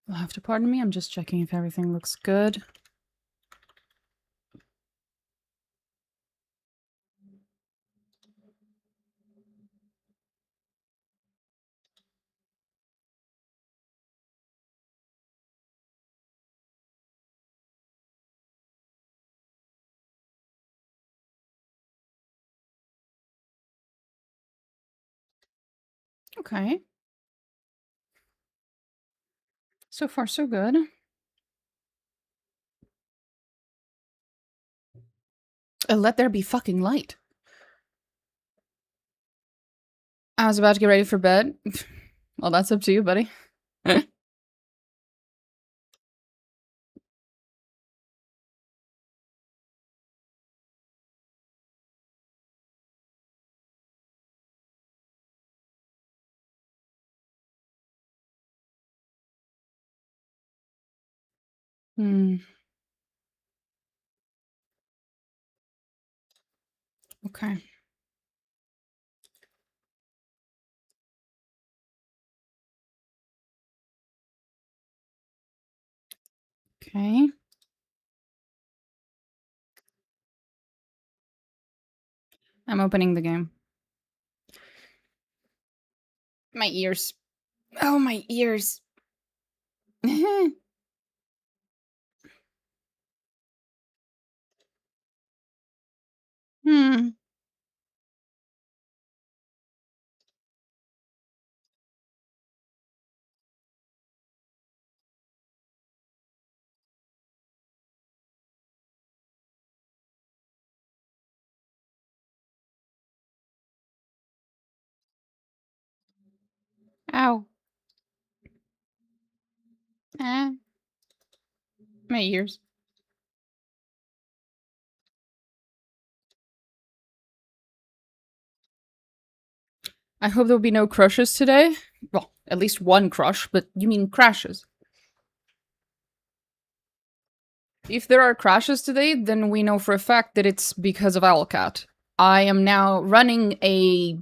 You'll have to pardon me, I'm just checking if everything looks good. Okay. So far, so good. Let there be fucking light. I was about to get ready for bed. Well, that's up to you, buddy. Hmm. Okay. Okay. I'm opening the game. My ears. Oh, my ears. Hmm. Ow. Ah. My ears. I hope there'll be no crushes today. Well, at least one crush, but you mean crashes. If there are crashes today, then we know for a fact that it's because of Owlcat. I am now running a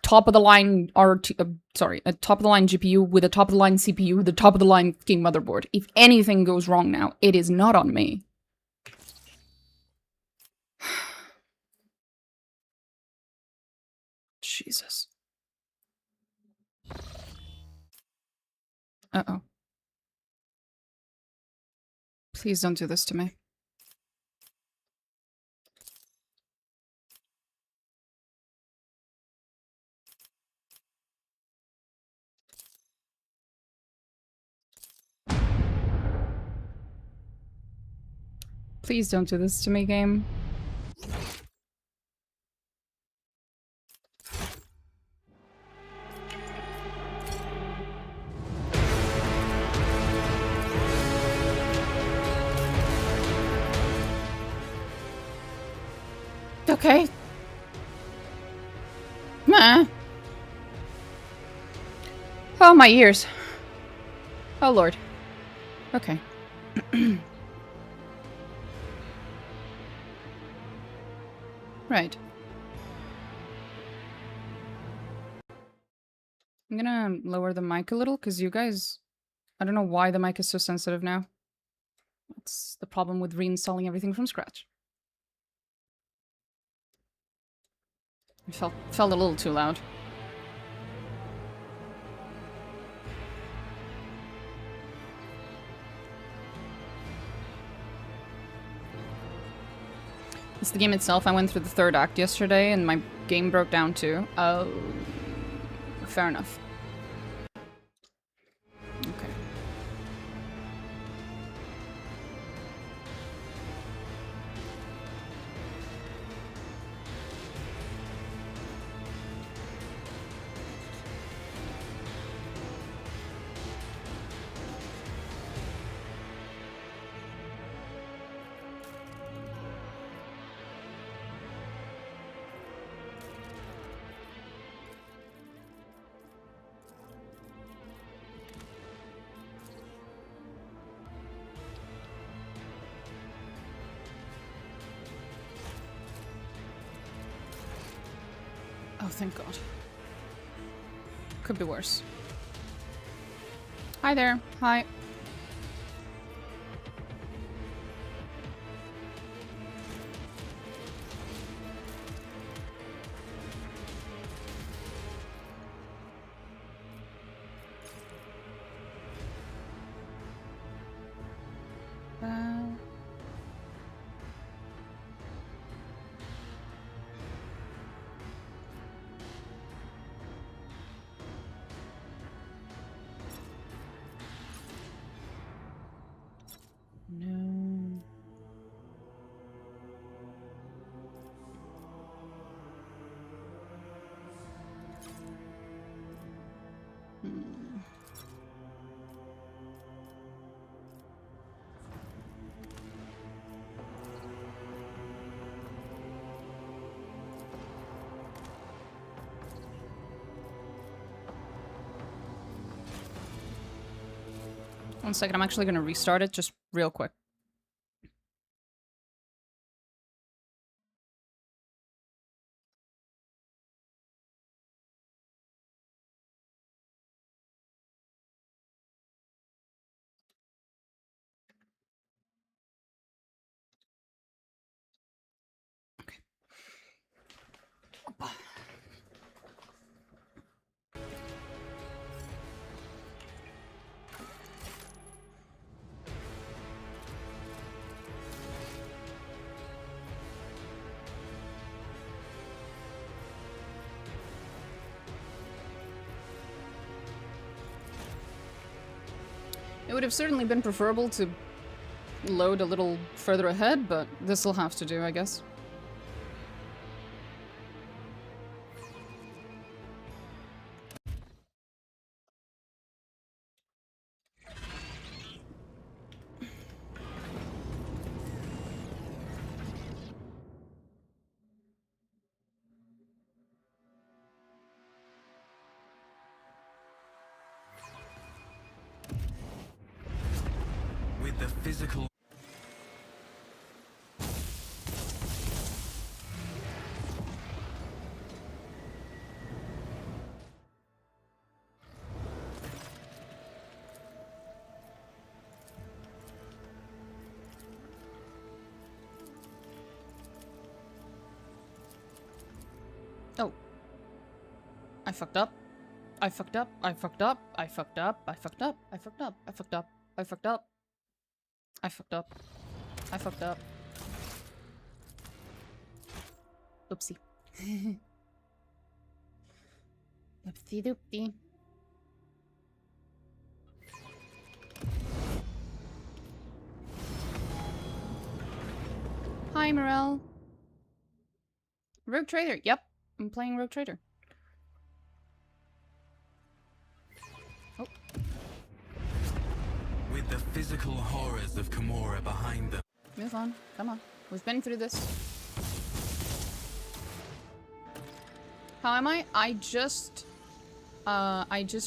top-of-the-line a top-of-the-line GPU with a top-of-the-line CPU with a top-of-the-line fucking motherboard. If anything goes wrong now, it is not on me. Jesus. Uh-oh. Please don't do this to me. Please don't do this to me, game. Okay. Nah. Oh, my ears. Oh, Lord. Okay. Right. I'm gonna lower the mic a little, because you guys... I don't know why the mic is so sensitive now. That's the problem with reinstalling everything from scratch. It felt a little too loud. It's the game itself. I went through the third act yesterday, and my game broke down too. Oh... Fair enough. Okay. Oh, thank God. Could be worse. Hi there. Hi. No. One second, I'm actually gonna restart it just real quick. It would have certainly been preferable to load a little further ahead, but this'll have to do, I guess. With the physical... Oh. I fucked up. I fucked up. I fucked up. I fucked up. I fucked up. I fucked up. I fucked up. I fucked up. I fucked up. I fucked up. Oopsie. Oopsie doopsie. Hi, Morel. Rogue Trader. Yep, I'm playing Rogue Trader. Oh. With the physical horrors of Comorragh behind them. Move on. Come on. We've been through this. How am I? I just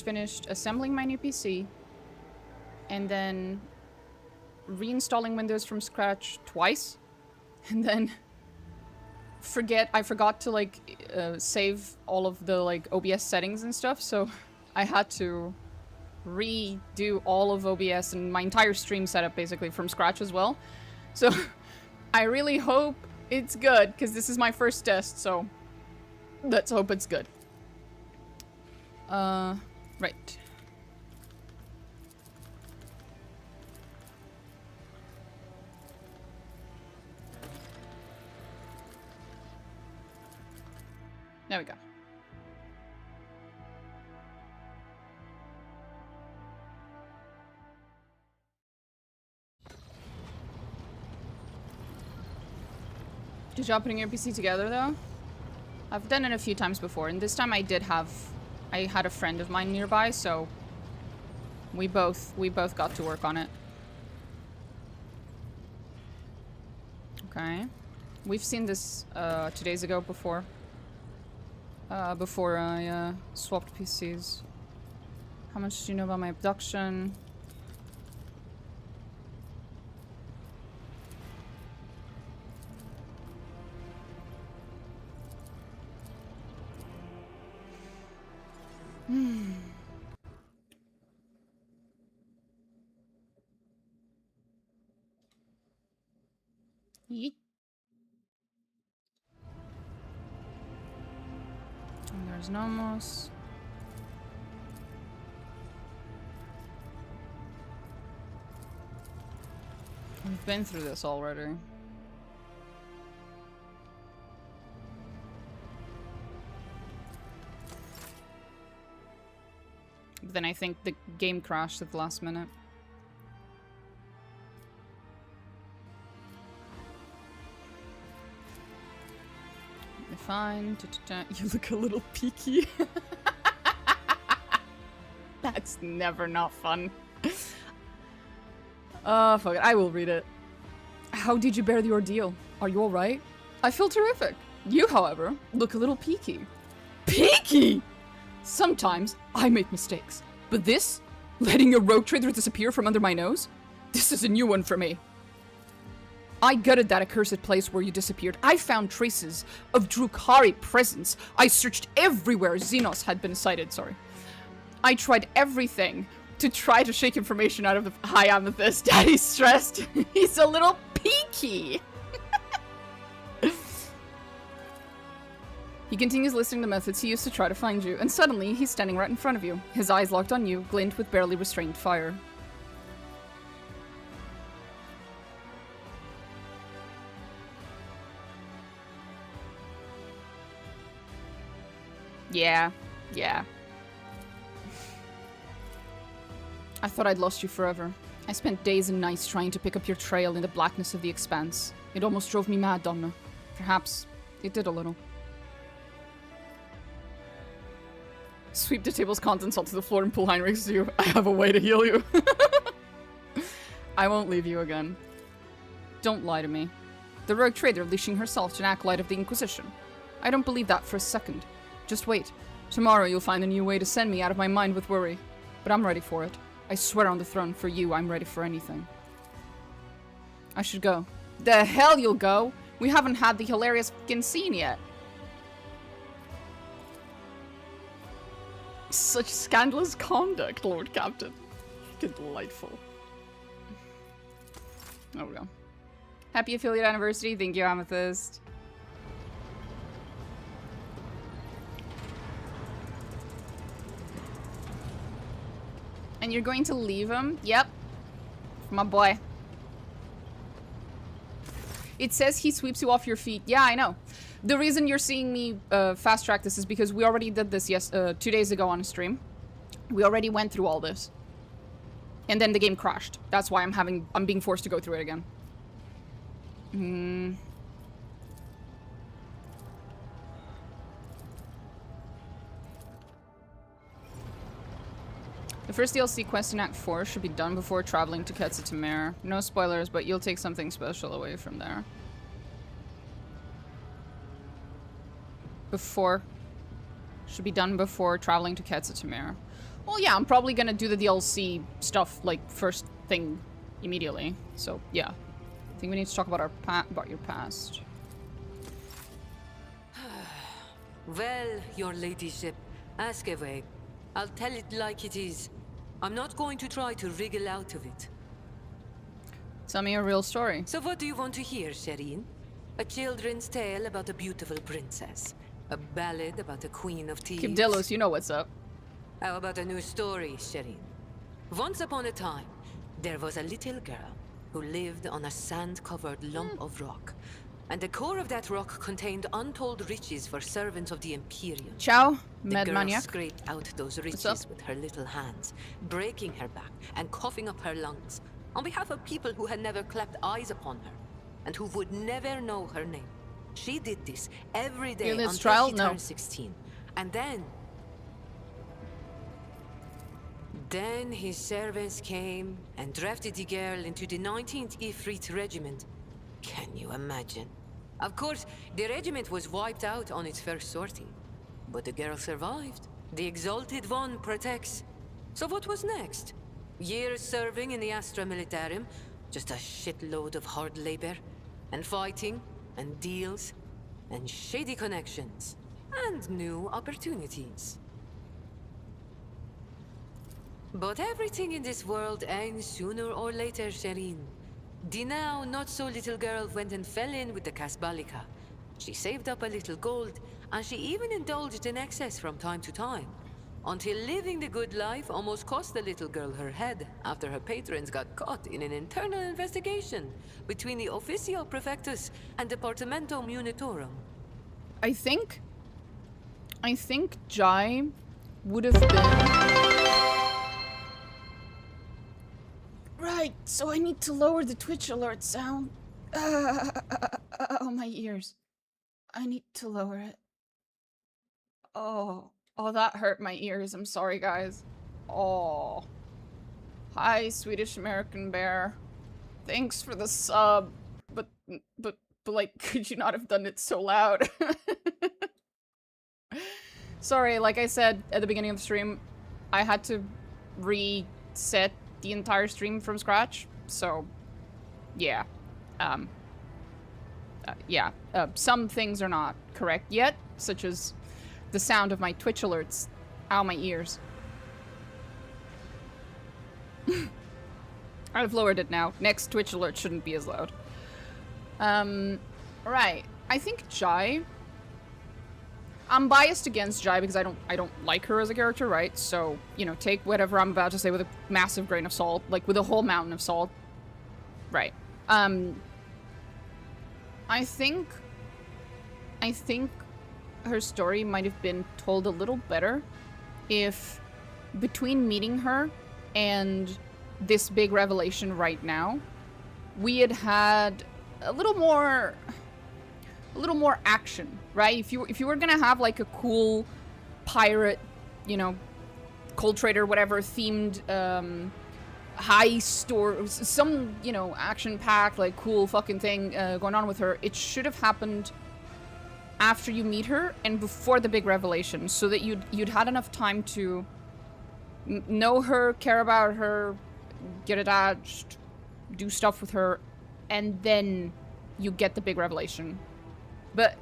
finished assembling my new PC and then reinstalling Windows from scratch twice, and then I forgot to like save all of the like OBS settings and stuff, so I had to redo all of OBS and my entire stream setup basically from scratch as well. So I really hope it's good, because this is my first test, so let's hope it's good. Right. There we go. Good job putting your PC together, though. I've done it a few times before, and this time I had a friend of mine nearby, so we both got to work on it. Okay. We've seen this 2 days ago before. Before I swapped PCs. How much do you know about my abduction? Yeet. And there's Nomos. We've been through this already. But then I think the game crashed at the last minute. fine. You look a little peaky. That's never not fun. Fuck it. I will read it. How did you bear the ordeal? Are you alright? I feel terrific. You, however, look a little peaky. Peaky?! Sometimes I make mistakes. But this? Letting a rogue trader disappear from under my nose? This is a new one for me. I gutted that accursed place where you disappeared. I found traces of Drukhari presence. I searched everywhere Xenos had been sighted, sorry. I tried everything to try to shake information out of the High Amethyst. Daddy's stressed. He's a little peaky. He continues listing the methods he used to try to find you, and suddenly he's standing right in front of you. His eyes locked on you, glint with barely restrained fire. Yeah. I thought I'd lost you forever. I spent days and nights trying to pick up your trail in the blackness of the expanse. It almost drove me mad, Domna. Perhaps it did a little. Sweep the table's contents onto the floor and pull Heinrix to you. I have a way to heal you. I won't leave you again. Don't lie to me. The rogue trader leashing herself to an acolyte of the Inquisition. I don't believe that for a second. Just wait. Tomorrow you'll find a new way to send me out of my mind with worry. But I'm ready for it. I swear on the throne, for you, I'm ready for anything. I should go. The hell you'll go? We haven't had the hilarious fucking scene yet. Such scandalous conduct, Lord Captain. Fucking delightful. There we go. Happy affiliate anniversary. Thank you, Amethyst. And you're going to leave him? Yep. My boy. It says he sweeps you off your feet. Yeah, I know. The reason you're seeing me fast track this is because we already did this 2 days ago on a stream. We already went through all this. And then the game crashed. That's why I'm being forced to go through it again. The first DLC quest in Act 4 should be done before traveling to Ketsutamare. No spoilers, but you'll take something special away from there. Should be done before traveling to Ketsutamare. Well, yeah, I'm probably gonna do the DLC stuff, like, first thing immediately. So, yeah. I think we need to talk about about your past. Well, your ladyship, ask away. I'll tell it like it is. I'm not going to try to wriggle out of it. Tell me a real story. So what do you want to hear, Shireen? A children's tale about a beautiful princess? A ballad about a queen of thieves? Kibdelos, you know what's up. How about a new story, Shireen? Once upon a time, there was a little girl who lived on a sand-covered lump of rock. And the core of that rock contained untold riches for servants of the Imperium. Ciao, The Mad girl Maniac. scraped out those riches with her little hands, breaking her back and coughing up her lungs, on behalf of people who had never clapped eyes upon her, and who would never know her name. She did this every day Fearless until trial? she No. turned 16. And then his servants came and drafted the girl into the 19th Ifrit Regiment. Can you imagine? Of course, the regiment was wiped out on its first sortie. But the girl survived. The Exalted One protects. So what was next? Years serving in the Astra Militarum, just a shitload of hard labor, and fighting, and deals, and shady connections, and new opportunities. But everything in this world ends sooner or later, Shireen. The now not-so-little girl went and fell in with the Kasbalika. She saved up a little gold, and she even indulged in excess from time to time. Until living the good life almost cost the little girl her head after her patrons got caught in an internal investigation between the Officio Prefectus and Departamento Munitorum. I think Jai would have been... Right, so I need to lower the Twitch alert sound. Oh, my ears. I need to lower it. Oh, that hurt my ears. I'm sorry, guys. Oh. Hi, Swedish American Bear. Thanks for the sub. But like, could you not have done it so loud? Sorry, like I said at the beginning of the stream, I had to reset the entire stream from scratch, so yeah. Some things are not correct yet, such as the sound of my Twitch alerts. Ow, my ears. I've lowered it now. Next Twitch alert shouldn't be as loud. Right. I think Jai... I'm biased against Jai because I don't like her as a character, right? So, you know, take whatever I'm about to say with a massive grain of salt, like with a whole mountain of salt. Right. I think her story might have been told a little better if between meeting her and this big revelation right now, we had a little more action, right? If you were gonna have like a cool pirate, you know, cold trader, whatever themed heist or some, you know, action-packed like cool fucking thing going on with her, it should have happened after you meet her and before the big revelation, so that you'd had enough time to know her, care about her, get attached, do stuff with her, and then you get the big revelation. But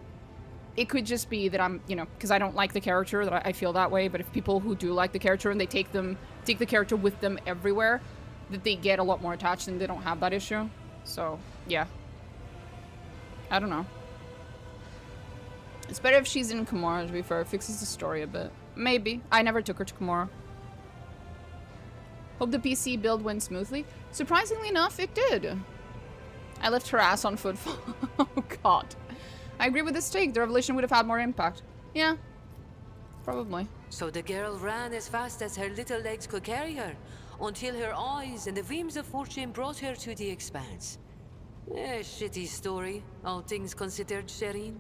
it could just be that I'm, you know, because I don't like the character, that I feel that way. But if people who do like the character and they take the character with them everywhere, that they get a lot more attached and they don't have that issue. So, yeah. I don't know. It's better if she's in Comorragh, to be fair. It fixes the story a bit. Maybe. I never took her to Comorragh. Hope the PC build went smoothly. Surprisingly enough, it did. I left her ass on foot. Oh, God. I agree with this take. The revelation would have had more impact. Yeah. Probably. So the girl ran as fast as her little legs could carry her, until her eyes and the beams of fortune brought her to the expanse. Shitty story, all things considered, Shireen.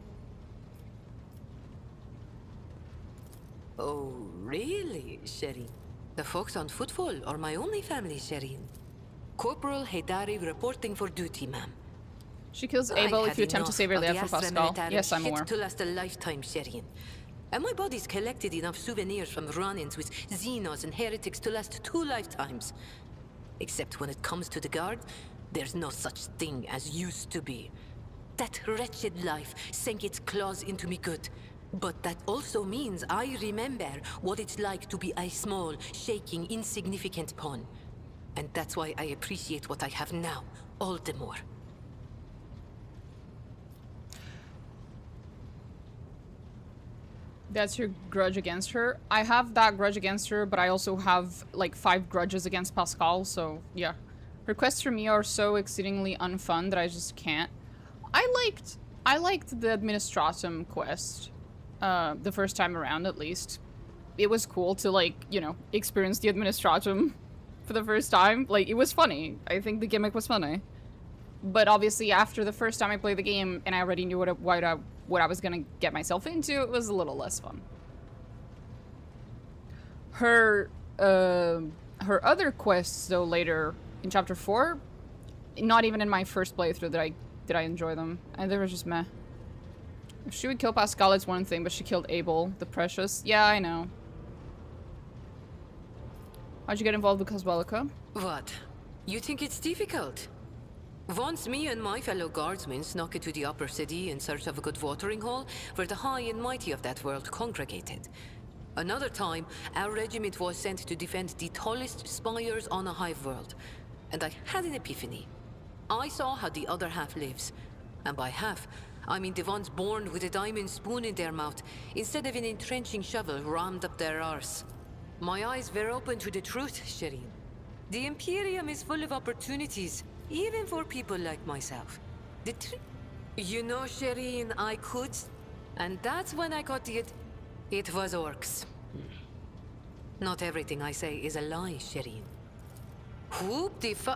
Oh, really, Shireen? The folks on Footfall are my only family, Shireen. Corporal Haydari reporting for duty, ma'am. She kills Abel if you attempt to save her life from Pascal. Yes, I'm aware. To last a lifetime, Shireen. And my body's collected enough souvenirs from run-ins with Xenos and heretics to last 2 lifetimes. Except when it comes to the guard, there's no such thing as used to be. That wretched life sank its claws into me good. But that also means I remember what it's like to be a small, shaking, insignificant pawn. And that's why I appreciate what I have now, all the more. That's your grudge against her? I have that grudge against her, but I also have, like, 5 grudges against Pascal, so, yeah. Requests from me are so exceedingly unfun that I just can't. I liked the Administratum quest, the first time around, at least. It was cool to, like, you know, experience the Administratum for the first time. Like, it was funny. I think the gimmick was funny. But obviously, after the first time I played the game, and I already knew what I was gonna get myself into, it was a little less fun. Her other quests, though, later in Chapter 4, not even in my first playthrough did I enjoy them. And they were just meh. If she would kill Pascal, it's one thing, but she killed Abel, the Precious. Yeah, I know. How'd you get involved with Cosbelica? What? You think it's difficult? Once me and my fellow guardsmen snuck into the upper city in search of a good watering hole, where the high and mighty of that world congregated. Another time, our regiment was sent to defend the tallest spires on a hive world, and I had an epiphany. I saw how the other half lives, and by half, I mean the ones born with a diamond spoon in their mouth, instead of an entrenching shovel rammed up their arse. My eyes were open to the truth, Shireen. The Imperium is full of opportunities, even for people like myself. You know, Shireen, I could... And that's when I got it was orcs. Not everything I say is a lie, Shireen. Whoop the fu...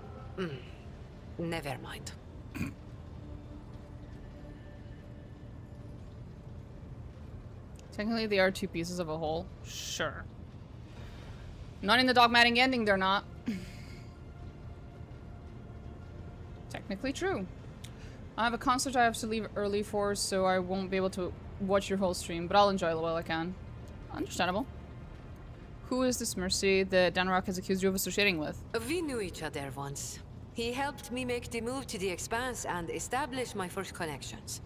Never mind. Technically, they are two pieces of a whole. Sure. Not in the dogmatic ending, they're not. Technically true. I have a concert I have to leave early for, so I won't be able to watch your whole stream, but I'll enjoy it while I can. Understandable. Who is this Mercy that Danrock has accused you of associating with? We knew each other once. He helped me make the move to the Expanse and establish my first connections.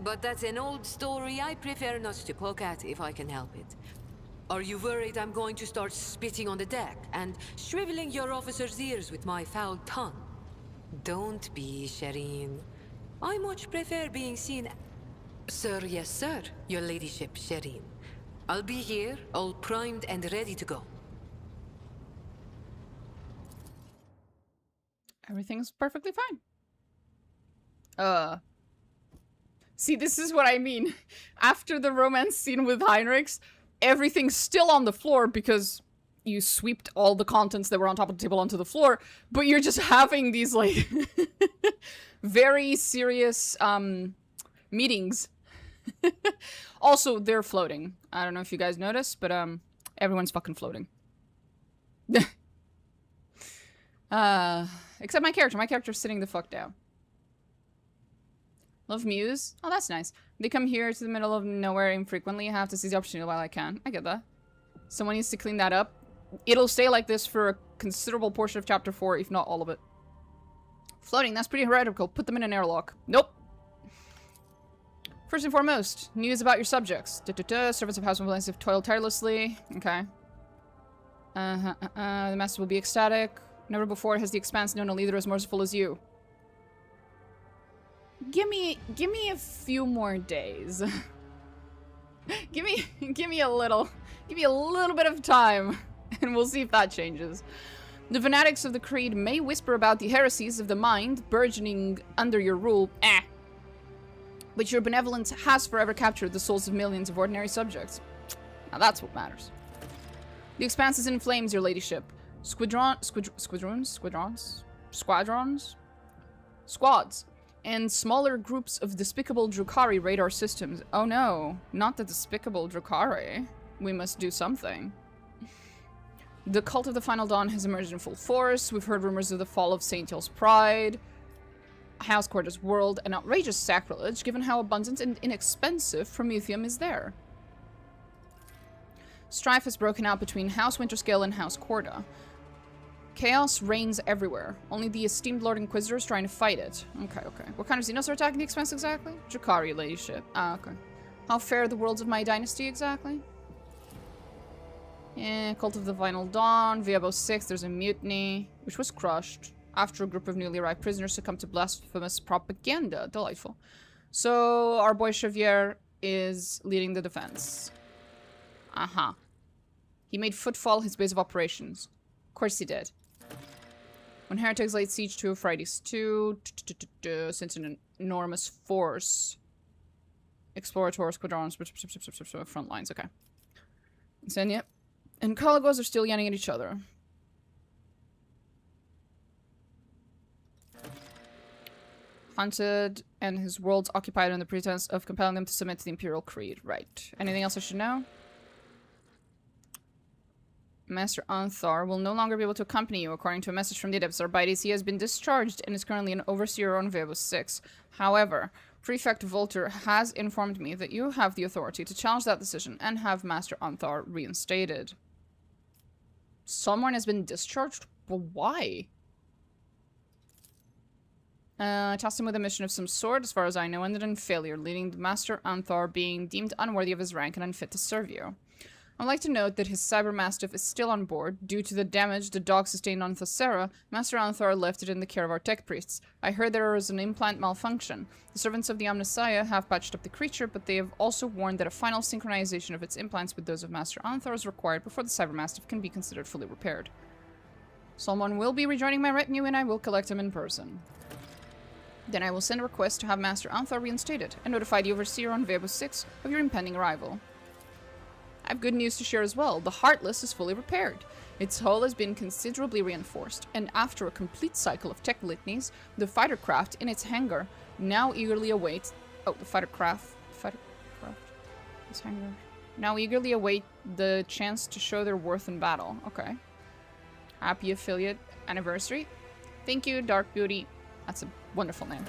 But that's an old story I prefer not to poke at if I can help it. Are you worried I'm going to start spitting on the deck and shriveling your officers' ears with my foul tongue? Don't be, Shireen. I much prefer being seen... Sir, yes sir, your ladyship, Shireen. I'll be here, all primed and ready to go. Everything's perfectly fine. See, this is what I mean. After the romance scene with Heinrix, everything's still on the floor because you swept all the contents that were on top of the table onto the floor, but you're just having these, like, very serious, meetings. Also, they're floating. I don't know if you guys noticed, but, everyone's fucking floating. Except my character. My character's sitting the fuck down. Love Muse? Oh, that's nice. They come here to the middle of nowhere infrequently. I have to seize the opportunity while I can. I get that. Someone needs to clean that up. It'll stay like this for a considerable portion of Chapter 4, if not all of it. Floating, that's pretty heretical. Put them in an airlock. Nope. First and foremost, news about your subjects. Servants of House Valence have toiled tirelessly. Okay. The master will be ecstatic. Never before has the Expanse known a leader as merciful as you. Give me a few more days. give me a little bit of time, and we'll see if that changes. The fanatics of the Creed may whisper about the heresies of the mind burgeoning under your rule, but your benevolence has forever captured the souls of millions of ordinary subjects. Now that's what matters. The Expanse is in flames, your ladyship. Squads, and smaller groups of despicable Drukhari raid our systems. Oh no, not the despicable Drukhari. We must do something. The cult of the Final Dawn has emerged in full force. We've heard rumors of the fall of St. Hill's Pride. House Quarter's world, an outrageous sacrilege given how abundant and inexpensive Promethium is there. Strife has broken out between House Winterscale and House Corda. Chaos reigns everywhere. Only the esteemed Lord Inquisitor is trying to fight it. Okay. What kind of Xenos are attacking the Expanse exactly? Drukhari, ladyship. Okay. How fare the worlds of my dynasty exactly? Cult of the Final Dawn, Viabo 6, there's a mutiny, which was crushed after a group of newly arrived prisoners succumbed to blasphemous propaganda. Delightful. So, our boy Xavier is leading the defense. He made Footfall his base of operations. Of course he did. When heretics laid siege to Euphrates 2, since an enormous force. Explorator squadrons, front lines, okay. Yep. And Caligos are still yelling at each other. Hunted and his worlds occupied on the pretense of compelling them to submit to the Imperial Creed. Right. Anything else I should know? Master Anthar will no longer be able to accompany you. According to a message from the Adepts Arbites, he has been discharged and is currently an overseer on Viabo 6. However, Prefect Volter has informed me that you have the authority to challenge that decision and have Master Anthar reinstated. Someone has been discharged? But why? I tasked him with a mission of some sort, as far as I know, ended in failure, leading to Master Anthar being deemed unworthy of his rank and unfit to serve you. I'd like to note that his Cybermastiff is still on board. Due to the damage the dog sustained on Thessera, Master Anthar left it in the care of our tech priests. I heard there was an implant malfunction. The servants of the Omnissiah have patched up the creature, but they have also warned that a final synchronization of its implants with those of Master Anthar is required before the Cybermastiff can be considered fully repaired. Someone will be rejoining my retinue and I will collect him in person. Then I will send a request to have Master Anthar reinstated and notify the Overseer on Viabo 6 of your impending arrival. I have good news to share as well. The Heartless is fully repaired. Its hull has been considerably reinforced, and after a complete cycle of tech litanies, the fighter craft in its hangar now eagerly awaits... Oh, the fighter craft... Its hangar... now eagerly await the chance to show their worth in battle. Okay. Happy affiliate anniversary. Thank you, Dark Beauty. That's a wonderful name.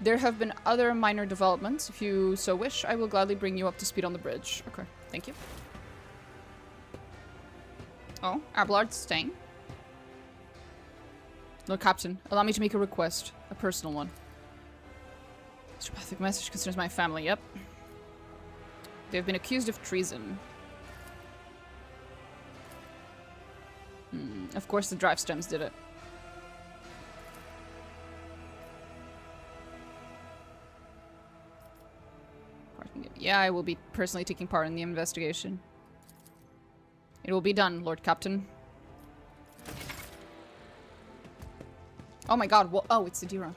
There have been other minor developments. If you so wish, I will gladly bring you up to speed on the bridge. Okay, thank you. Oh, Abelard's staying. Lord Captain, allow me to make a request. A personal one. This telepathic message concerns my family, yep. They've been accused of treason. Of course the drive stems did it. Yeah, I will be personally taking part in the investigation. It will be done, Lord Captain. Oh my god, oh, it's Adira.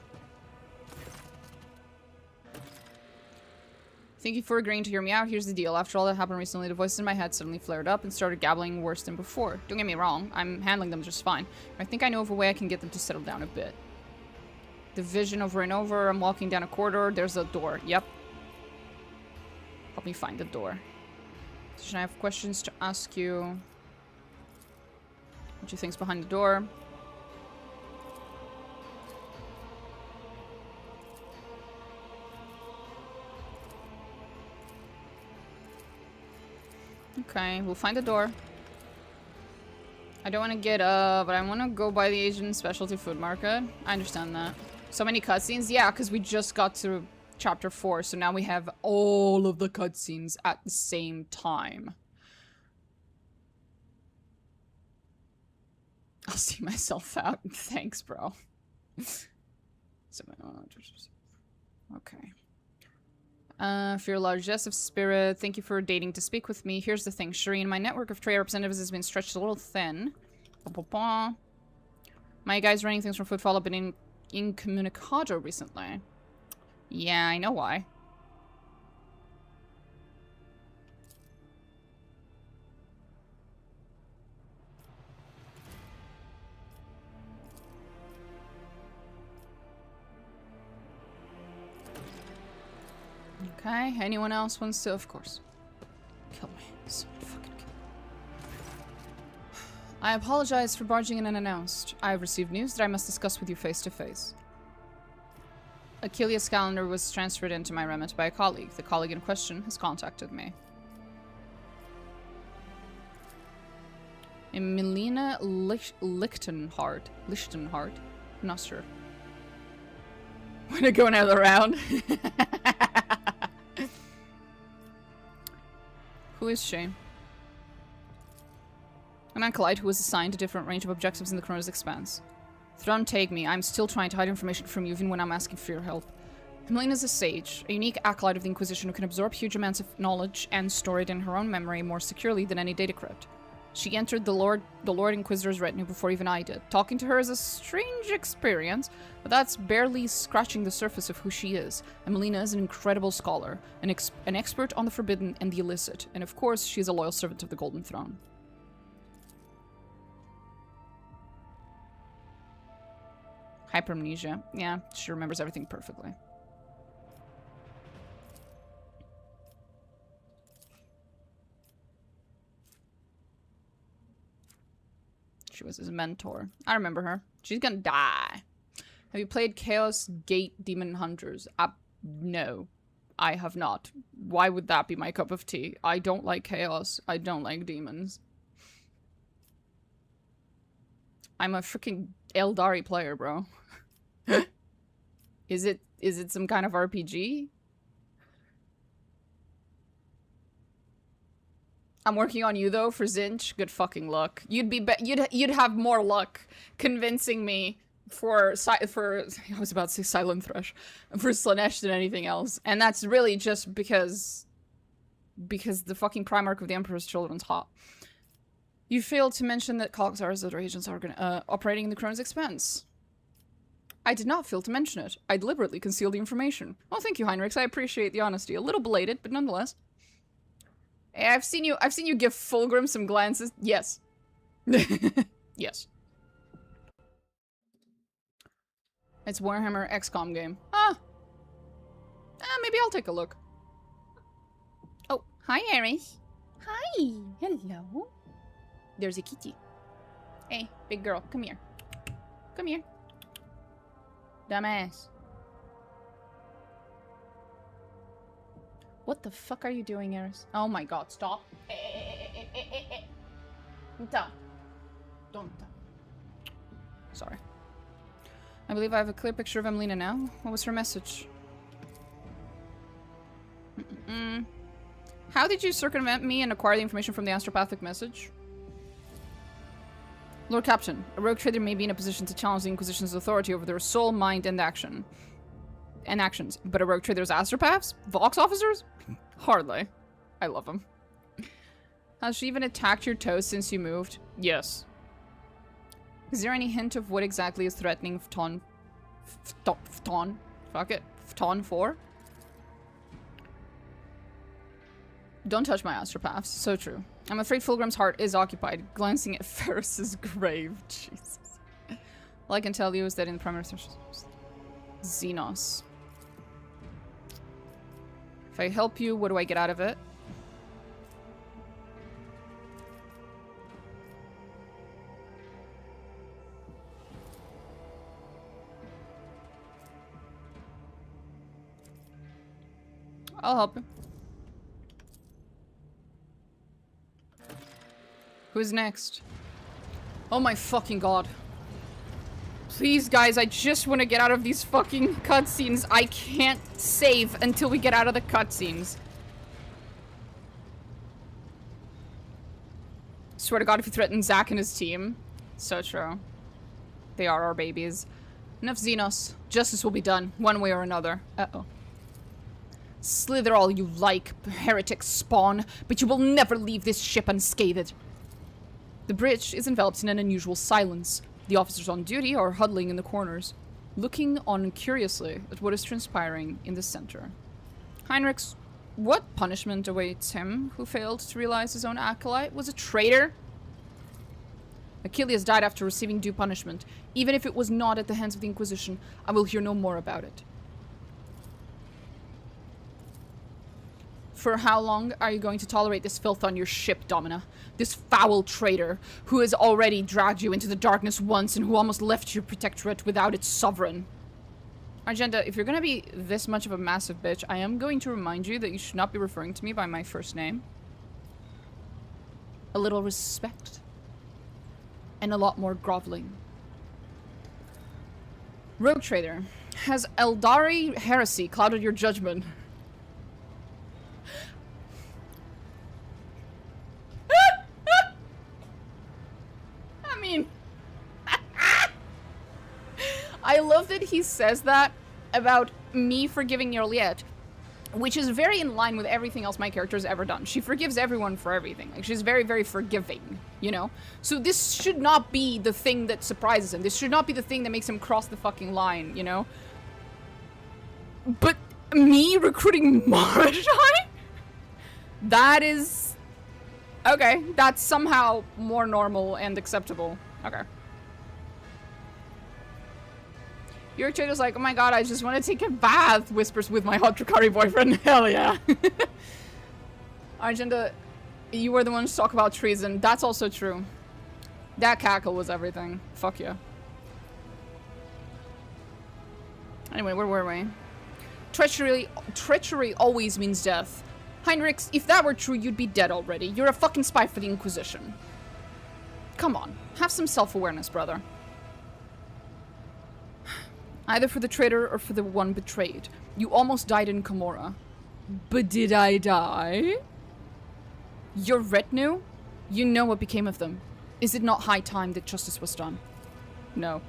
Thank you for agreeing to hear me out. Here's the deal. After all that happened recently, the voices in my head suddenly flared up and started gabbling worse than before. Don't get me wrong, I'm handling them just fine. I think I know of a way I can get them to settle down a bit. The vision over and over, I'm walking down a corridor, there's a door. Yep. Help me find the door. I have questions to ask you. What do you think's behind the door? Okay, we'll find the door. I don't want to get up, but I want to go by the Asian specialty food market. I understand that. So many cutscenes? Yeah, because we just got to Chapter 4, so now we have all of the cutscenes at the same time. I'll see myself out. Thanks, bro. Okay. For your largesse of spirit, thank you for dating to speak with me. Here's the thing, Shireen, my network of trade representatives has been stretched a little thin. My guys running things from Footfall have been incommunicado recently. Yeah, I know why. Okay, anyone else wants to? Of course. Kill me. Someone fucking kill me. I apologize for barging in unannounced. I have received news that I must discuss with you face to face. Achilles' calendar was transferred into my remit by a colleague. The colleague in question has contacted me. Emilina Lichtenhardt. I'm not sure. Wanna go another round? Who is she? An acolyte who was assigned a different range of objectives in the Comorragh's expanse. Throne, take me. I'm still trying to hide information from you even when I'm asking for your help. Emmeline is a sage, a unique acolyte of the Inquisition who can absorb huge amounts of knowledge and store it in her own memory more securely than any data crypt. She entered the Lord Inquisitor's retinue before even I did. Talking to her is a strange experience, but that's barely scratching the surface of who she is. Emelina is an incredible scholar, an expert on the forbidden and the illicit, and of course, she is a loyal servant of the Golden Throne. Hypermnesia. Yeah, she remembers everything perfectly. She was his mentor. I remember her. She's gonna die. Have you played Chaos Gate Demon Hunters? No, I have not. Why would that be my cup of tea? I don't like chaos. I don't like demons. I'm a freaking Eldari player, bro. Is it some kind of RPG? I'm working on you though for Zinch. Good fucking luck. You'd have more luck convincing me for I was about to say Silent Thresh for Slanesh than anything else, and that's really just because the fucking Primarch of the Emperor's Children's hot. You failed to mention that Cogsar's other agents are operating in the Crone's expense. I did not fail to mention it. I deliberately concealed the information. Oh, thank you, Heinrix. I appreciate the honesty. A little belated, but nonetheless. Hey, I've seen you give Fulgrim some glances. Yes. Yes. It's Warhammer XCOM game. Maybe I'll take a look. Oh, Hi, Heinrix. Hi. Hello. There's a kitty. Hey, big girl, come here. Come here. Dumbass. What the fuck are you doing, Eris? Oh my god, stop. Don't. Don't. Sorry. I believe I have a clear picture of Emelina now. What was her message? How did you circumvent me and acquire the information from the astropathic message? Lord Captain, a rogue trader may be in a position to challenge the Inquisition's authority over their soul, mind, and actions. But a rogue trader's astropaths? Vox officers? Hardly. I love them. Has she even attacked your toes since you moved? Yes. Is there any hint of what exactly is threatening Fton? Fuck it. Fton 4? Don't touch my astropaths. So true. I'm afraid Fulgrim's heart is occupied, glancing at Ferris's grave. Jesus. All I can tell you is that in the primary Xenos. If I help you, what do I get out of it? I'll help you. Who's next? Oh my fucking god. Please, guys, I just want to get out of these fucking cutscenes. I can't save until we get out of the cutscenes. Swear to god, if you threaten Zack and his team. So true. They are our babies. Enough Xenos. Justice will be done, one way or another. Uh-oh. Slither all you like, heretic spawn, but you will never leave this ship unscathed. The bridge is enveloped in an unusual silence. The officers on duty are huddling in the corners, looking on curiously at what is transpiring in the center. Heinrix, what punishment awaits him who failed to realize his own acolyte was a traitor? Achilles died after receiving due punishment. Even if it was not at the hands of the Inquisition, I will hear no more about it. For how long are you going to tolerate this filth on your ship, Domina? This foul traitor, who has already dragged you into the darkness once and who almost left your protectorate without its sovereign. Argenta, if you're gonna be this much of a massive bitch, I am going to remind you that you should not be referring to me by my first name. A little respect. And a lot more groveling. Rogue Trader, has Eldari heresy clouded your judgment? I mean, I love that he says that about me forgiving Juliet, which is very in line with everything else my character's ever done. She forgives everyone for everything. Like, she's very, very forgiving, you know? So this should not be the thing that surprises him. This should not be the thing that makes him cross the fucking line, you know? But me recruiting Marjai? That is... Okay, that's somehow more normal and acceptable. Okay. Your trader's like, oh my god, I just want to take a bath, whispers with my hot Drakari boyfriend. Hell yeah. Argenta, you were the one to talk about treason. That's also true. That cackle was everything. Fuck yeah. Anyway, where were we? Treachery always means death. Heinrix, if that were true, you'd be dead already. You're a fucking spy for the Inquisition. Come on, have some self-awareness, brother. Either for the traitor or for the one betrayed. You almost died in Comorragh. But did I die? Your retinue? You know what became of them. Is it not high time that justice was done? No.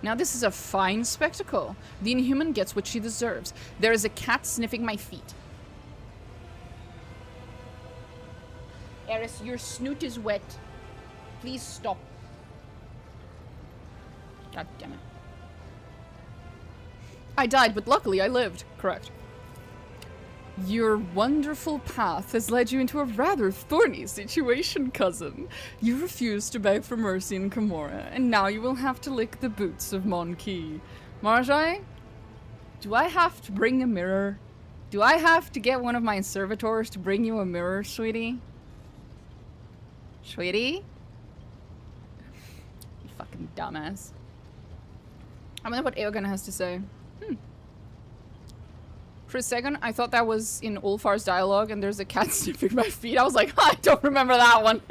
Now this is a fine spectacle. The Inhuman gets what she deserves. There is a cat sniffing my feet. Eris, your snoot is wet. Please stop. God damn it. I died, but luckily I lived. Correct. Your wonderful path has led you into a rather thorny situation, cousin. You refused to beg for mercy in Comorragh, and now you will have to lick the boots of Mon Key. Marjai, do I have to bring a mirror? Do I have to get one of my servitors to bring you a mirror, sweetie? Sweetie? You fucking dumbass. I wonder what Eogan has to say. For a second, I thought that was in Ulfar's dialogue and there's a cat sniffing my feet. I was like, I don't remember that one.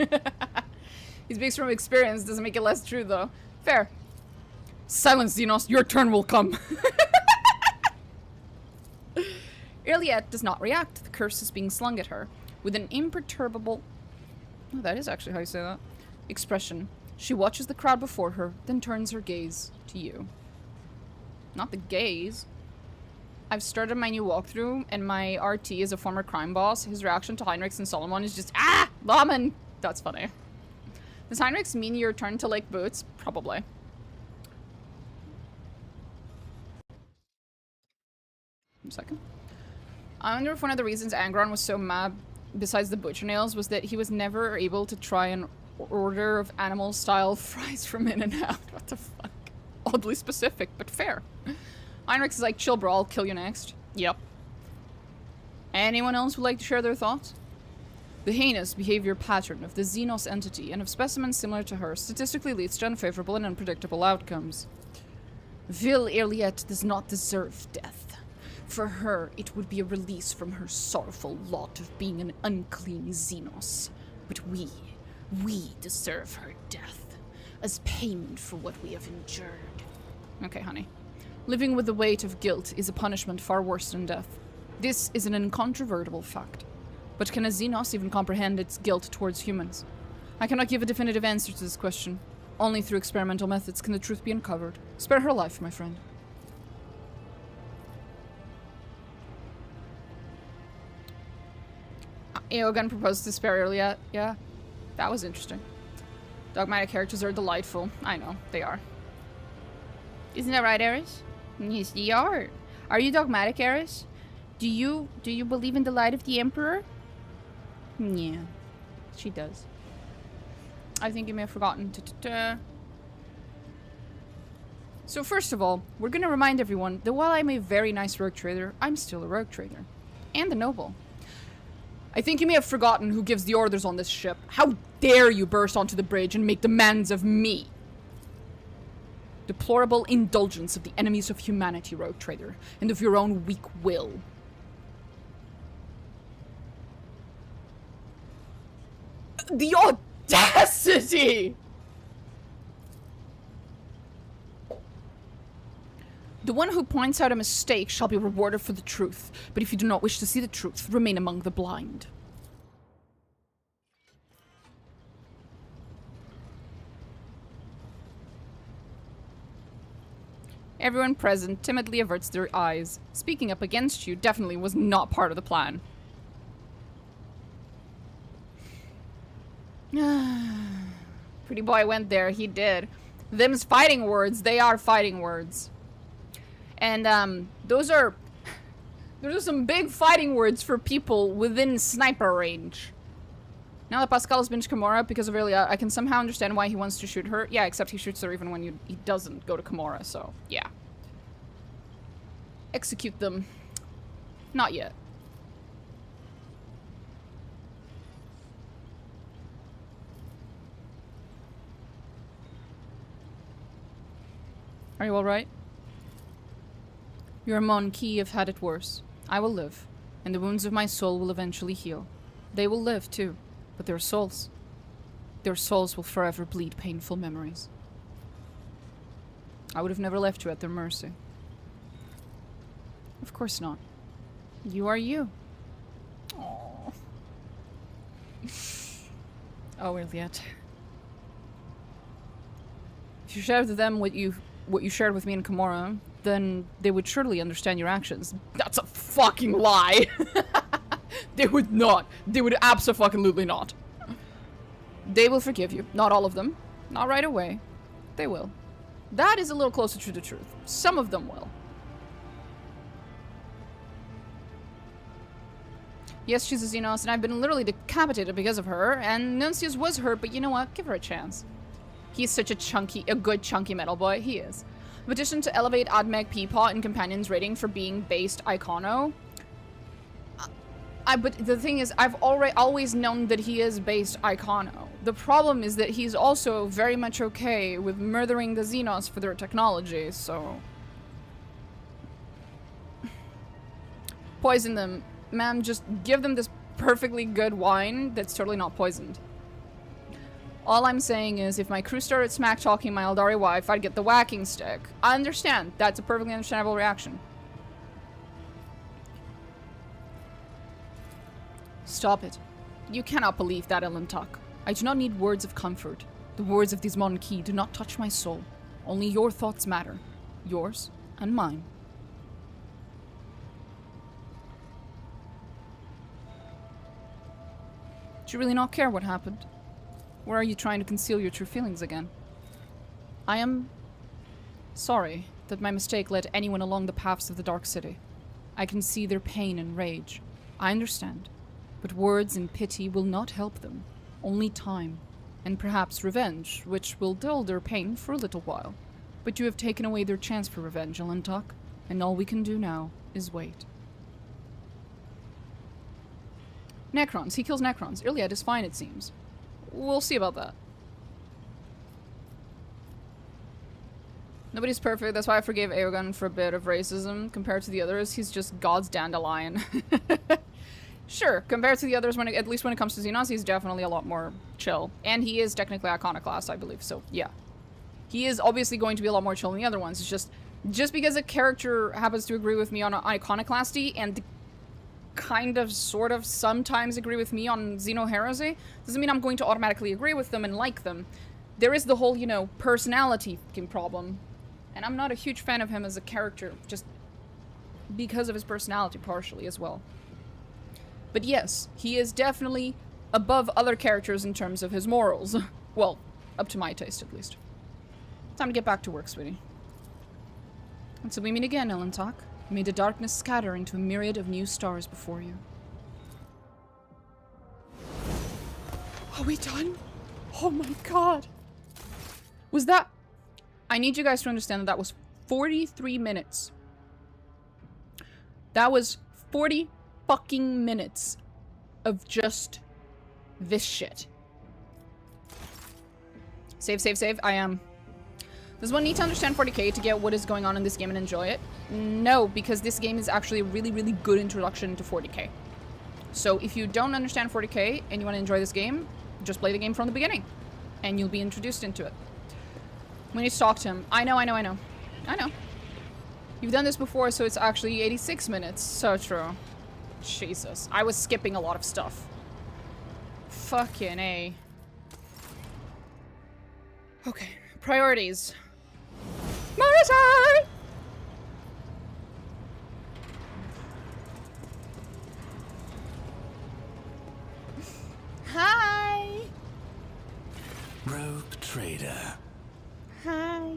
He speaks from experience, doesn't make it less true though. Fair. Silence, Xenos, your turn will come. Iliad does not react. The curse is being slung at her. With an imperturbable... Oh, that is actually how you say that. Expression. She watches the crowd before her, then turns her gaze to you. Not the gaze. I've started my new walkthrough, and my RT is a former crime boss. His reaction to Heinrix and Solomon is just, ah! Laman! That's funny. Does Heinrix mean your turn to lick boots? Probably. One second. I wonder if one of the reasons Angron was so mad, besides the butcher nails, was that he was never able to try an order of animal-style fries from In-N-Out. What the fuck? Oddly specific, but fair. Heinrix is like, chill bro, I'll kill you next. Yep. Anyone else would like to share their thoughts? The heinous behavior pattern of the Xenos entity and of specimens similar to her statistically leads to unfavorable and unpredictable outcomes. Vil Irliet does not deserve death. For her, it would be a release from her sorrowful lot of being an unclean Xenos. But we deserve her death, as payment for what we have endured. Okay, honey. Living with the weight of guilt is a punishment far worse than death. This is an incontrovertible fact. But can a Xenos even comprehend its guilt towards humans? I cannot give a definitive answer to this question. Only through experimental methods can the truth be uncovered. Spare her life, my friend. Eogan proposed to spare Iliad. Yeah, that was interesting. Dogmatic characters are delightful. I know, they are. Isn't that right, Eris? Yes, they are. Are you dogmatic, Eris? Do you believe in the light of the Emperor? Yeah, she does. I think you may have forgotten. So first of all, we're gonna remind everyone that while I'm a very nice rogue trader, I'm still a rogue trader. And a noble. I think you may have forgotten who gives the orders on this ship. How dare you burst onto the bridge and make demands of me? Deplorable indulgence of the enemies of humanity, rogue trader, and of your own weak will. The audacity! The one who points out a mistake shall be rewarded for the truth, but if you do not wish to see the truth, remain among the blind. Everyone present timidly averts their eyes. Speaking up against you definitely was not part of the plan. Pretty boy went there, he did. Them's fighting words, they are fighting words. And those are some big fighting words for people within sniper range. Now that Pascal has been to Comorragh because of Iliad, I can somehow understand why he wants to shoot her. Yeah, except he shoots her even when he doesn't go to Comorragh, so yeah. Execute them. Not yet. Are you alright? Your Mon Ki have had it worse. I will live, and the wounds of my soul will eventually heal. They will live, too, but their souls will forever bleed painful memories. I would have never left you at their mercy. Of course not. You are you. Aww. Oh, Iliad. If you shared with them what you shared with me in Comorragh, then they would surely understand your actions. That's a fucking lie! They would not. They would abso-fucking-lutely not. They will forgive you. Not all of them. Not right away. They will. That is a little closer to the truth. Some of them will. Yes, she's a Xenos, and I've been literally decapitated because of her, and Nuncius was hurt, but you know what? Give her a chance. He's such a good chunky metal boy. He is. Petition to elevate Admech Peapod and Companions rating for being based Icono. But the thing is, I've always known that he is based Icono. The problem is that he's also very much okay with murdering the Xenos for their technology, so... Poison them. Ma'am, just give them this perfectly good wine that's totally not poisoned. All I'm saying is, if my crew started smack-talking my Eldari wife, I'd get the whacking stick. I understand. That's a perfectly understandable reaction. Stop it. You cannot believe that, Elentuck. I do not need words of comfort. The words of this monarchy do not touch my soul. Only your thoughts matter. Yours and mine. Do you really not care what happened? Or are you trying to conceal your true feelings again? I am sorry that my mistake led anyone along the paths of the Dark City. I can see their pain and rage. I understand. But words and pity will not help them. Only time. And perhaps revenge, which will dull their pain for a little while. But you have taken away their chance for revenge, Elentuck, and all we can do now is wait. Necrons. He kills Necrons. Iliad is fine, it seems. We'll see about that. Nobody's perfect. That's why I forgave Aegon for a bit of racism. Compared to the others, he's just God's dandelion. Sure, compared to the others, at least when it comes to Xenos, he's definitely a lot more chill. And he is technically Iconoclast, I believe, so yeah. He is obviously going to be a lot more chill than the other ones. It's just because a character happens to agree with me on Iconoclasty and kind of, sort of, sometimes agree with me on Xenoheresy, doesn't mean I'm going to automatically agree with them and like them. There is the whole, you know, personality fucking problem. And I'm not a huge fan of him as a character, just because of his personality partially as well. But yes, he is definitely above other characters in terms of his morals. Well, up to my taste at least. Time to get back to work, sweetie. Until we meet again, Elentuck. May the darkness scatter into a myriad of new stars before you. Are we done? Oh my god. Was that... I need you guys to understand that that was 43 minutes. That was 40 fucking minutes of just this shit. Save, save, save. I am... Does one need to understand 40k to get what is going on in this game and enjoy it? No, because this game is actually a really, really good introduction to 40k. So if you don't understand 40k and you want to enjoy this game, just play the game from the beginning. And you'll be introduced into it. We need to talk to him. I know. You've done this before, so it's actually 86 minutes. So true. Jesus. I was skipping a lot of stuff. Fucking A. Okay. Priorities. Maritime! Hi! Rogue trader. Hi.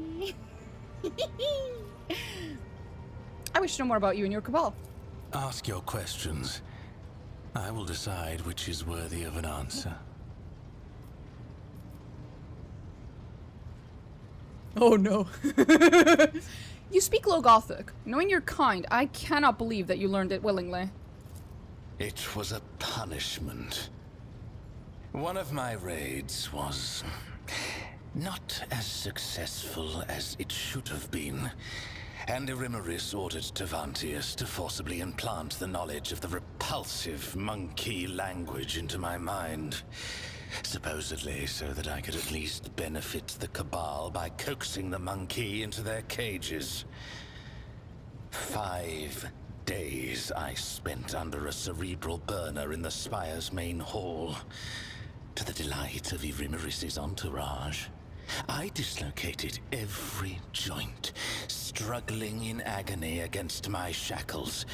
I wish to know more about you and your cabal. Ask your questions. I will decide which is worthy of an answer. Oh no. You speak Low Gothic. Knowing your kind, I cannot believe that you learned it willingly. It was a punishment. One of my raids was not as successful as it should have been, and Heinrix ordered Tevantius to forcibly implant the knowledge of the repulsive monkey language into my mind. Supposedly so that I could at least benefit the Cabal by coaxing the monkey into their cages. 5 days I spent under a cerebral burner in the Spire's main hall. To the delight of Heinrix's entourage, I dislocated every joint, struggling in agony against my shackles.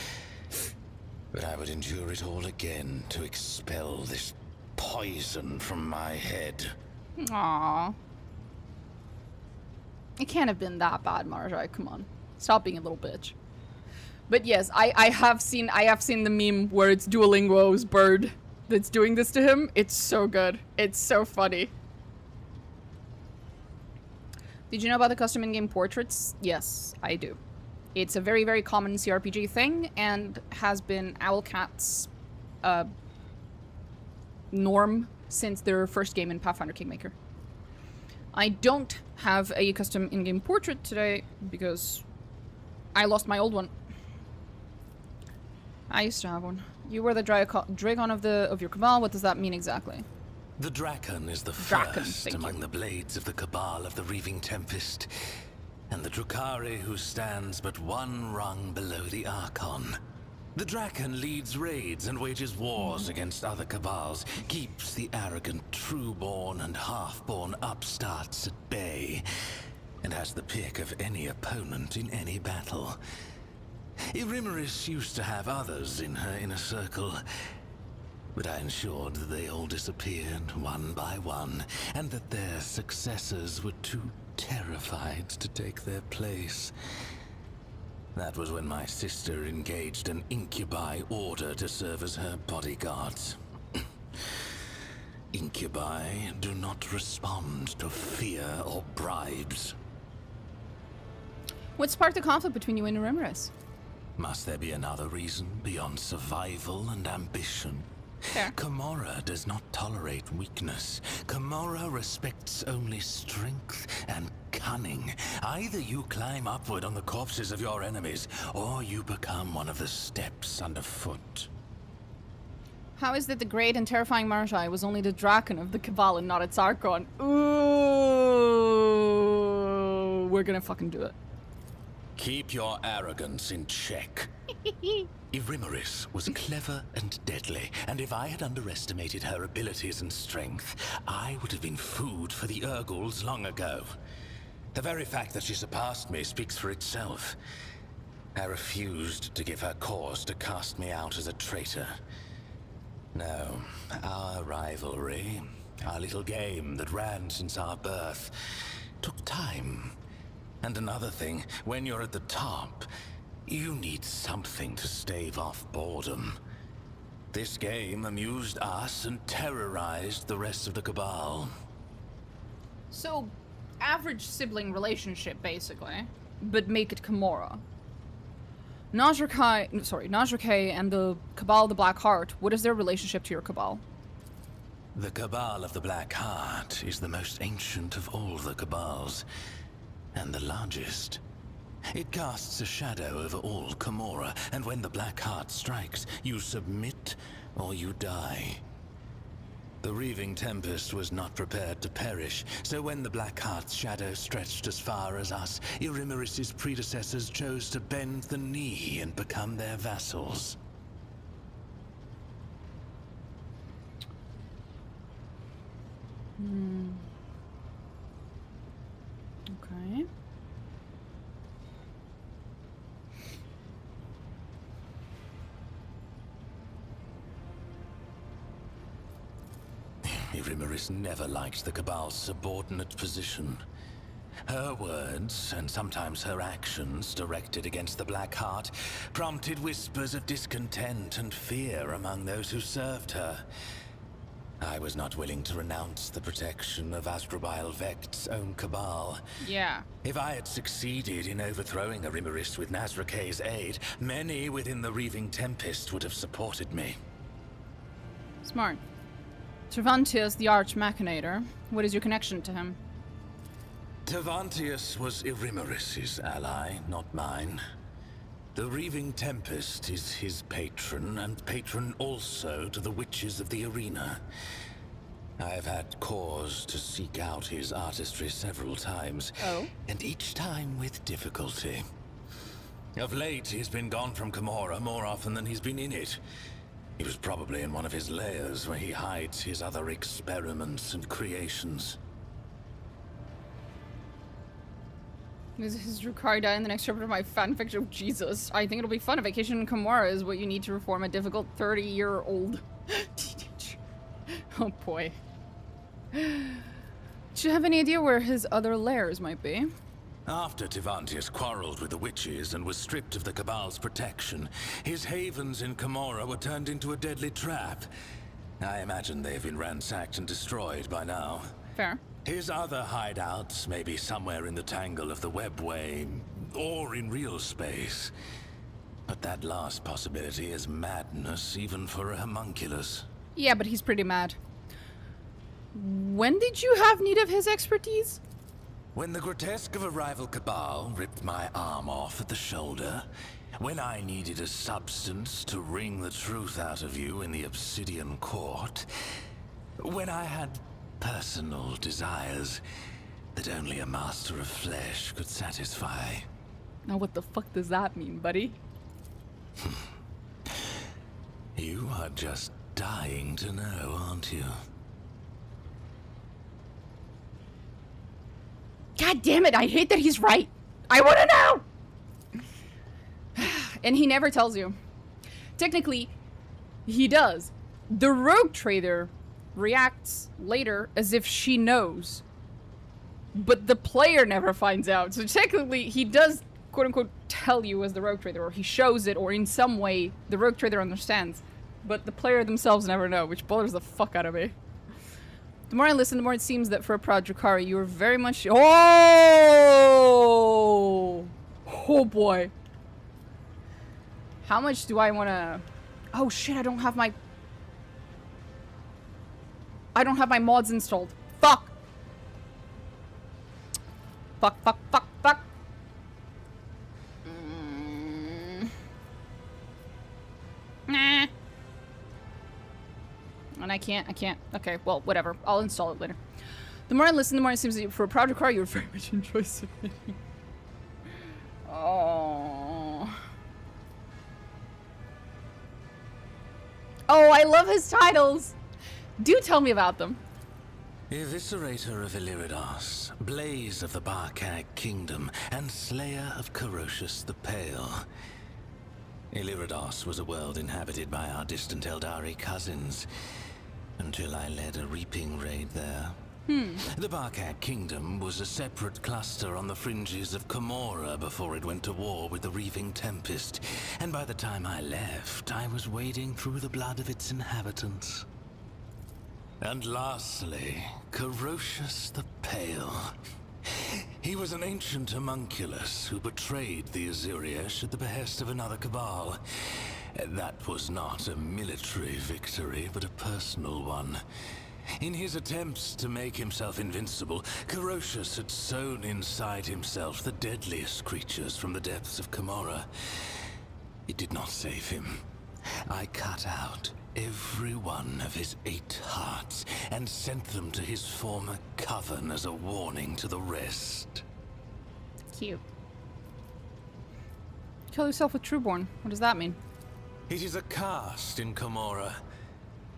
But I would endure it all again to expel this poison from my head. Aww. It can't have been that bad, Marjai. Come on. Stop being a little bitch. But yes, I have seen the meme where it's Duolingo's bird that's doing this to him. It's so good. It's so funny. Did you know about the custom in-game portraits? Yes, I do. It's a very, very common CRPG thing and has been Owlcat's norm since their first game in Pathfinder Kingmaker. I don't have a custom in-game portrait today because I lost my old one. I used to have one. You were the Dragon of your Cabal. What does that mean exactly? The Draken is the Draken, first thank among you. the blades of the Cabal of the Reaving Tempest, and the Drukhari who stands but one rung below the Archon. The Draken leads raids and wages wars against other Cabals, keeps the arrogant true-born and half-born upstarts at bay, and has the pick of any opponent in any battle. Irimeris used to have others in her inner circle, but I ensured that they all disappeared one by one, and that their successors were too terrified to take their place. That was when my sister engaged an incubi order to serve as her bodyguards. Incubi do not respond to fear or bribes. What sparked the conflict between you and Irimeris? Must there be another reason beyond survival and ambition? Fair. Comorragh does not tolerate weakness. Comorragh respects only strength and cunning. Either you climb upward on the corpses of your enemies, or you become one of the steps underfoot. How is it the great and terrifying Marjai was only the Draken of the Cabal and not its Archon? Ooh, we're gonna fucking do it. Keep your arrogance in check. Irimeris was clever and deadly, and if I had underestimated her abilities and strength, I would have been food for the Urguls long ago. The very fact that she surpassed me speaks for itself. I refused to give her cause to cast me out as a traitor. No, our rivalry, our little game that ran since our birth, took time. And another thing, when you're at the top, you need something to stave off boredom. This game amused us and terrorized the rest of the Cabal. So, average sibling relationship, basically, but make it Comorragh. Nazrake and the Cabal of the Black Heart, what is their relationship to your Cabal? The Cabal of the Black Heart is the most ancient of all the Cabals, and the largest. It casts a shadow over all Comorragh, and when the Black Heart strikes, you submit or you die. The Reaving Tempest was not prepared to perish, so when the Black Heart's shadow stretched as far as us, Irimeris' predecessors chose to bend the knee and become their vassals. Okay. Irimeris never liked the Cabal's subordinate position. Her words, and sometimes her actions, directed against the Black Heart, prompted whispers of discontent and fear among those who served her. I was not willing to renounce the protection of Astrobial Vect's own Cabal. Yeah. If I had succeeded in overthrowing Irimeris with Nazrake's aid, many within the Reaving Tempest would have supported me. Smart. Cervantius, the Arch Machinator, what is your connection to him? Cervantius was Irimeris' ally, not mine. The Reaving Tempest is his patron, and patron also to the witches of the arena. I have had cause to seek out his artistry several times, and each time with difficulty. Of late, he's been gone from Comorragh more often than he's been in it. He was probably in one of his lairs where he hides his other experiments and creations. Is his Drukhari die in the next chapter of my fanfiction? Oh, Jesus. I think it'll be fun. A vacation in Comorragh is what you need to reform a difficult 30-year-old teenager. Oh, boy. Do you have any idea where his other lairs might be? After Cervantius quarreled with the witches and was stripped of the Cabal's protection, his havens in Comorragh were turned into a deadly trap. I imagine they've been ransacked and destroyed by now. Fair. His other hideouts may be somewhere in the tangle of the webway, or in real space. But that last possibility is madness even for a homunculus. Yeah, but he's pretty mad. When did you have need of his expertise? When the grotesque of a rival cabal ripped my arm off at the shoulder, when I needed a substance to wring the truth out of you in the Obsidian Court, when I had personal desires that only a master of flesh could satisfy. Now what the fuck does that mean, buddy? You are just dying to know, aren't you? God damn it, I hate that he's right. I want to know! And he never tells you. Technically, he does. The rogue trader reacts later as if she knows. But the player never finds out. So technically, he does, quote-unquote, tell you as the rogue trader, or he shows it, or in some way, the rogue trader understands. But the player themselves never know, which bothers the fuck out of me. The more I listen, the more it seems that for a proud Drukhari, you are very much— Oh! Oh boy. How much do I want to— Oh shit, I don't have my mods installed. Fuck! Fuck, fuck, fuck, fuck. Nah. And I can't. Okay, well, whatever. I'll install it later. The more I listen, the more it seems that for a proud car, you would very much enjoy submitting. Oh. Oh, I love his titles! Do tell me about them. Eviscerator of Illiridas, Blaze of the Barcag Kingdom, and Slayer of Corocius the Pale. Illiridas was a world inhabited by our distant Eldari cousins, until I led a reaping raid there. The Barcag Kingdom was a separate cluster on the fringes of Comorragh before it went to war with the Reaving Tempest, and by the time I left, I was wading through the blood of its inhabitants. And lastly, Corocius the Pale. He was an ancient homunculus who betrayed the Azuriash at the behest of another cabal. That was not a military victory, but a personal one. In his attempts to make himself invincible, Corocius had sown inside himself the deadliest creatures from the depths of Comorragh. It did not save him. I cut out every one of his 8 hearts and sent them to his former coven as a warning to the rest. Cute. Kill yourself with Trueborn. What does that mean? It is a caste in Comorragh.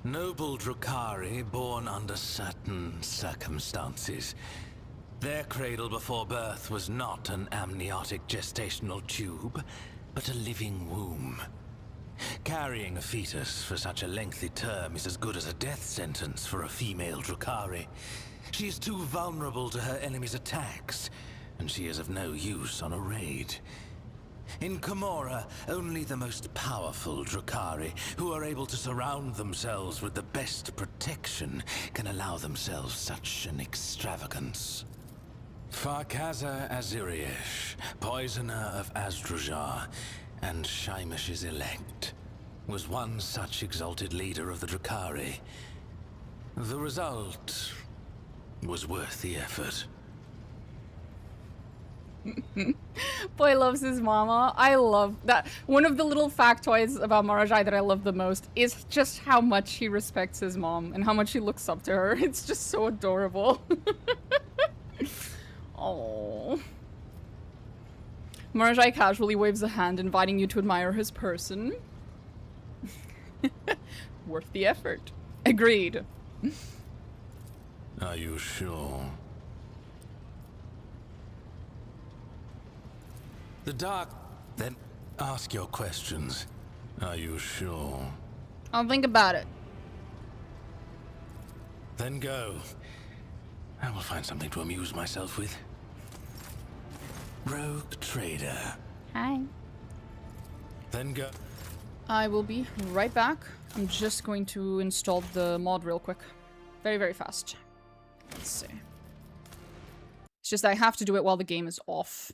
Noble Drukhari born under certain circumstances. Their cradle before birth was not an amniotic gestational tube, but a living womb. Carrying a fetus for such a lengthy term is as good as a death sentence for a female Drukhari. She is too vulnerable to her enemy's attacks, and she is of no use on a raid. In Comorragh, only the most powerful Drukhari, who are able to surround themselves with the best protection, can allow themselves such an extravagance. Farkaza Aziriesh, poisoner of Azdrujar, and Shaimish's elect, was one such exalted leader of the Drukhari. The result was worth the effort. Boy loves his mama. I love that. One of the little factoids about Marajai that I love the most is just how much he respects his mom and how much he looks up to her. It's just so adorable. Oh. Marajai casually waves a hand, inviting you to admire his person. Worth the effort. Agreed. Are you sure? The Dark... Then ask your questions. Are you sure? I'll think about it. Then go. I will find something to amuse myself with. Rogue Trader. Hi. Then go. I will be right back. I'm just going to install the mod real quick. Very, very fast. Let's see. It's just I have to do it while the game is off.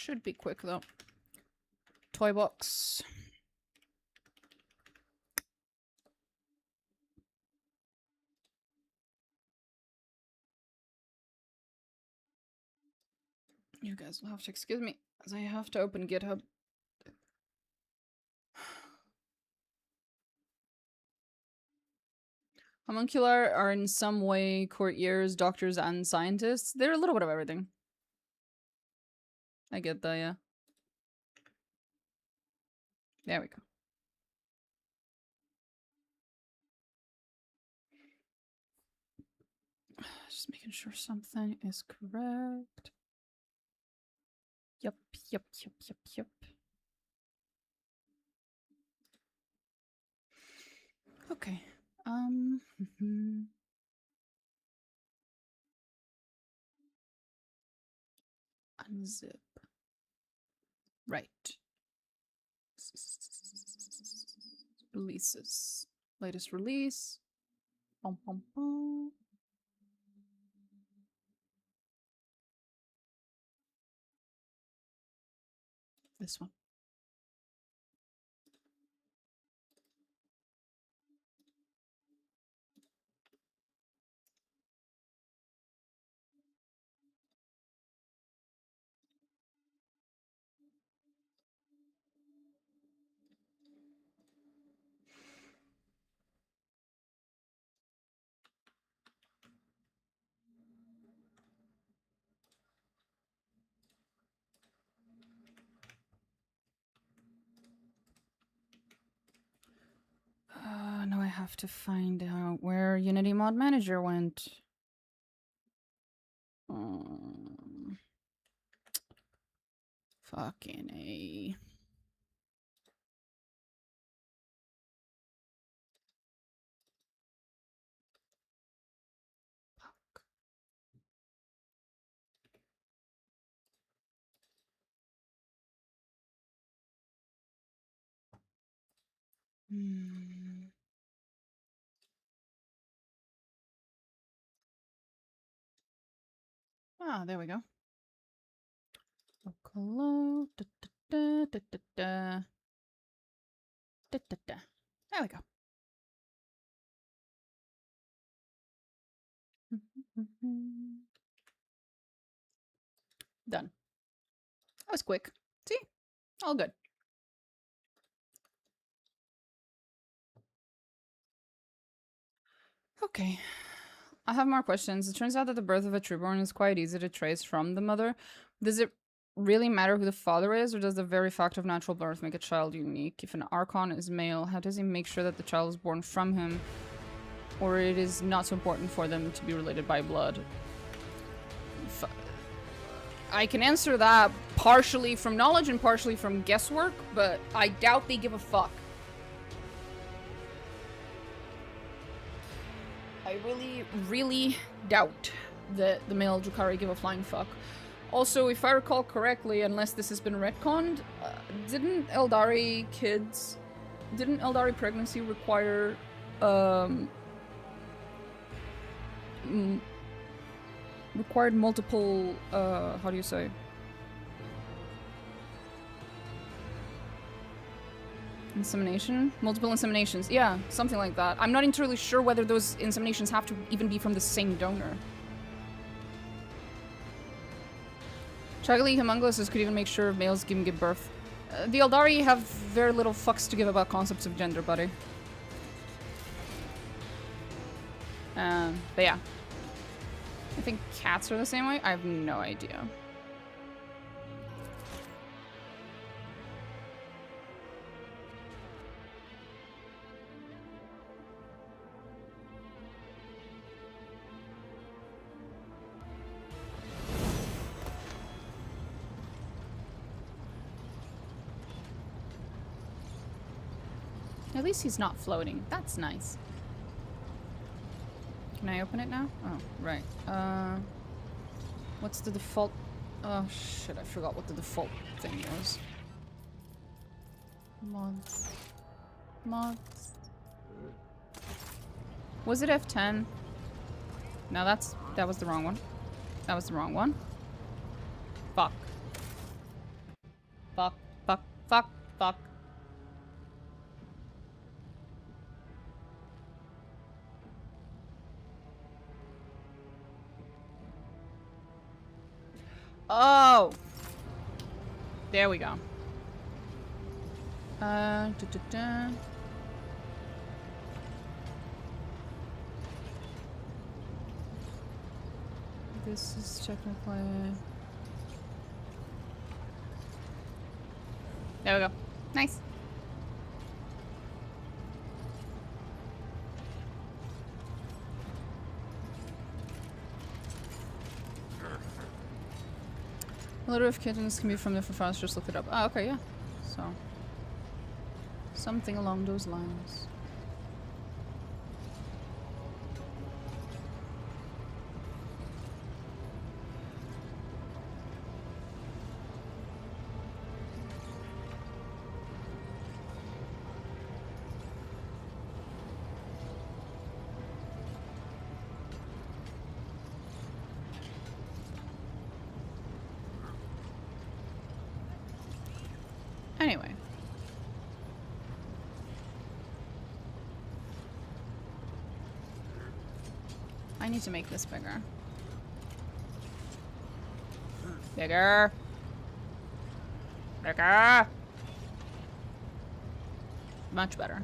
Should be quick though. Toy box. You guys will have to excuse me as I have to open GitHub. Homuncular are in some way courtiers, doctors, and scientists. They're a little bit of everything. I get that, yeah. There we go. Just making sure something is correct. Yep. Okay. Unzip. Right. Releases. Latest release. Bum, bum, bum. This one. Now I have to find out where Unity Mod Manager went. Fucking A. Fuck. Ah, there we go. Hello. There we go. Done. That was quick. See? All good. Okay. I have more questions. It turns out that the birth of a trueborn is quite easy to trace from the mother. Does it really matter who the father is, or does the very fact of natural birth make a child unique? If an Archon is male, how does he make sure that the child is born from him, or it is not so important for them to be related by blood? I can answer that partially from knowledge and partially from guesswork, but I doubt they give a fuck. I really doubt that the male Drukhari give a flying fuck. Also, if I recall correctly, unless this has been retconned, didn't Eldari pregnancy require, required multiple, how do you say? Insemination? Multiple inseminations. Yeah, something like that. I'm not entirely sure whether those inseminations have to even be from the same donor. Chagli Homunculus could even make sure males can give birth. The Eldari have very little fucks to give about concepts of gender, buddy. But yeah. I think cats are the same way? I have no idea. At least he's not floating. That's nice. Can I open it now? Oh, right. What's the default? Oh shit, I forgot what the default thing was. Mods. Was it F10? No, that was the wrong one. That was the wrong one. Fuck. Fuck, fuck, fuck, fuck. Oh! There we go. This is technically... There we go. Nice. A litter of kittens can be from different farms, just look it up. Oh, okay, yeah. So, something along those lines. Anyway. I need to make this bigger. Bigger. Bigger. Much better.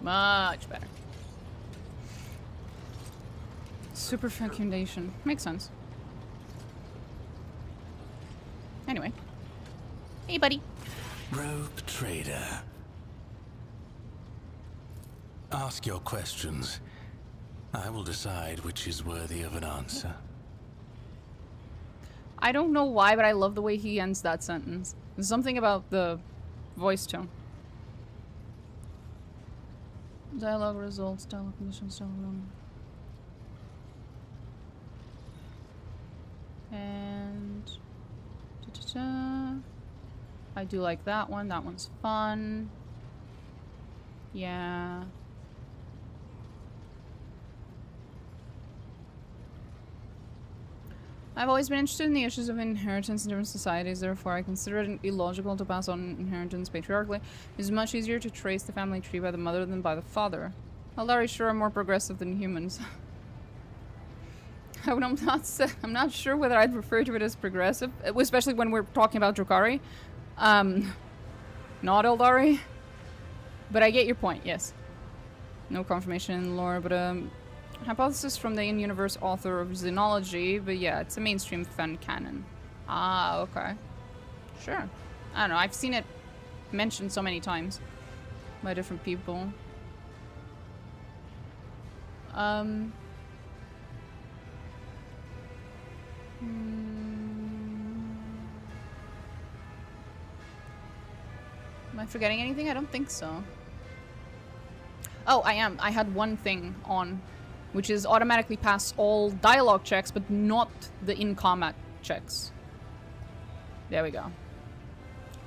Much better. Super fecundation. Makes sense. Anyway. Hey, buddy. Rogue trader. Ask your questions. I will decide which is worthy of an answer. I don't know why, but I love the way he ends that sentence. There's something about the voice tone. Dialogue results, dialogue conditions, dialogue... And... I do like that one. That one's fun. Yeah. I've always been interested in the issues of inheritance in different societies, therefore I consider it illogical to pass on inheritance patriarchally. It is much easier to trace the family tree by the mother than by the father. Eldari sure are more progressive than humans. I'm not sure whether I'd refer to it as progressive, especially when we're talking about Drukhari. Not Eldari. But I get your point, yes. No confirmation in lore, but hypothesis from the in-universe author of Xenology, but yeah, it's a mainstream fan canon. Ah, okay. Sure. I don't know, I've seen it mentioned so many times by different people. Am I forgetting anything? I don't think so. Oh, I am. I had one thing on, which is automatically pass all dialogue checks, but not the in-combat checks. There we go.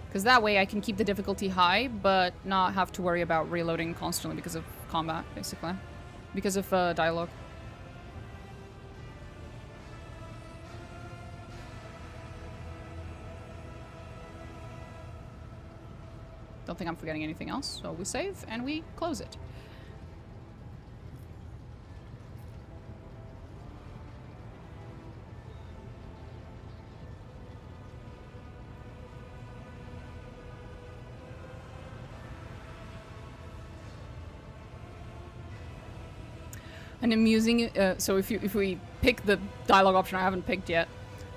Because that way I can keep the difficulty high, but not have to worry about reloading constantly because of combat, basically. Because of dialogue. Don't think I'm forgetting anything else, so we save and we close it. An amusing, so if we pick the dialogue option I haven't picked yet,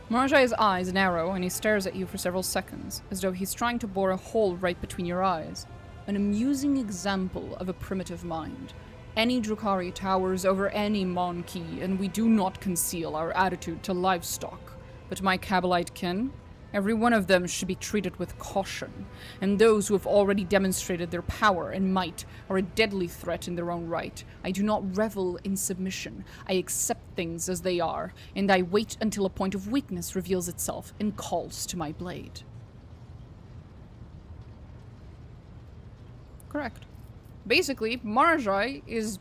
Comorragh's eyes narrow and he stares at you for several seconds, as though he's trying to bore a hole right between your eyes. An amusing example of a primitive mind. Any Drukhari towers over any Monkey, and we do not conceal our attitude to livestock. But my Kabbalite kin, every one of them should be treated with caution, and those who have already demonstrated their power and might are a deadly threat in their own right. I do not revel in submission. I accept things as they are, and I wait until a point of weakness reveals itself and calls to my blade. Correct. Basically, Comorragh is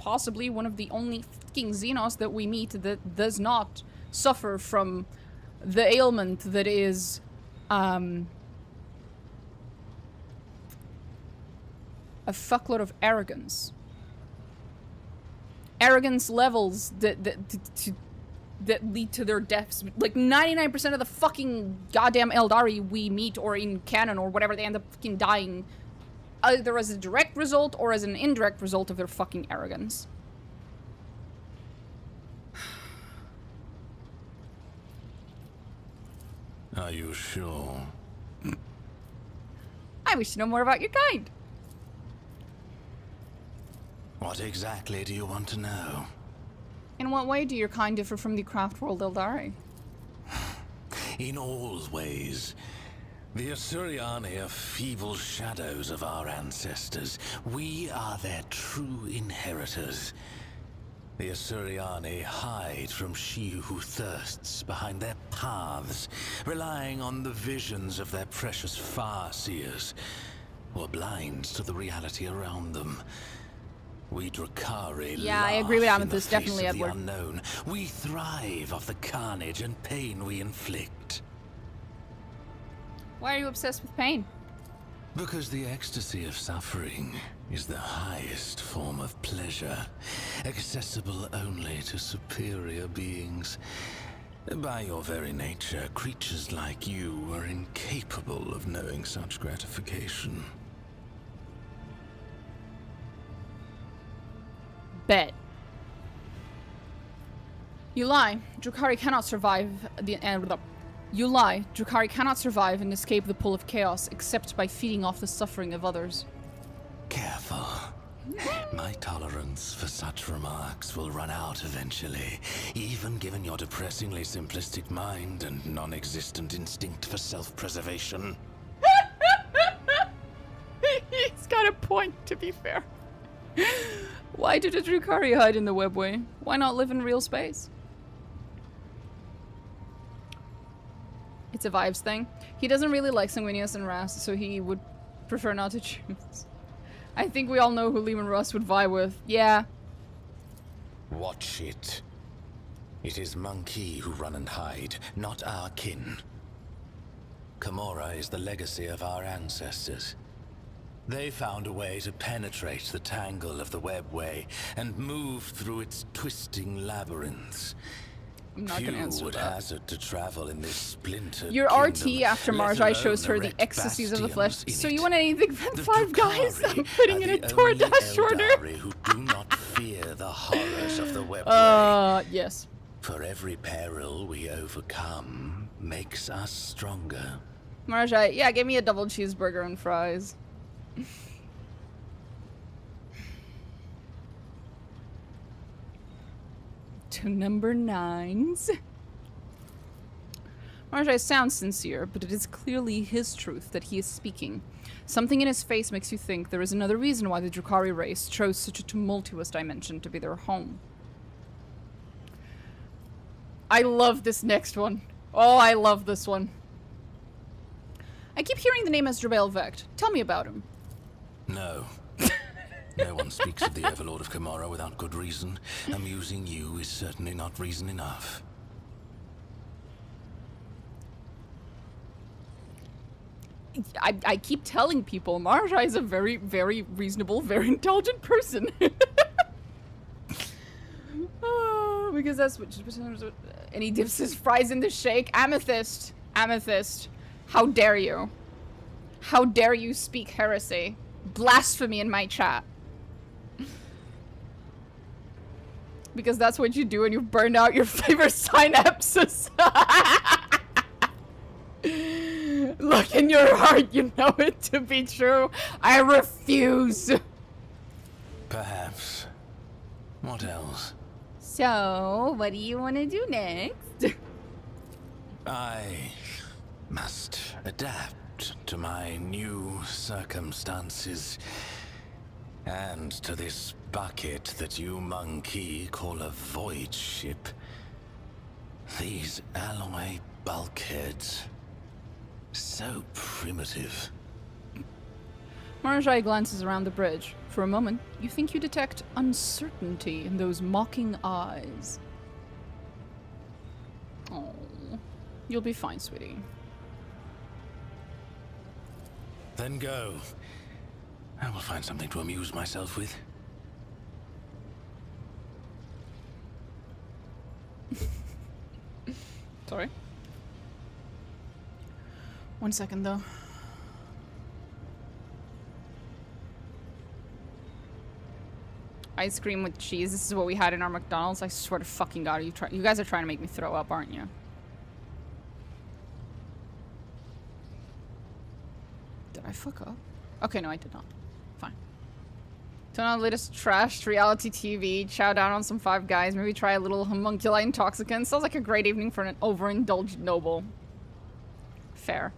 possibly one of the only fucking Xenos that we meet that does not suffer from the ailment that is, a fuckload of arrogance. Arrogance levels that lead to their deaths. Like 99% of the fucking goddamn Eldari we meet or in canon or whatever, they end up fucking dying either as a direct result or as an indirect result of their fucking arrogance. Are you sure? I wish to know more about your kind. What exactly do you want to know? In what way do your kind differ from the craft world Eldari? In all ways. The Asuryani are feeble shadows of our ancestors. We are their true inheritors. The Asuryani hide from she who thirsts behind their paths, relying on the visions of their precious far-seers, or blind to the reality around them. We Drukhari I agree with laugh in Amethyst, the face definitely, of the Edward. unknown. We thrive off the carnage and pain we inflict. Why are you obsessed with pain? Because the ecstasy of suffering is the highest form of pleasure, accessible only to superior beings. By your very nature, creatures like you are incapable of knowing such gratification. Bet. You lie. Drukhari cannot survive the You lie. Drukhari cannot survive and escape the pull of chaos except by feeding off the suffering of others. Careful. My tolerance for such remarks will run out eventually, even given your depressingly simplistic mind and non-existent instinct for self-preservation. He's got a point, to be fair. Why did a Drukhari hide in the webway? Why not live in real space? It's a vibes thing. He doesn't really like Sanguinius and Ras, so he would prefer not to choose. I think we all know who Lehman Russ would vie with. Yeah. Watch it. It is Monkey who run and hide, not our kin. Comorragh is the legacy of our ancestors. They found a way to penetrate the tangle of the webway and move through its twisting labyrinths. I'm not gonna answer would that. hazard to travel in this splintered Your kingdom, RT after let Marjai alone shows her the erect ecstasies of the flesh. bastions in So it. you want anything from The Five Guys? Drukhari I'm putting are in a the only DoorDash order. Eldari who do not fear the horrors of the webway. Yes. For every peril we overcome makes us stronger. Marjai, yeah, give me a double cheeseburger and fries. To number 9s. Marjai sounds sincere, but it is clearly his truth that he is speaking. Something in his face makes you think there is another reason why the Drukhari race chose such a tumultuous dimension to be their home. I love this next one. Oh, I love this one. I keep hearing the name Asdrubael Vecht. Tell me about him. No. No one speaks of the Overlord of Comorragh without good reason. Amusing you is certainly not reason enough. I keep telling people Marjai is a very, very reasonable, very intelligent person. Oh, because that's what... And he dips his fries in the shake. Amethyst. Amethyst. How dare you? How dare you speak heresy? Blasphemy in my chat. Because that's what you do when you've burned out your favorite synapses. Look in your heart, you know it to be true. I refuse. Perhaps. What else? So, what do you want to do next? I must adapt to my new circumstances. And to this bucket that you monkey call a void ship. These alloy bulkheads. So primitive. Comorragh glances around the bridge. For a moment, you think you detect uncertainty in those mocking eyes. Oh, you'll be fine, sweetie. Then go. I will find something to amuse myself with. Sorry. 1 second, though. Ice cream with cheese. This is what we had in our McDonald's. I swear to fucking God, you guys are trying to make me throw up, aren't you? Did I fuck up? Okay, no, I did not. Fine. Turn on the latest trashed reality TV. Chow down on some Five Guys. Maybe try a little homunculi intoxicant. Sounds like a great evening for an overindulged noble. Fair.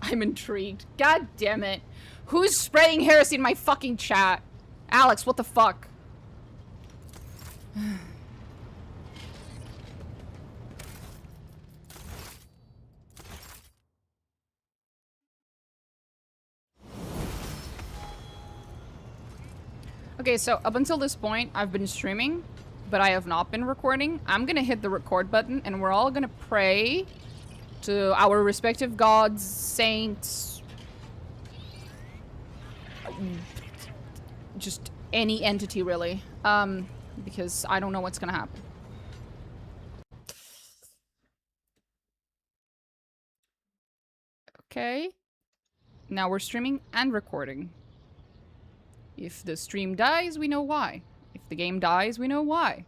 I'm intrigued. God damn it. Who's spraying heresy in my fucking chat? Alex, what the fuck? Okay, so up until this point, I've been streaming, but I have not been recording. I'm gonna hit the record button, and we're all gonna pray to our respective gods, saints, just any entity, really. Because I don't know what's gonna happen. Okay. Now we're streaming and recording. If the stream dies, we know why. If the game dies, we know why.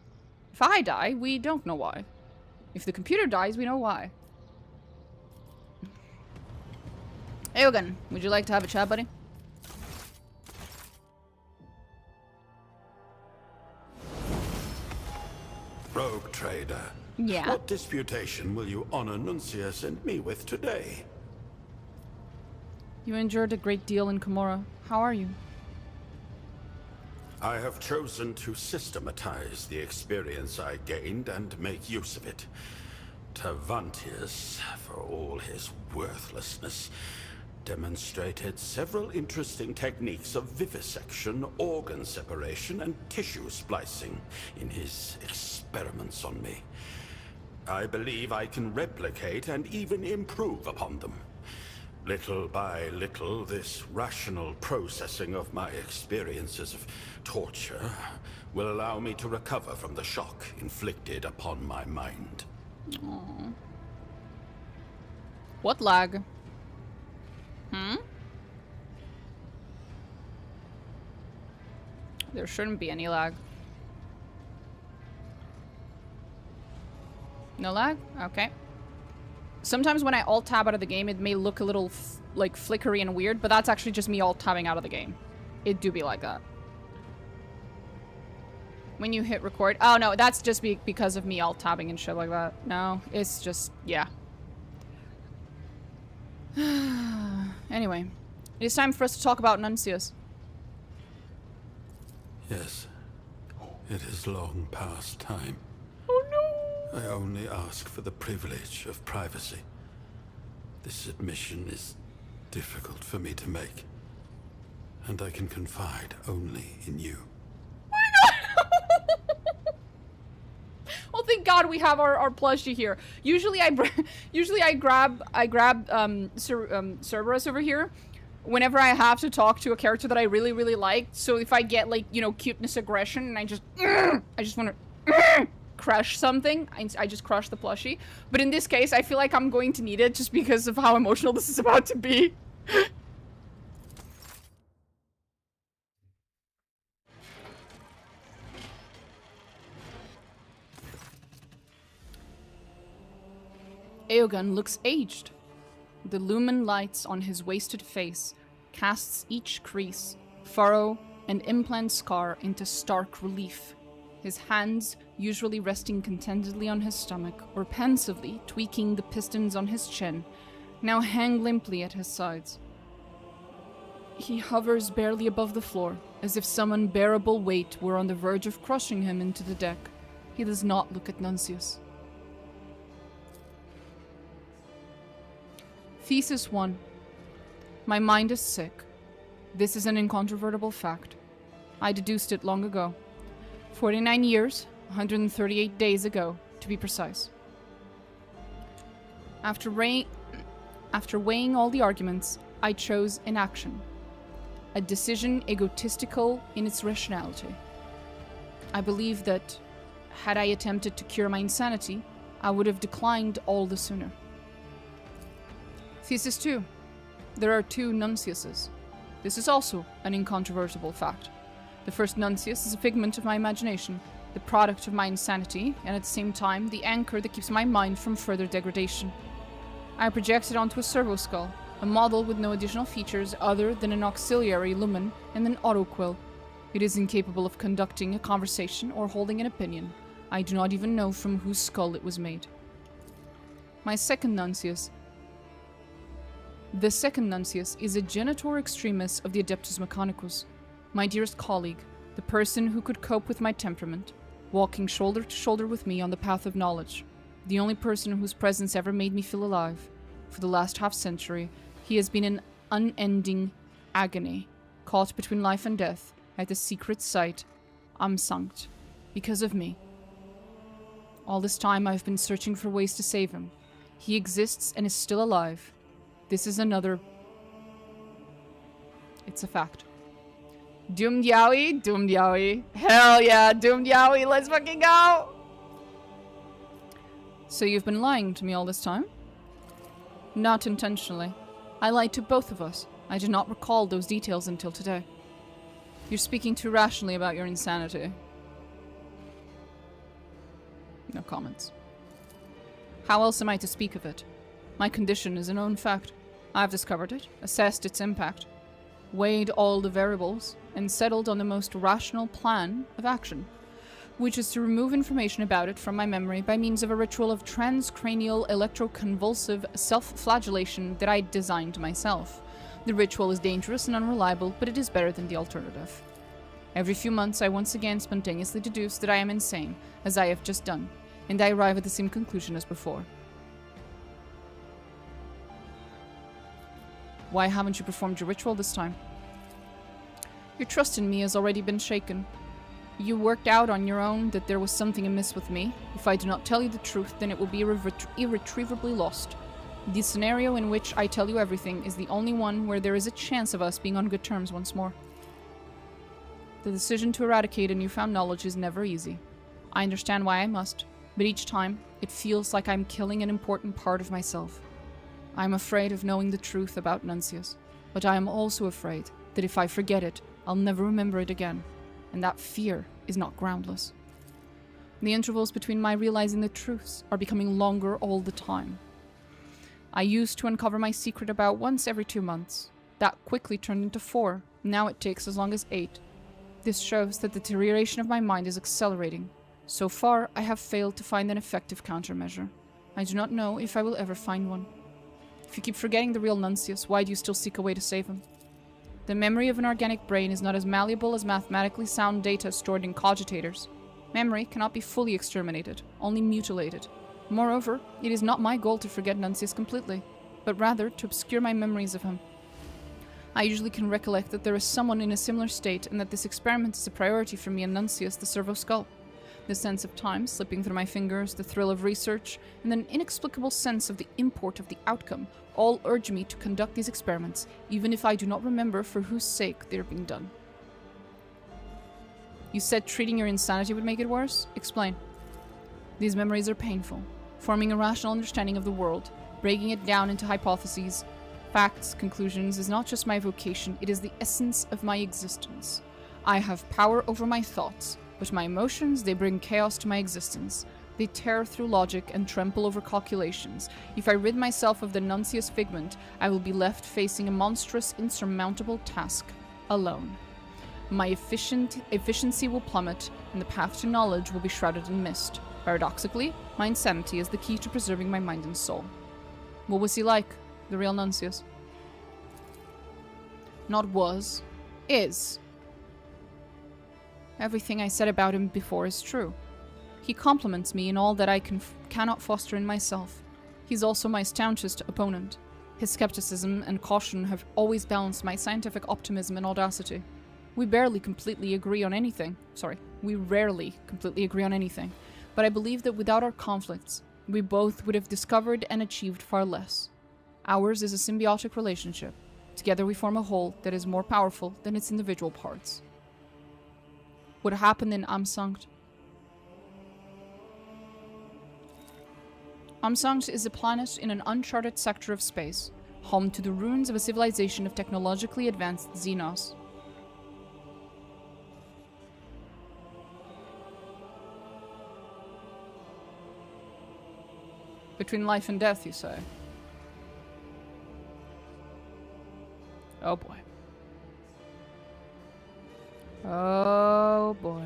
If I die, we don't know why. If the computer dies, we know why. Hey, Ogun, would you like to have a chat, buddy? Rogue trader. Yeah. What disputation will you honor Nuncius and me with today? You endured a great deal in Comorragh. How are you? I have chosen to systematize the experience I gained and make use of it. Tavantius, for all his worthlessness, demonstrated several interesting techniques of vivisection, organ separation, and tissue splicing in his experiments on me. I believe I can replicate and even improve upon them. Little by little, this rational processing of my experiences of torture will allow me to recover from the shock inflicted upon my mind. Aww. What lag? Hmm? There shouldn't be any lag. No lag? Okay. Sometimes when I alt-tab out of the game, it may look a little, like, flickery and weird, but that's actually just me alt-tabbing out of the game. It do be like that. When you hit record... Oh, no, that's just because of me alt-tabbing and shit like that. No, it's just... yeah. Anyway. It is time for us to talk about Nuncius. Yes. It is long past time. Oh, no! I only ask for the privilege of privacy. This admission is difficult for me to make, and I can confide only in you. Oh my god! Well, thank God we have our plushie here. Usually I grab Cerberus over here whenever I have to talk to a character that I really, really like. So if I get, like, you know, cuteness aggression and I just want to crush something, I just crush the plushie. But in this case, I feel like I'm going to need it just because of how emotional this is about to be. Eogan looks aged. The lumen lights on his wasted face casts each crease, furrow, and implant scar into stark relief. His hands, usually resting contentedly on his stomach or pensively tweaking the pistons on his chin, now hang limply at his sides. He hovers barely above the floor, as if some unbearable weight were on the verge of crushing him into the deck. He does not look at Nuncius. Thesis 1. My mind is sick. This is an incontrovertible fact. I deduced it long ago. 49 years, 138 days ago, to be precise. After weighing all the arguments, I chose inaction. A decision egotistical in its rationality. I believe that, had I attempted to cure my insanity, I would have declined all the sooner. Thesis 2. There are 2 nunciuses. This is also an incontrovertible fact. The first nuncius is a figment of my imagination, the product of my insanity, and at the same time, the anchor that keeps my mind from further degradation. I project it onto a servo skull, a model with no additional features other than an auxiliary lumen and an autoquill. It is incapable of conducting a conversation or holding an opinion. I do not even know from whose skull it was made. My second nuncius. The second nuncius is a genitor extremis of the Adeptus Mechanicus, my dearest colleague, the person who could cope with my temperament, walking shoulder to shoulder with me on the path of knowledge, the only person whose presence ever made me feel alive. For the last half-century, he has been in unending agony, caught between life and death, at the secret site, Amsankt, because of me. All this time I've been searching for ways to save him. He exists and is still alive. This is another... It's a fact. Doomed Yowie? Doomed Yowie. Hell yeah, Doomed Yowie, let's fucking go! So you've been lying to me all this time? Not intentionally. I lied to both of us. I did not recall those details until today. You're speaking too rationally about your insanity. No comments. How else am I to speak of it? My condition is a known fact. I've discovered it, assessed its impact, weighed all the variables, and settled on the most rational plan of action, which is to remove information about it from my memory by means of a ritual of transcranial electroconvulsive self-flagellation that I designed myself. The ritual is dangerous and unreliable, but it is better than the alternative. Every few months I once again spontaneously deduce that I am insane, as I have just done, and I arrive at the same conclusion as before. Why haven't you performed your ritual this time? Your trust in me has already been shaken. You worked out on your own that there was something amiss with me. If I do not tell you the truth, then it will be irretrievably lost. The scenario in which I tell you everything is the only one where there is a chance of us being on good terms once more. The decision to eradicate a newfound knowledge is never easy. I understand why I must, but each time, it feels like I'm killing an important part of myself. I am afraid of knowing the truth about Nuncius, but I am also afraid that if I forget it, I'll never remember it again, and that fear is not groundless. The intervals between my realizing the truths are becoming longer all the time. I used to uncover my secret about once every 2 months. That quickly turned into 4. Now it takes as long as 8. This shows that the deterioration of my mind is accelerating. So far, I have failed to find an effective countermeasure. I do not know if I will ever find one. If you keep forgetting the real Nuncius, why do you still seek a way to save him? The memory of an organic brain is not as malleable as mathematically sound data stored in cogitators. Memory cannot be fully exterminated, only mutilated. Moreover, it is not my goal to forget Nuncius completely, but rather to obscure my memories of him. I usually can recollect that there is someone in a similar state and that this experiment is a priority for me and Nuncius, the servo skull. The sense of time slipping through my fingers, the thrill of research, and an inexplicable sense of the import of the outcome all urge me to conduct these experiments, even if I do not remember for whose sake they are being done. You said treating your insanity would make it worse? Explain. These memories are painful. Forming a rational understanding of the world, breaking it down into hypotheses, facts, conclusions is not just my vocation, it is the essence of my existence. I have power over my thoughts, but my emotions, they bring chaos to my existence. They tear through logic and trample over calculations. If I rid myself of the Nuncius figment, I will be left facing a monstrous, insurmountable task, alone. My efficiency will plummet, and the path to knowledge will be shrouded in mist. Paradoxically, my insanity is the key to preserving my mind and soul. What was he like, the real Nuncius? Not was, is. Everything I said about him before is true. He compliments me in all that I cannot foster in myself. He's also my staunchest opponent. His skepticism and caution have always balanced my scientific optimism and audacity. We rarely completely agree on anything, but I believe that without our conflicts, we both would have discovered and achieved far less. Ours is a symbiotic relationship. Together we form a whole that is more powerful than its individual parts. What happened in Amsankt? Amsankt is a planet in an uncharted sector of space, home to the ruins of a civilization of technologically advanced Xenos. Between life and death, you say? Oh boy. Oh boy.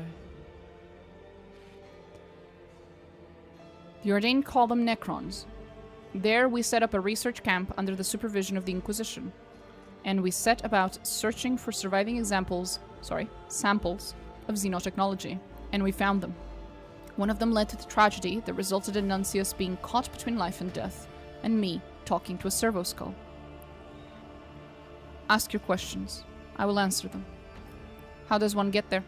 The Ordained call them Necrons. There we set up a research camp under the supervision of the Inquisition, and we set about searching for surviving samples of xenotechnology, and we found them. One of them led to the tragedy that resulted in Nuncius being caught between life and death, and me talking to a servo skull. Ask your questions. I will answer them. How does one get there?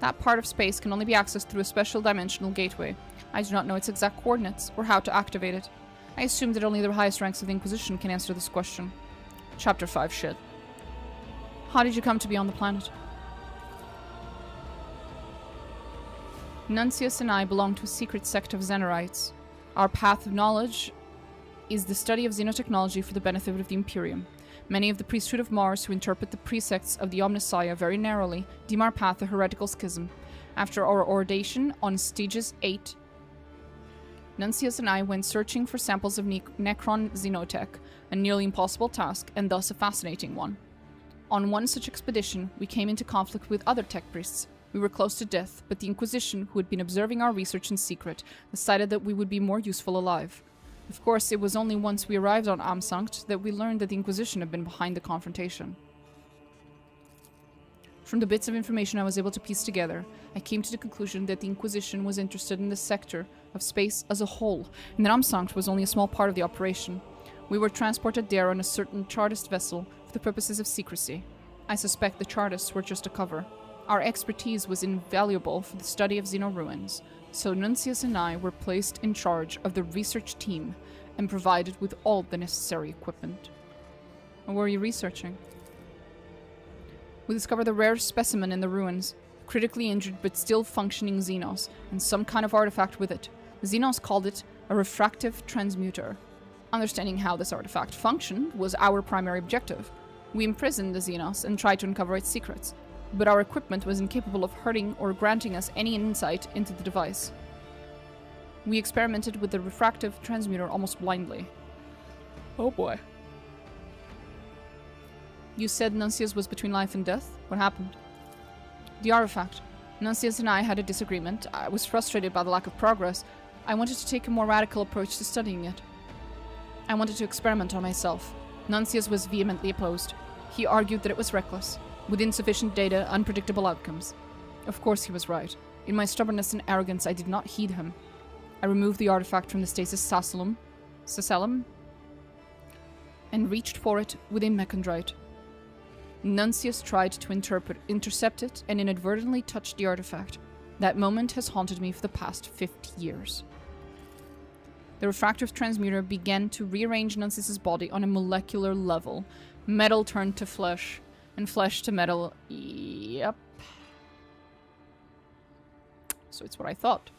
That part of space can only be accessed through a special dimensional gateway. I do not know its exact coordinates, or how to activate it. I assume that only the highest ranks of the Inquisition can answer this question. Chapter 5 shit. How did you come to be on the planet? Nuncius and I belong to a secret sect of Xenorites. Our path of knowledge is the study of xenotechnology for the benefit of the Imperium. Many of the priesthood of Mars who interpret the precepts of the Omnissiah very narrowly deem our path a heretical schism. After our ordination on Stages 8, Nuncius and I went searching for samples of Necron xenotech, a nearly impossible task and thus a fascinating one. On one such expedition, we came into conflict with other tech priests. We were close to death, but the Inquisition, who had been observing our research in secret, decided that we would be more useful alive. Of course, it was only once we arrived on Amsankt that we learned that the Inquisition had been behind the confrontation. From the bits of information I was able to piece together, I came to the conclusion that the Inquisition was interested in the sector of space as a whole, and that Amsankt was only a small part of the operation. We were transported there on a certain Chartist vessel for the purposes of secrecy. I suspect the Chartists were just a cover. Our expertise was invaluable for the study of Xeno ruins, so Nuncius and I were placed in charge of the research team and provided with all the necessary equipment. What were you researching? We discovered a rare specimen in the ruins, critically injured but still functioning Xenos, and some kind of artifact with it. The Xenos called it a refractive transmuter. Understanding how this artifact functioned was our primary objective. We imprisoned the Xenos and tried to uncover its secrets, but our equipment was incapable of hurting or granting us any insight into the device. We experimented with the refractive transmuter almost blindly. Oh boy. You said Nuncius was between life and death? What happened? The artifact. Nuncius and I had a disagreement. I was frustrated by the lack of progress. I wanted to take a more radical approach to studying it. I wanted to experiment on myself. Nuncius was vehemently opposed. He argued that it was reckless. With insufficient data, unpredictable outcomes. Of course he was right. In my stubbornness and arrogance, I did not heed him. I removed the artifact from the stasis Sacellum, and reached for it within Mechondrite. Nuncius tried to intercept it and inadvertently touched the artifact. That moment has haunted me for the past 50 years. The refractive transmuter began to rearrange Nuncius's body on a molecular level. Metal turned to flesh, and flesh to metal. Yep. So it's what I thought.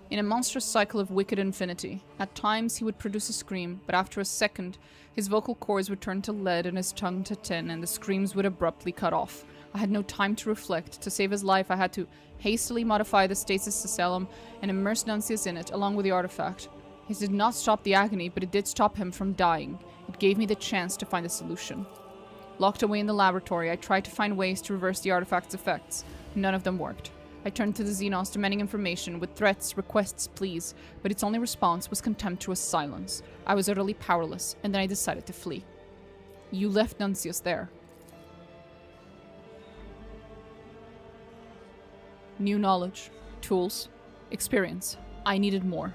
In a monstrous cycle of wicked infinity, at times he would produce a scream, but after a second, his vocal cords would turn to lead and his tongue to tin, and the screams would abruptly cut off. I had no time to reflect. To save his life, I had to hastily modify the stasis Sacellum and immerse Nuncius in it, along with the artifact. It did not stop the agony, but it did stop him from dying. It gave me the chance to find a solution. Locked away in the laboratory, I tried to find ways to reverse the artifact's effects. None of them worked. I turned to the Xenos, demanding information with threats, requests, pleas, but its only response was contemptuous silence. I was utterly powerless, and then I decided to flee. You left Nuncius there. New knowledge, tools, experience. I needed more.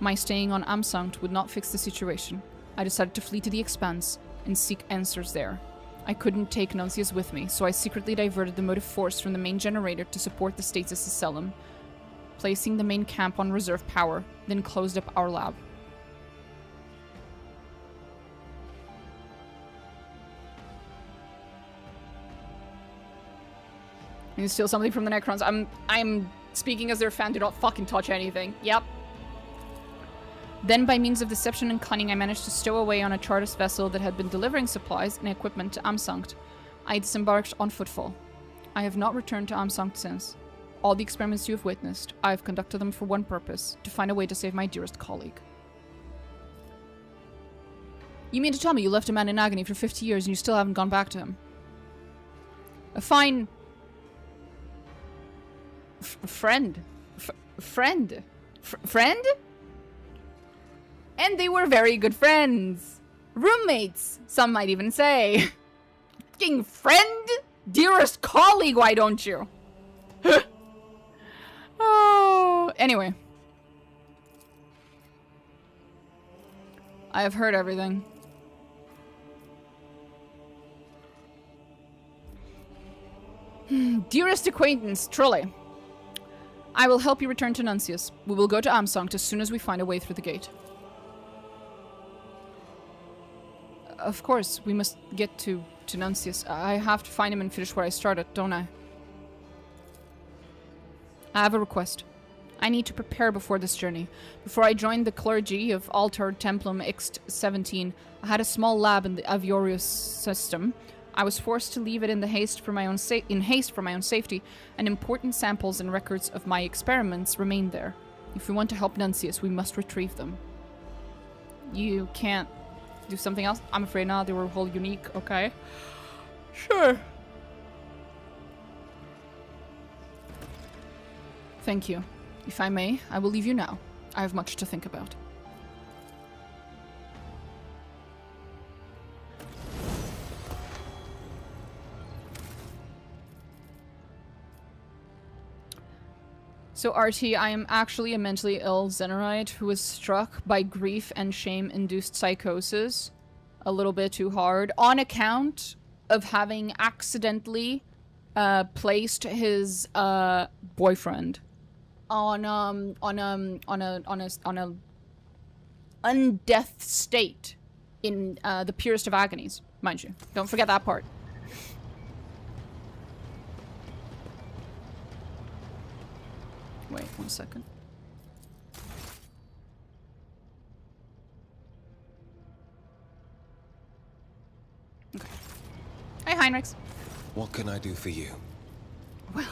My staying on Amsankt would not fix the situation. I decided to flee to the Expanse and seek answers there. I couldn't take Nuncius with me, so I secretly diverted the motive force from the main generator to support the stasis asylum, placing the main camp on reserve power, then closed up our lab. You steal something from the Necrons. I'm speaking as their fan. Do not fucking touch anything. Yep. Then, by means of deception and cunning, I managed to stow away on a Chartist vessel that had been delivering supplies and equipment to Amsankt. I disembarked on footfall. I have not returned to Amsankt since. All the experiments you have witnessed, I have conducted them for one purpose, to find a way to save my dearest colleague. You mean to tell me you left a man in agony for 50 years and you still haven't gone back to him? A fine... friend? And they were very good friends. Roommates, some might even say. Fucking friend? Dearest colleague, why don't you? Oh, anyway. I have heard everything. Dearest acquaintance, truly. I will help you return to Nuncius. We will go to Amsankt as soon as we find a way through the gate. Of course, we must get to Nuncius. I have to find him and finish what I started, don't I? I have a request. I need to prepare before this journey. Before I joined the clergy of Altar Templum Ixt 17, I had a small lab in the Aviorius system. I was forced to leave it in haste for my own safety, and important samples and records of my experiments remain there. If we want to help Nuncius, we must retrieve them. You can't do something else? I'm afraid not. They were all unique. Okay. Sure. Thank you. If I may, I will leave you now. I have much to think about. So RT, I am actually a mentally ill Xenorite who was struck by grief and shame-induced psychosis a little bit too hard on account of having accidentally placed his boyfriend on a undeath state in the purest of agonies, mind you. Don't forget that part. Wait, 1 second. Okay. Hey, Heinrix. What can I do for you? Well.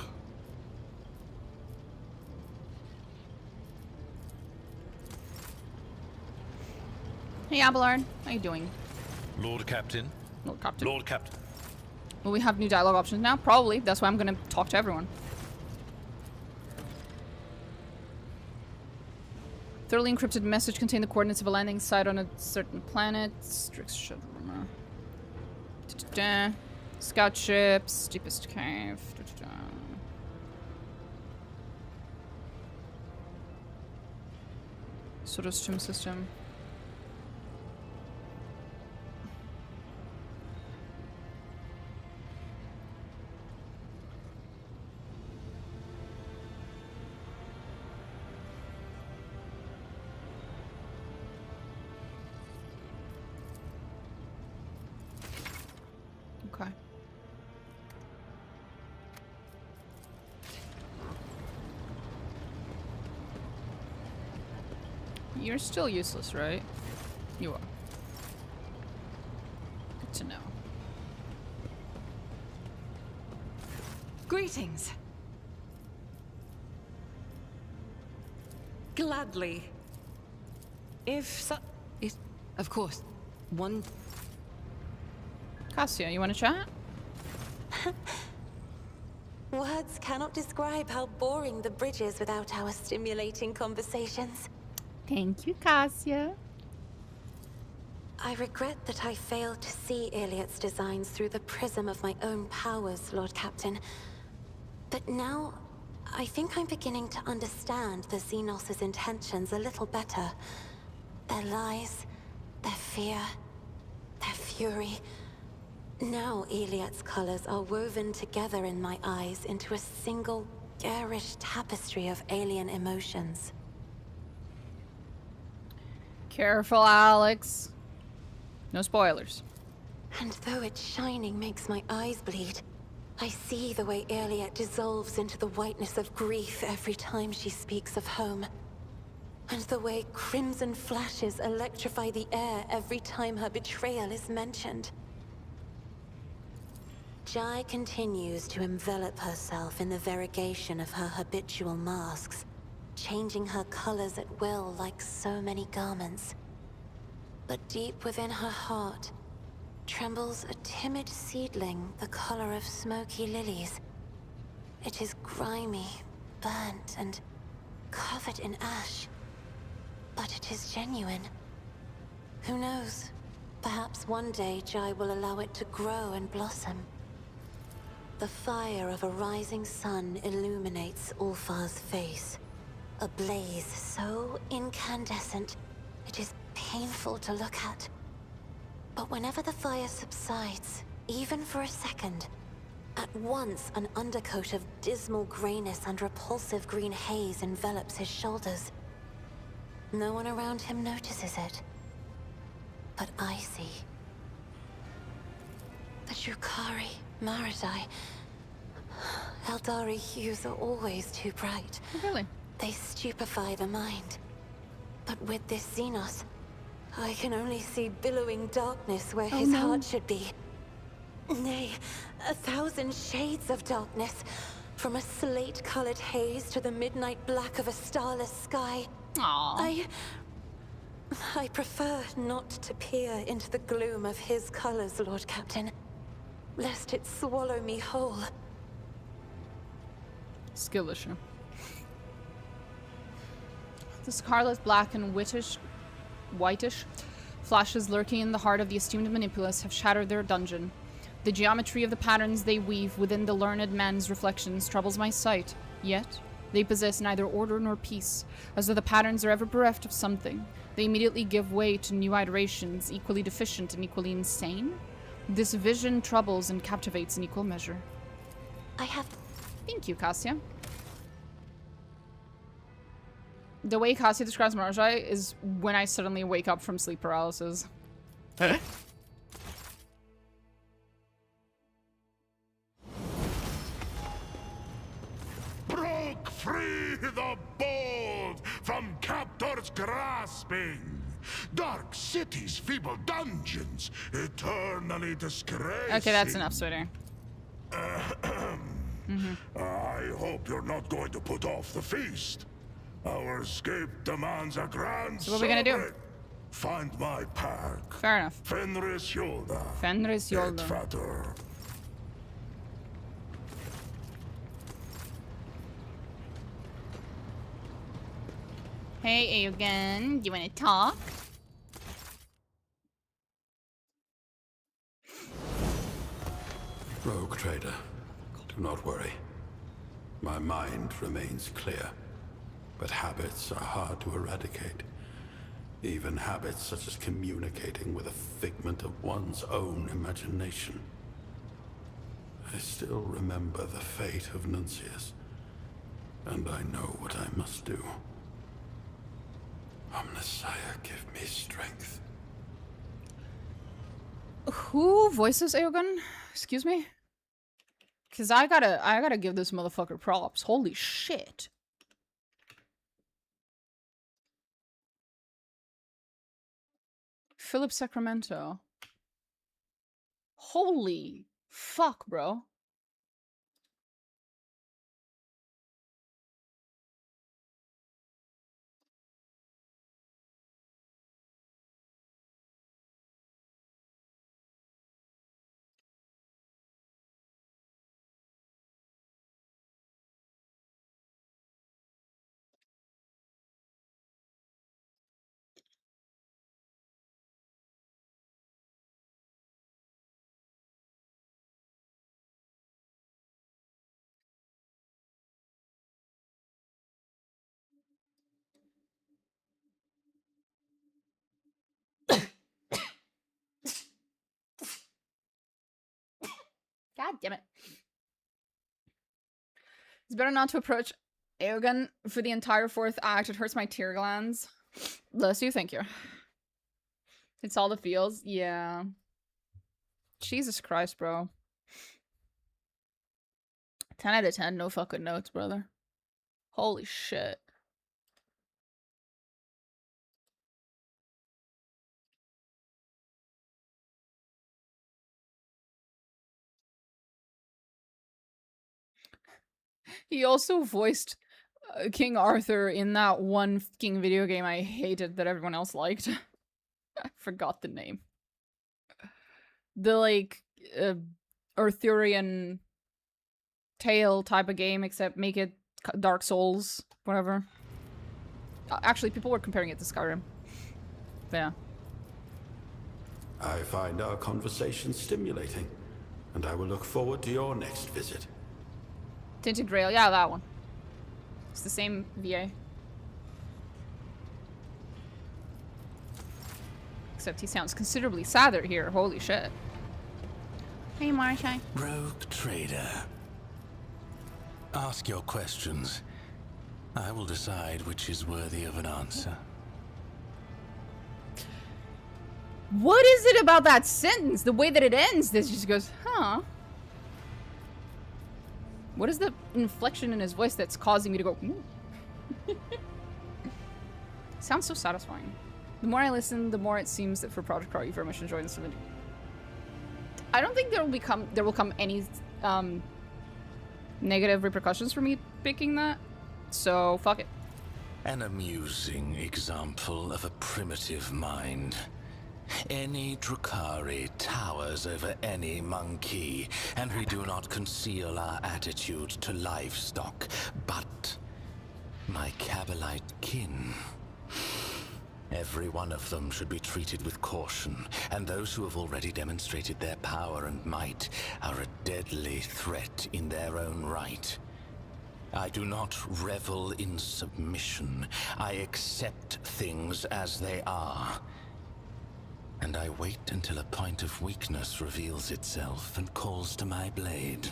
Hey, Abelard. How you doing? Lord Captain. Lord Captain. Lord Captain. Will we have new dialogue options now? Probably. That's why I'm gonna talk to everyone. Thoroughly encrypted message contained the coordinates of a landing site on a certain planet. Strict Scout ships, deepest cave. Soda system. Okay. You're still useless, right? You are. Good to know. Greetings. Gladly. If so... Of course. One... Cassia, you want to chat? Words cannot describe how boring the bridge is without our stimulating conversations. Thank you, Cassia. I regret that I failed to see Iliad's designs through the prism of my own powers, Lord Captain. But now, I think I'm beginning to understand the Xenos' intentions a little better. Their lies, Their fear, their fury. Now Iliad's colors are woven together in my eyes into a single garish tapestry of alien emotions. Careful, Alex. No spoilers. And though its shining makes my eyes bleed, I see the way Iliad dissolves into the whiteness of grief every time she speaks of home. And the way crimson flashes electrify the air every time her betrayal is mentioned. Jai continues to envelop herself in the variegation of her habitual masks, changing her colors at will like so many garments. But deep within her heart trembles a timid seedling the color of smoky lilies. It is grimy, burnt, and covered in ash. But it is genuine. Who knows? Perhaps one day Jai will allow it to grow and blossom. The fire of a rising sun illuminates Ulfar's face. A blaze so incandescent, it is painful to look at. But whenever the fire subsides, even for a second, at once an undercoat of dismal grayness and repulsive green haze envelops his shoulders. No one around him notices it. But I see. The Drukhari, Maradai, Eldari hues are always too bright. Really? They stupefy the mind. But with this Xenos, I can only see billowing darkness where his heart should be. Nay, 1,000 shades of darkness. From a slate-colored haze to the midnight black of a starless sky. Aww. I prefer not to peer into the gloom of his colors, Lord Captain, lest it swallow me whole. Skill issue. The scarlet, black, and whitish flashes lurking in the heart of the esteemed Manipulus have shattered their dungeon. The geometry of the patterns they weave within the learned man's reflections troubles my sight, yet they possess neither order nor peace, as though the patterns are ever bereft of something. They immediately give way to new iterations, equally deficient and equally insane. This vision troubles and captivates in equal measure. I have... Thank you, Cassia. The way Cassia describes Marjai is when I suddenly wake up from sleep paralysis. Broke free the bold from captors grasping. Dark cities, feeble dungeons, eternally disgracing. Okay, that's enough, sweetie. I hope you're not going to put off the feast. Our escape demands a grand So what are we gonna do? celebrate. Find my pack. Fair enough. Fenris Yolda. Fenris Et Yolda. Fatter. Hey, Eugen, you wanna talk? Rogue trader, do not worry. My mind remains clear, but habits are hard to eradicate. Even habits such as communicating with a figment of one's own imagination. I still remember the fate of Nuncius, and I know what I must do. Omnissiah, give me strength. Who voices Eugen? Excuse me? Cause I gotta give this motherfucker props. Holy shit. Philip Sacramento. Holy fuck, bro. God damn it. It's better not to approach Eogan for the entire 4th act. It hurts my tear glands. Bless you, thank you. It's all the feels. Yeah. Jesus Christ, bro. 10 out of 10, no fucking notes, brother. Holy shit. He also voiced King Arthur in that one fucking video game I hated that everyone else liked. I forgot the name. The, like, Arthurian tale type of game, except make it Dark Souls, whatever. Actually, people were comparing it to Skyrim. Yeah. I find our conversation stimulating, and I will look forward to your next visit. Tinted Grail, yeah, that one. It's the same VA. Except he sounds considerably sadder here, holy shit. Hey, Marsha. Rogue trader. Ask your questions. I will decide which is worthy of an answer. What is it about that sentence? The way that it ends, this just goes, huh? What is the inflection in his voice that's causing me to go, ooh? Sounds so satisfying. The more I listen, the more it seems that for Project Crow, you very much enjoy this event. I don't think there will come any negative repercussions for me picking that. So fuck it. An amusing example of a primitive mind. Any Drukhari towers over any monkey, and we do not conceal our attitude to livestock, but my Kabbalite kin. Every one of them should be treated with caution, and those who have already demonstrated their power and might are a deadly threat in their own right. I do not revel in submission. I accept things as they are. And I wait until a point of weakness reveals itself and calls to my blade.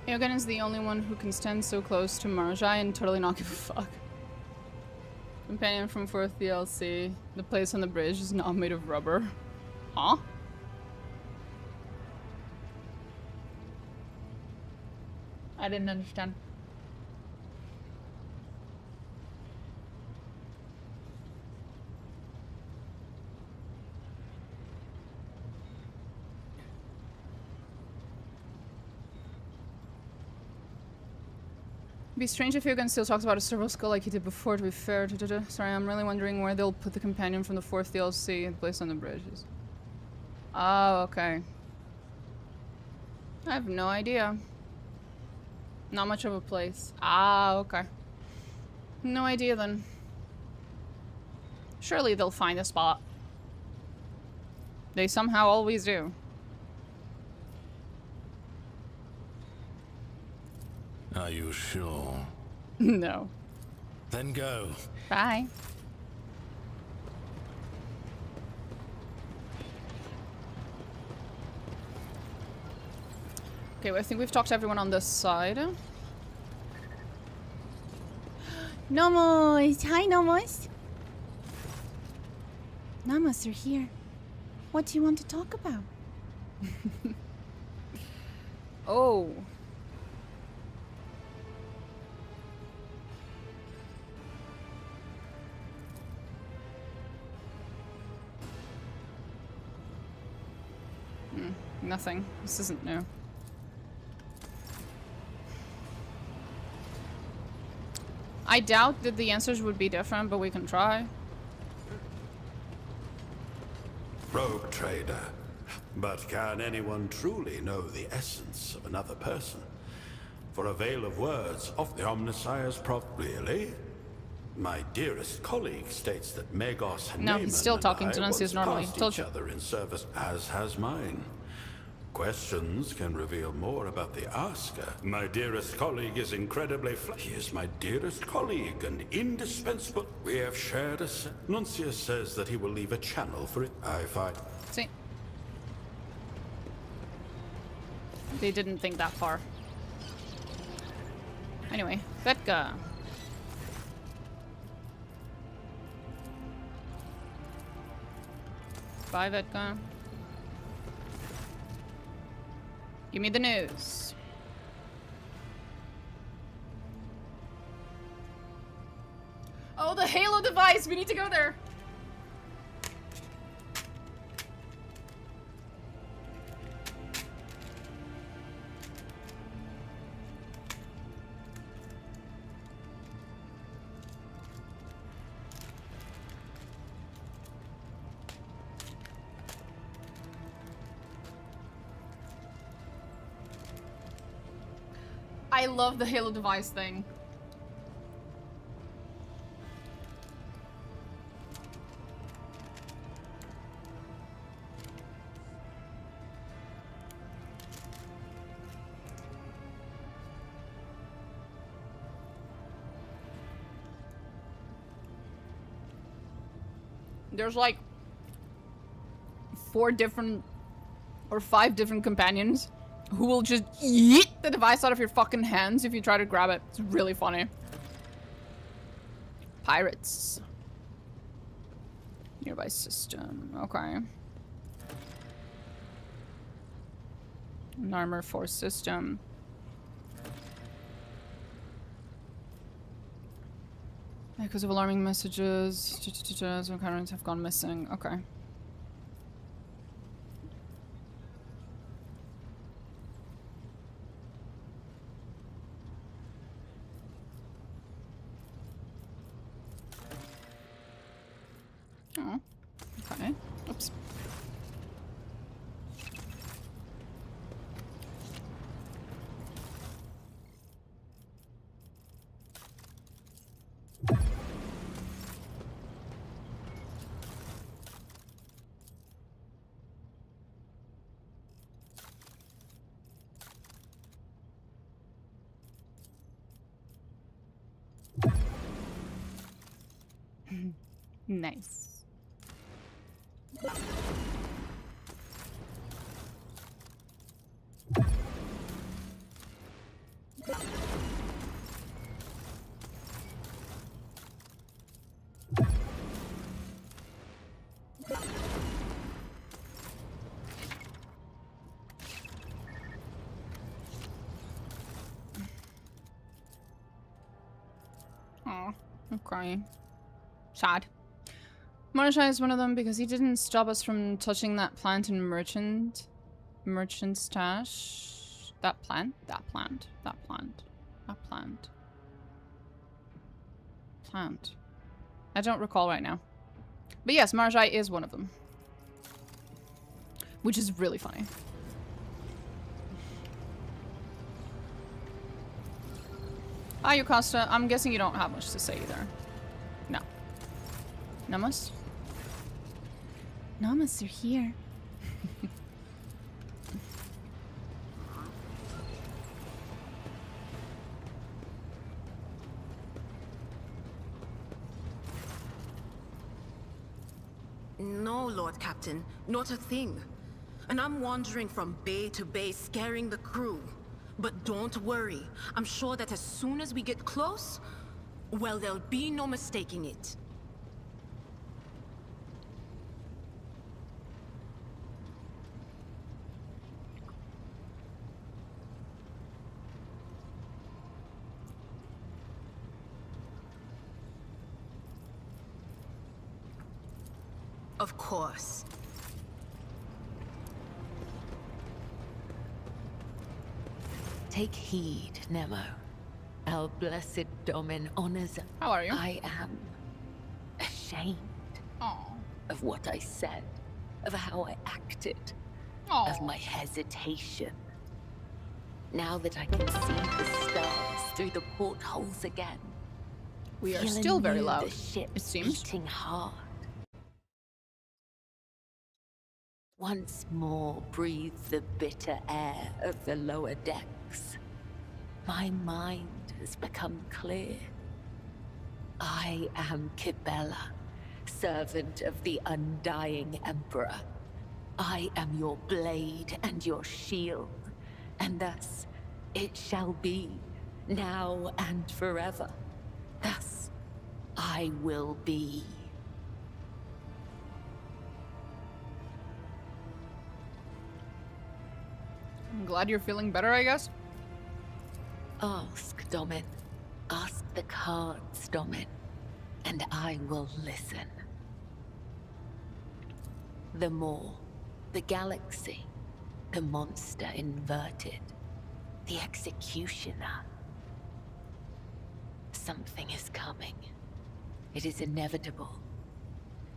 Yogan is the only one who can stand so close to Comorragh and totally not give a fuck. Companion from 4th DLC. The place on the bridge is not made of rubber. Huh? I didn't understand. It'd be strange if Yogan still talks about a serval skull like he did before, to be fair. Sorry, I'm really wondering where they'll put the companion from the 4th DLC, the place on the bridges. Oh, okay. I have no idea. Not much of a place. Ah, okay. No idea then. Surely they'll find a spot. They somehow always do. Are you sure? No. Then go. Bye. Okay, well, I think we've talked to everyone on this side. Nomos! Hi, Nomos! Nomos are here. What do you want to talk about? Oh. Nothing. This isn't new. I doubt that the answers would be different, but we can try. Rogue trader. But can anyone truly know the essence of another person? For a veil of words of the Omnissiah's Really? My dearest colleague states that Magos and No, he's still and talking I to Nuncius once normally. passed Told each you. other in service, as has mine. Questions can reveal more about the asker. My dearest colleague is incredibly He is my dearest colleague and indispensable. We have shared a Nuncius says that he will leave a channel for it. I find. See? They didn't think that far. Anyway, Vetka. Bye, Vetka. Give me the news. Oh, the Halo device! We need to go there! I love the Halo device thing. There's like 4 different or 5 different companions who will just yeet the device out of your fucking hands if you try to grab it. It's really funny. Pirates. Nearby system. Okay. An armor force system. Echoes of alarming messages. Some currents have gone missing. Okay. Oh, okay. Oops. Nice. Aw, I'm crying. Sad. Comorragh is one of them because he didn't stop us from touching that plant in merchant stash. That plant. I don't recall right now. But yes, Comorragh is one of them. Which is really funny. Ah, Costa, I'm guessing you don't have much to say either. No. Namas? Namas are here. No, Lord Captain, not a thing. And I'm wandering from bay to bay, scaring the crew. But don't worry, I'm sure that as soon as we get close, well, there'll be no mistaking it. Of course. Take heed, Nemo. Our blessed Domin honors. How are you? I am ashamed of what I said, of how I acted, of my hesitation. Now that I can see the stars through the portholes again, we are feeling still very new, loud, the ship it seems. beating hard. Once more breathe the bitter air of the lower decks. My mind has become clear. I am Kibella, servant of the undying Emperor. I am your blade and your shield, and thus it shall be, now and forever. Thus I will be. I'm glad you're feeling better, I guess. Ask, Domin. Ask the cards, Domin, and I will listen. The Maw, the galaxy, the monster inverted, the executioner. Something is coming. It is inevitable.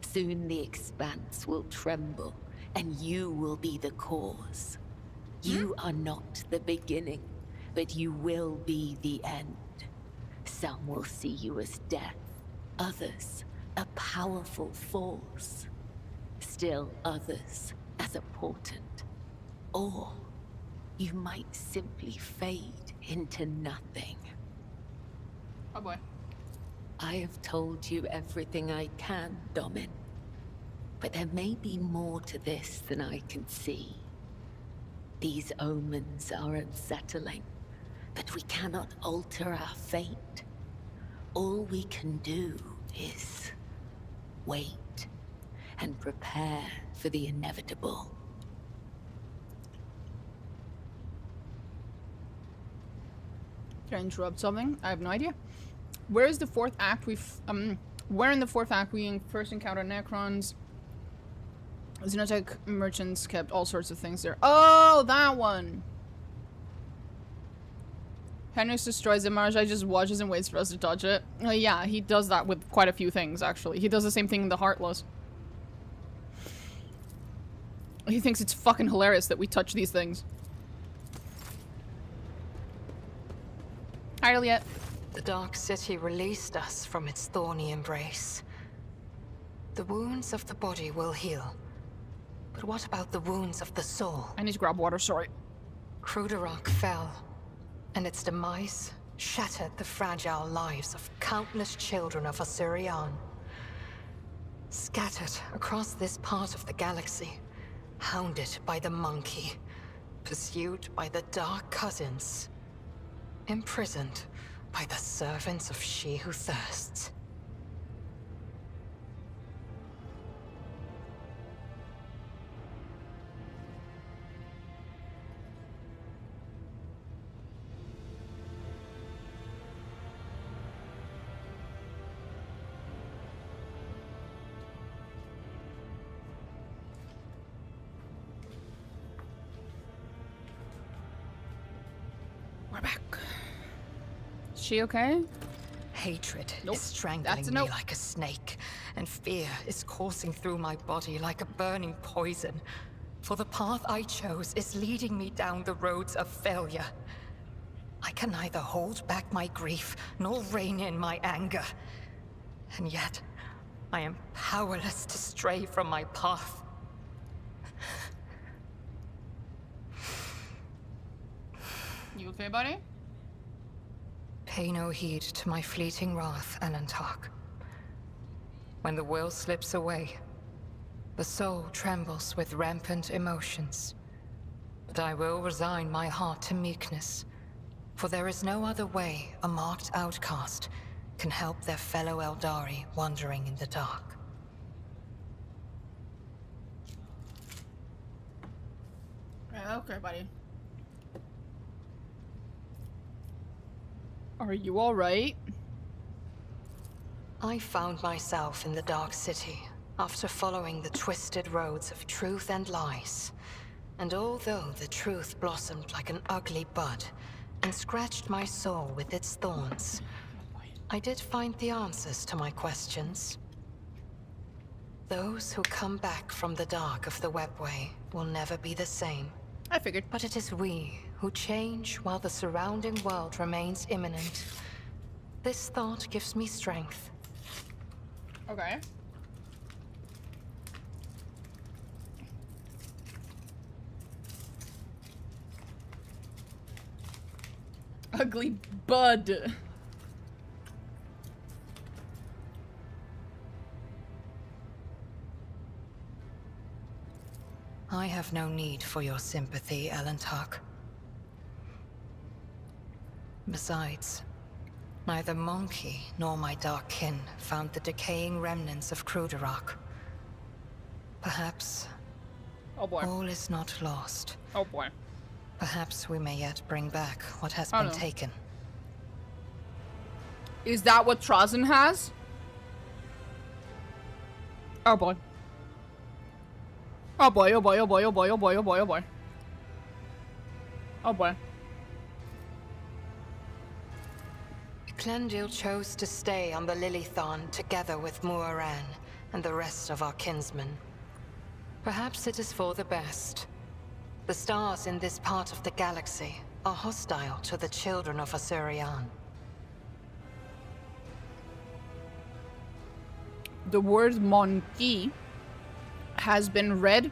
Soon the expanse will tremble, and you will be the cause. You are not the beginning, but you will be the end. Some will see you as death, others a powerful force. Still others as a portent. Or you might simply fade into nothing. Oh boy. I have told you everything I can, Domin. But there may be more to this than I can see. These omens are unsettling, but we cannot alter our fate. All we can do is wait and prepare for the inevitable. Can I interrupt something? I have no idea. Where is the fourth act where in the fourth act we first encountered Necrons? Xenotech merchants kept all sorts of things there. Oh, that one! Heinrix destroys it, Comorragh just watches and waits for us to touch it. Yeah, he does that with quite a few things, actually. He does the same thing in the Heartless. He thinks it's fucking hilarious that we touch these things. Hi, Elliot. The Dark City released us from its thorny embrace. The wounds of the body will heal. But what about the wounds of the soul? I need to grab water, sorry. Comorragh fell, and its demise shattered the fragile lives of countless children of Osirian. Scattered across this part of the galaxy, hounded by the monkey, pursued by the Dark Cousins, imprisoned by the servants of She Who Thirsts. We're back. Is she okay? Hatred Nope. is strangling That's a me nope. like a snake, and fear is coursing through my body like a burning poison. For the path I chose is leading me down the roads of failure. I can neither hold back my grief nor rein in my anger. And yet, I am powerless to stray from my path. You okay, buddy? Pay no heed to my fleeting wrath, Alantark. When the will slips away, the soul trembles with rampant emotions. But I will resign my heart to meekness, for there is no other way a marked outcast can help their fellow Eldari wandering in the dark. Okay, buddy. Are you alright? I found myself in the Dark City after following the twisted roads of truth and lies. And although the truth blossomed like an ugly bud and scratched my soul with its thorns, I did find the answers to my questions. Those who come back from the dark of the webway will never be the same. I figured. But it is we who change while the surrounding world remains imminent. This thought gives me strength. Okay. Ugly bud. I have no need for your sympathy, Alantark. Besides, neither Monkey nor my dark kin found the decaying remnants of Cruderak. Perhaps Oh boy. all is not lost. Oh boy. Perhaps we may yet bring back what has Oh, been no. taken. Is that what Trazen has? Oh boy. Oh boy, oh boy, oh boy, oh boy, oh boy, oh boy, oh boy. Oh boy. Clendil chose to stay on the Lilithon together with Muaran and the rest of our kinsmen. Perhaps it is for the best. The stars in this part of the galaxy are hostile to the children of Osirian. The word monkey has been read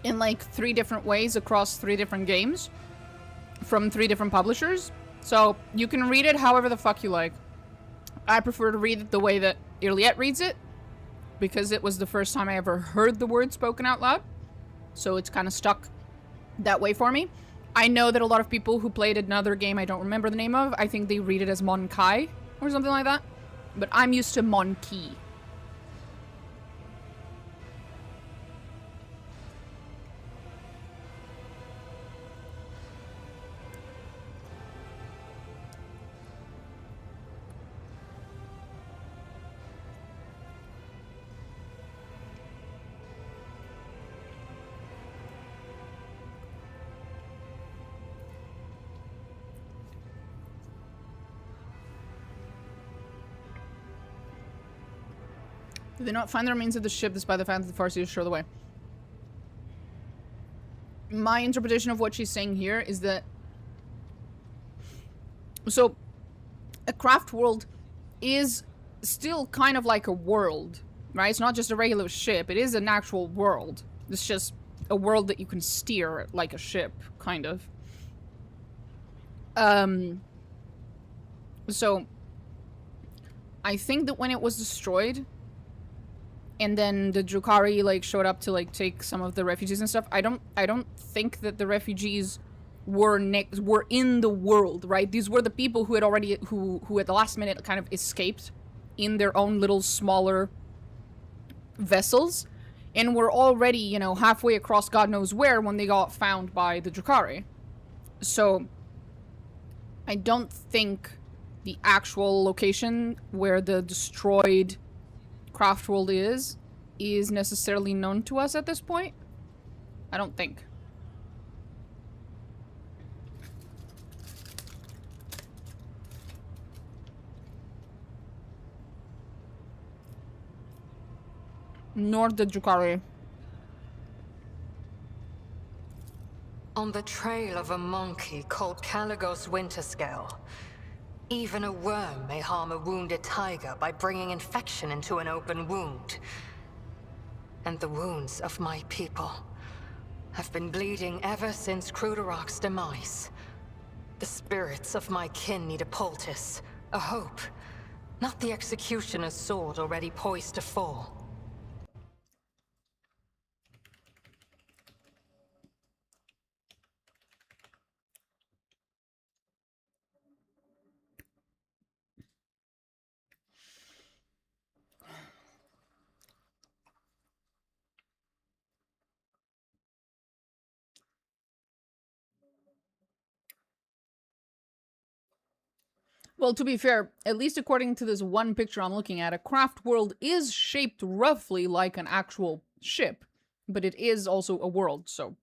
in like 3 different ways across 3 different games from 3 different publishers. So you can read it however the fuck you like. I prefer to read it the way that Iliette reads it because it was the first time I ever heard the word spoken out loud. So it's kind of stuck that way for me. I know that a lot of people who played another game I don't remember the name of, I think they read it as Monkai or something like that. But I'm used to Monkey. Did they not find the remains of the ship despite the fact that the Farsi show the way? My interpretation of what she's saying here is that... So, a craft world is still kind of like a world, right? It's not just a regular ship. It is an actual world. It's just a world that you can steer like a ship, kind of. So, I think that when it was destroyed, and then the Drukhari like showed up to like take some of the refugees and stuff, I don't think that the refugees were in the world, right? These were the people who had already who at the last minute kind of escaped in their own little smaller vessels, and were already, you know, halfway across God knows where when they got found by the Drukhari. So I don't think the actual location where the destroyed craft world is necessarily known to us at this point. I don't think. Nor the Drukhari. On the trail of a monkey called Caligos Winterscale. Even a worm may harm a wounded tiger by bringing infection into an open wound. And the wounds of my people have been bleeding ever since Comorragh's demise. The spirits of my kin need a poultice, a hope, not the executioner's sword already poised to fall. Well, to be fair, at least according to this one picture I'm looking at, a craft world is shaped roughly like an actual ship, but it is also a world, so.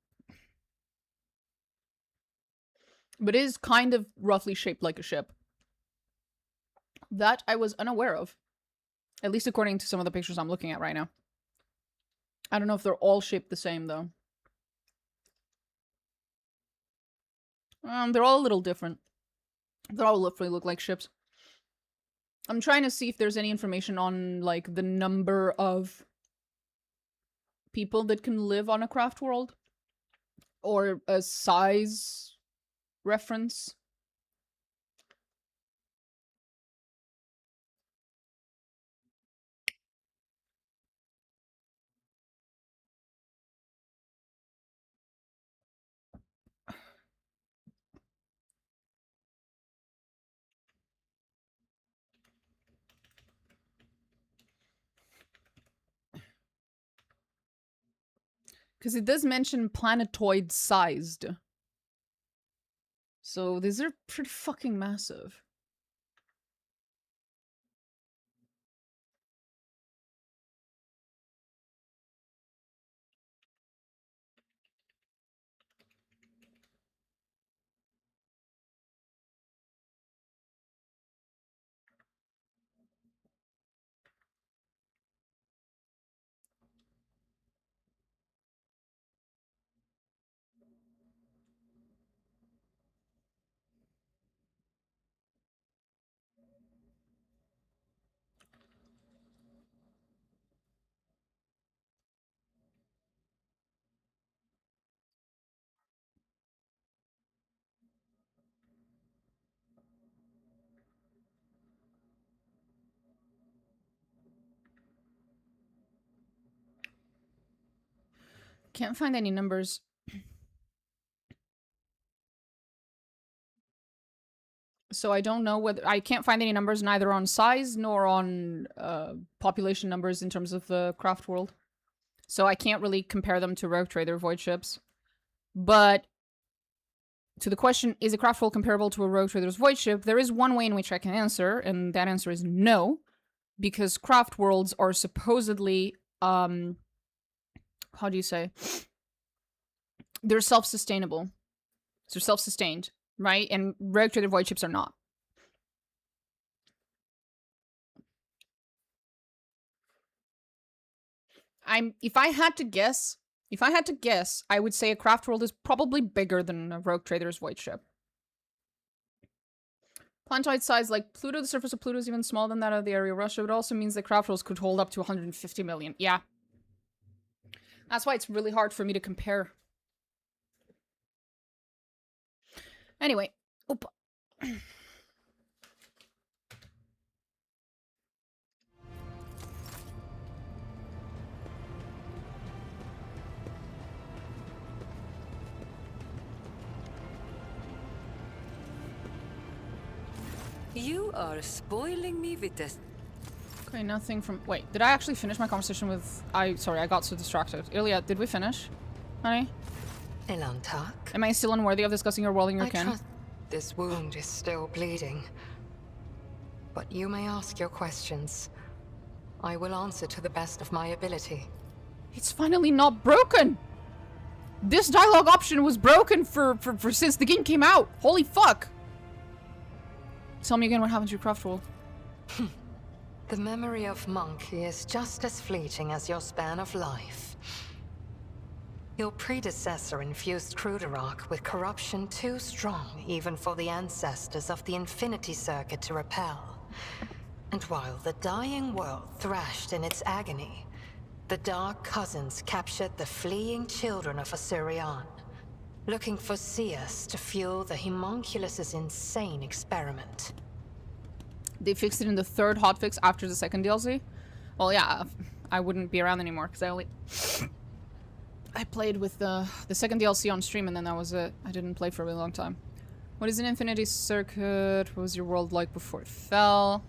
But it is kind of roughly shaped like a ship. That I was unaware of. At least according to some of the pictures I'm looking at right now. I don't know if they're all shaped the same, though. They're all a little different. They all roughly look like ships. I'm trying to see if there's any information on, like, the number of people that can live on a craft world. Or a size reference. Because it does mention planetoid-sized. So these are pretty fucking massive. Can't find any numbers. So I don't know whether... I can't find any numbers neither on size nor on population numbers in terms of the craft world. So I can't really compare them to Rogue Trader Void ships. But to the question, is a craft world comparable to a Rogue Trader's Void ship? There is one way in which I can answer, and that answer is no. Because craft worlds are supposedly... how do you say? They're self-sustainable. So self-sustained. Right? And Rogue Trader Void ships are not. If I had to guess, I would say a craft world is probably bigger than a Rogue Trader's Void ship. Planetoid size, like Pluto, the surface of Pluto is even smaller than that of the area of Russia. It also means that craft worlds could hold up to 150 million. Yeah. That's why it's really hard for me to compare. Anyway. Oop. You are spoiling me with this. Okay, nothing from... Wait, did I actually finish my conversation with... Sorry, I got so distracted. Ilya, did we finish? Honey? Elantak? Am I still unworthy of discussing your world and your I kin? trust this wound is still bleeding. But you may ask your questions. I will answer to the best of my ability. It's finally not broken! This dialogue option was broken for since the game came out! Holy fuck! Tell me again what happened to your craft roll. The memory of Monkey is just as fleeting as your span of life. Your predecessor infused Comorragh with corruption too strong even for the ancestors of the Infinity Circuit to repel. And while the dying world thrashed in its agony, the Dark Cousins captured the fleeing children of Assyrian, looking for Seers to fuel the Homunculus's insane experiment. They fixed it in the third hotfix after the second DLC? Well, yeah, I wouldn't be around anymore because I played with the second DLC on stream and then that was it. I didn't play for a really long time. What is an Infinity Circuit? What was your world like before it fell?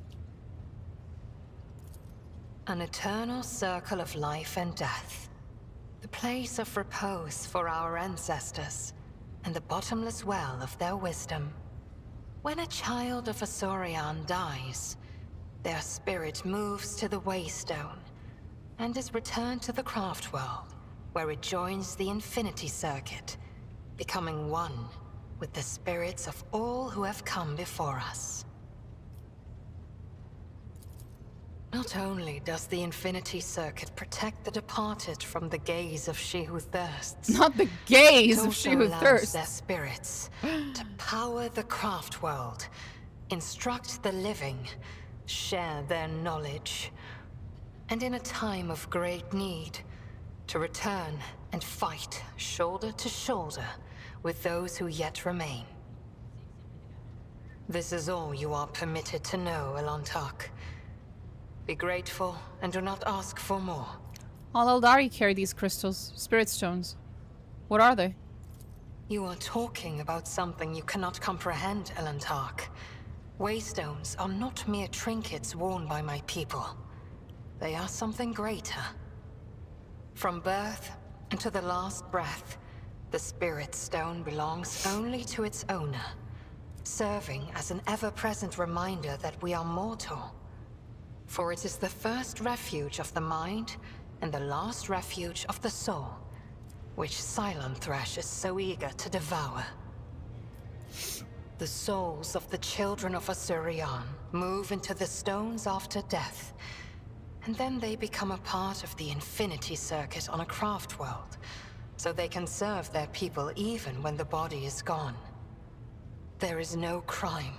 An eternal circle of life and death. The place of repose for our ancestors, and the bottomless well of their wisdom. When a child of Assyrian dies, their spirit moves to the Waystone, and is returned to the craft world, where it joins the Infinity Circuit, becoming one with the spirits of all who have come before us. Not only does the Infinity Circuit protect the departed from the gaze of she who thirsts, Not the gaze of she who allows thirsts. their spirits to power the craft world, instruct the living, share their knowledge, and in a time of great need, to return and fight shoulder to shoulder with those who yet remain. This is all you are permitted to know, Elantak. Be grateful and do not ask for more. All Eldari carry these crystals, spirit stones. What are they? You are talking about something you cannot comprehend, Elantak. Waystones are not mere trinkets worn by my people. They are something greater. From birth until the last breath, the Spirit Stone belongs only to its owner, serving as an ever-present reminder that we are mortal. For it is the first refuge of the mind and the last refuge of the soul, which Silent-Thresh is so eager to devour. The souls of the children of Assyrian move into the stones after death, and then they become a part of the Infinity Circuit on a craft world, so they can serve their people even when the body is gone. There is no crime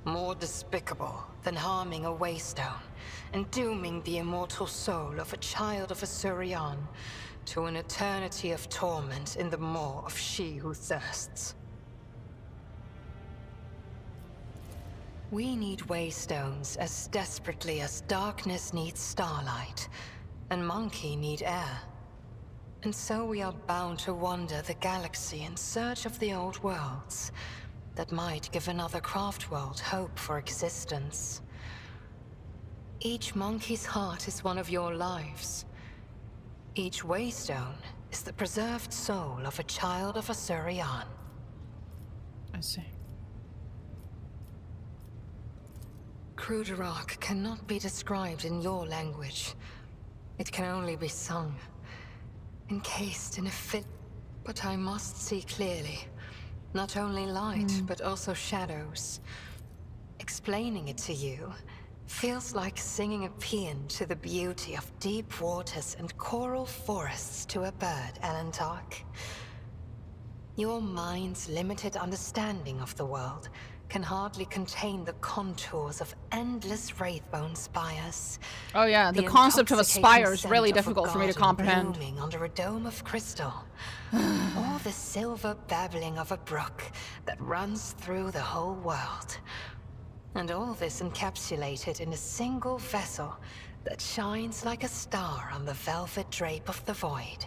more despicable than harming a Waystone and dooming the immortal soul of a child of Assyrian to an eternity of torment in the maw of she who thirsts. We need Waystones as desperately as darkness needs starlight, and Monkey need air. And so we are bound to wander the galaxy in search of the old worlds that might give another craft world hope for existence. Each monkey's heart is one of your lives. Each Waystone is the preserved soul of a child of Assyrian. I see. Comorragh cannot be described in your language. It can only be sung, encased in a fit. But I must see clearly. Not only light, but also shadows. Explaining it to you feels like singing a paean to the beauty of deep waters and coral forests to a bird, Elantak. Your mind's limited understanding of the world can hardly contain the contours of endless wraithbone spires. Oh yeah, the concept of a spire is really difficult for me to comprehend. Blooming under a dome of crystal. Or the silver babbling of a brook that runs through the whole world. And all this encapsulated in a single vessel that shines like a star on the velvet drape of the void.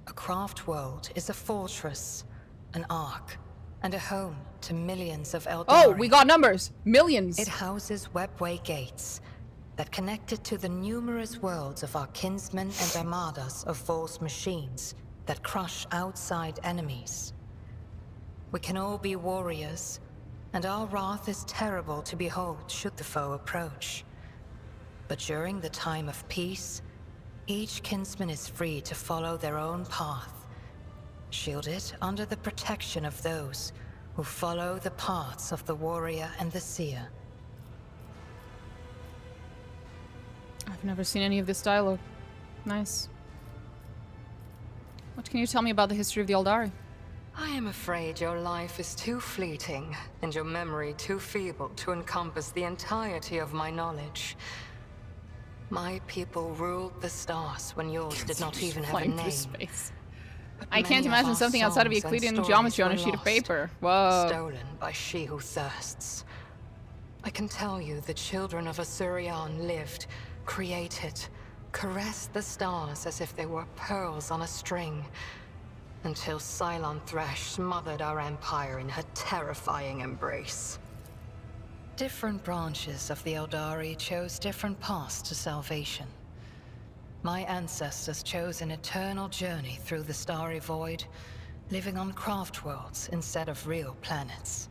A craft world is a fortress, an ark, and a home to millions of Eldari. Oh, we got numbers. Millions. It houses webway gates that connect it to the numerous worlds of our kinsmen and armadas of false machines that crush outside enemies. We can all be warriors, and our wrath is terrible to behold should the foe approach. But during the time of peace, each kinsman is free to follow their own path, shielded under the protection of those who follow the paths of the warrior and the seer. I've never seen any of this dialogue. Nice. What can you tell me about the history of the Eldari? I am afraid your life is too fleeting, and your memory too feeble to encompass the entirety of my knowledge. My people ruled the stars when yours did not even have a Flying through name. space. But I can't many of imagine our something outside of songs and Euclidean stories geometry on a were sheet of lost, paper. Whoa. stolen by she who thirsts. I can tell you the children of Asurion lived, created, caressed the stars as if they were pearls on a string, until Cylon Thresh smothered our empire in her terrifying embrace. Different branches of the Eldari chose different paths to salvation. My ancestors chose an eternal journey through the starry void, living on craft worlds instead of real planets.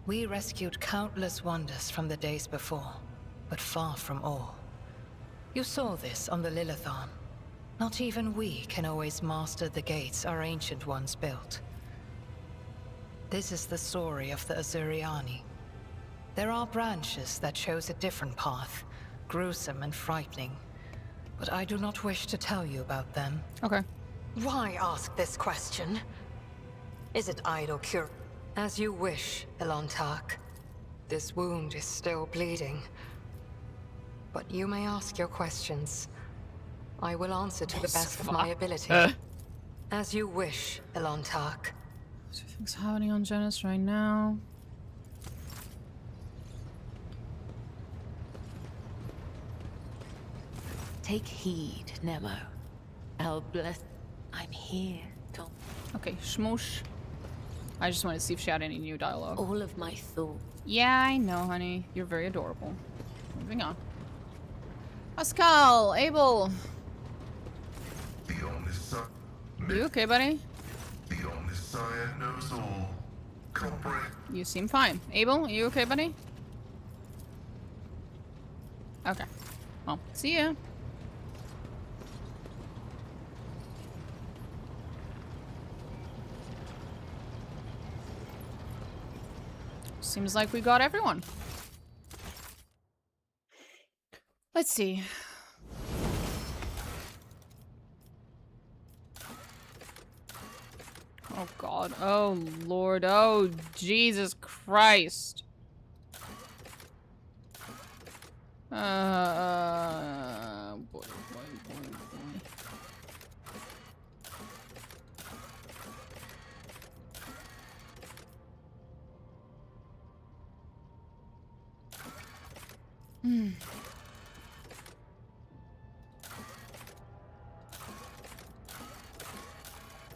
We rescued countless wonders from the days before, but far from all. You saw this on the Lilithon. Not even we can always master the gates our ancient ones built. This is the story of the Azuriani. There are branches that chose a different path, gruesome and frightening. But I do not wish to tell you about them. Okay. Why ask this question? Is it idle cure? As you wish, Elantak. This wound is still bleeding. But you may ask your questions. I will answer to the best of my ability. As you wish, Elantak. What do you think's happening on Genis right now? Take heed, Nemo. I'll bless. I'm here, Tom. Okay, Shmoosh. I just wanted to see if she had any new dialogue. All of my thoughts. Yeah, I know, honey. You're very adorable. Moving on. Pascal, Abel. The only son. You okay, buddy? The only scion knows all. Comorragh. You seem fine. Abel, you okay, buddy? Okay. Well, see ya. Seems like we got everyone. Let's see. Oh god. Oh lord. Oh Jesus Christ. Boy, boy, boy, boy.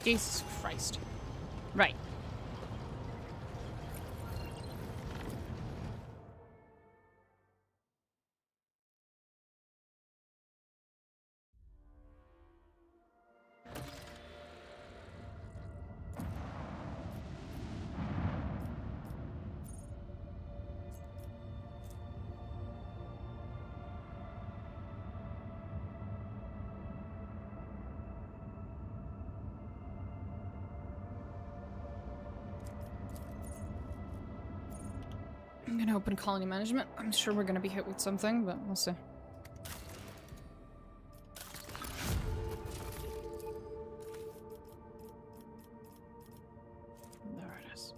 Jesus Christ. Right. I'm gonna open colony management. I'm sure we're gonna be hit with something, but we'll see. There it is.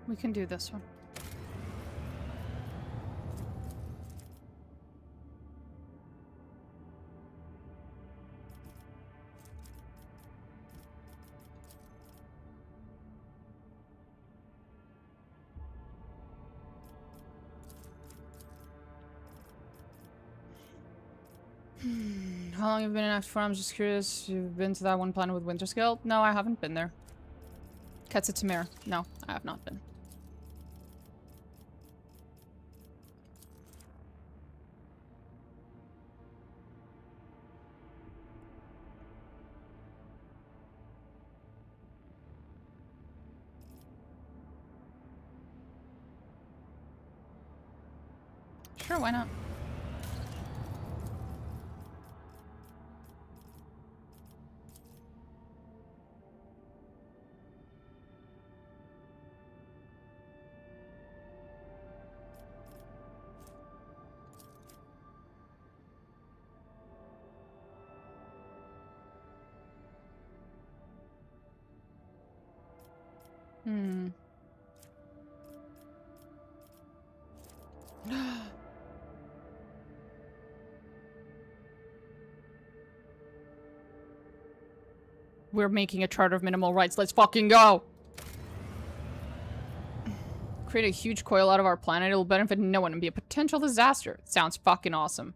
We can do this one. How long have you been in Act 4? I'm just curious. You've been to that one planet with Winter Scale? No, I haven't been there. Ketsa. No, I have not been. Sure, why not? We're making a charter of minimal rights. Let's fucking go! Create a huge coil out of our planet. It'll benefit no one and be a potential disaster. Sounds fucking awesome.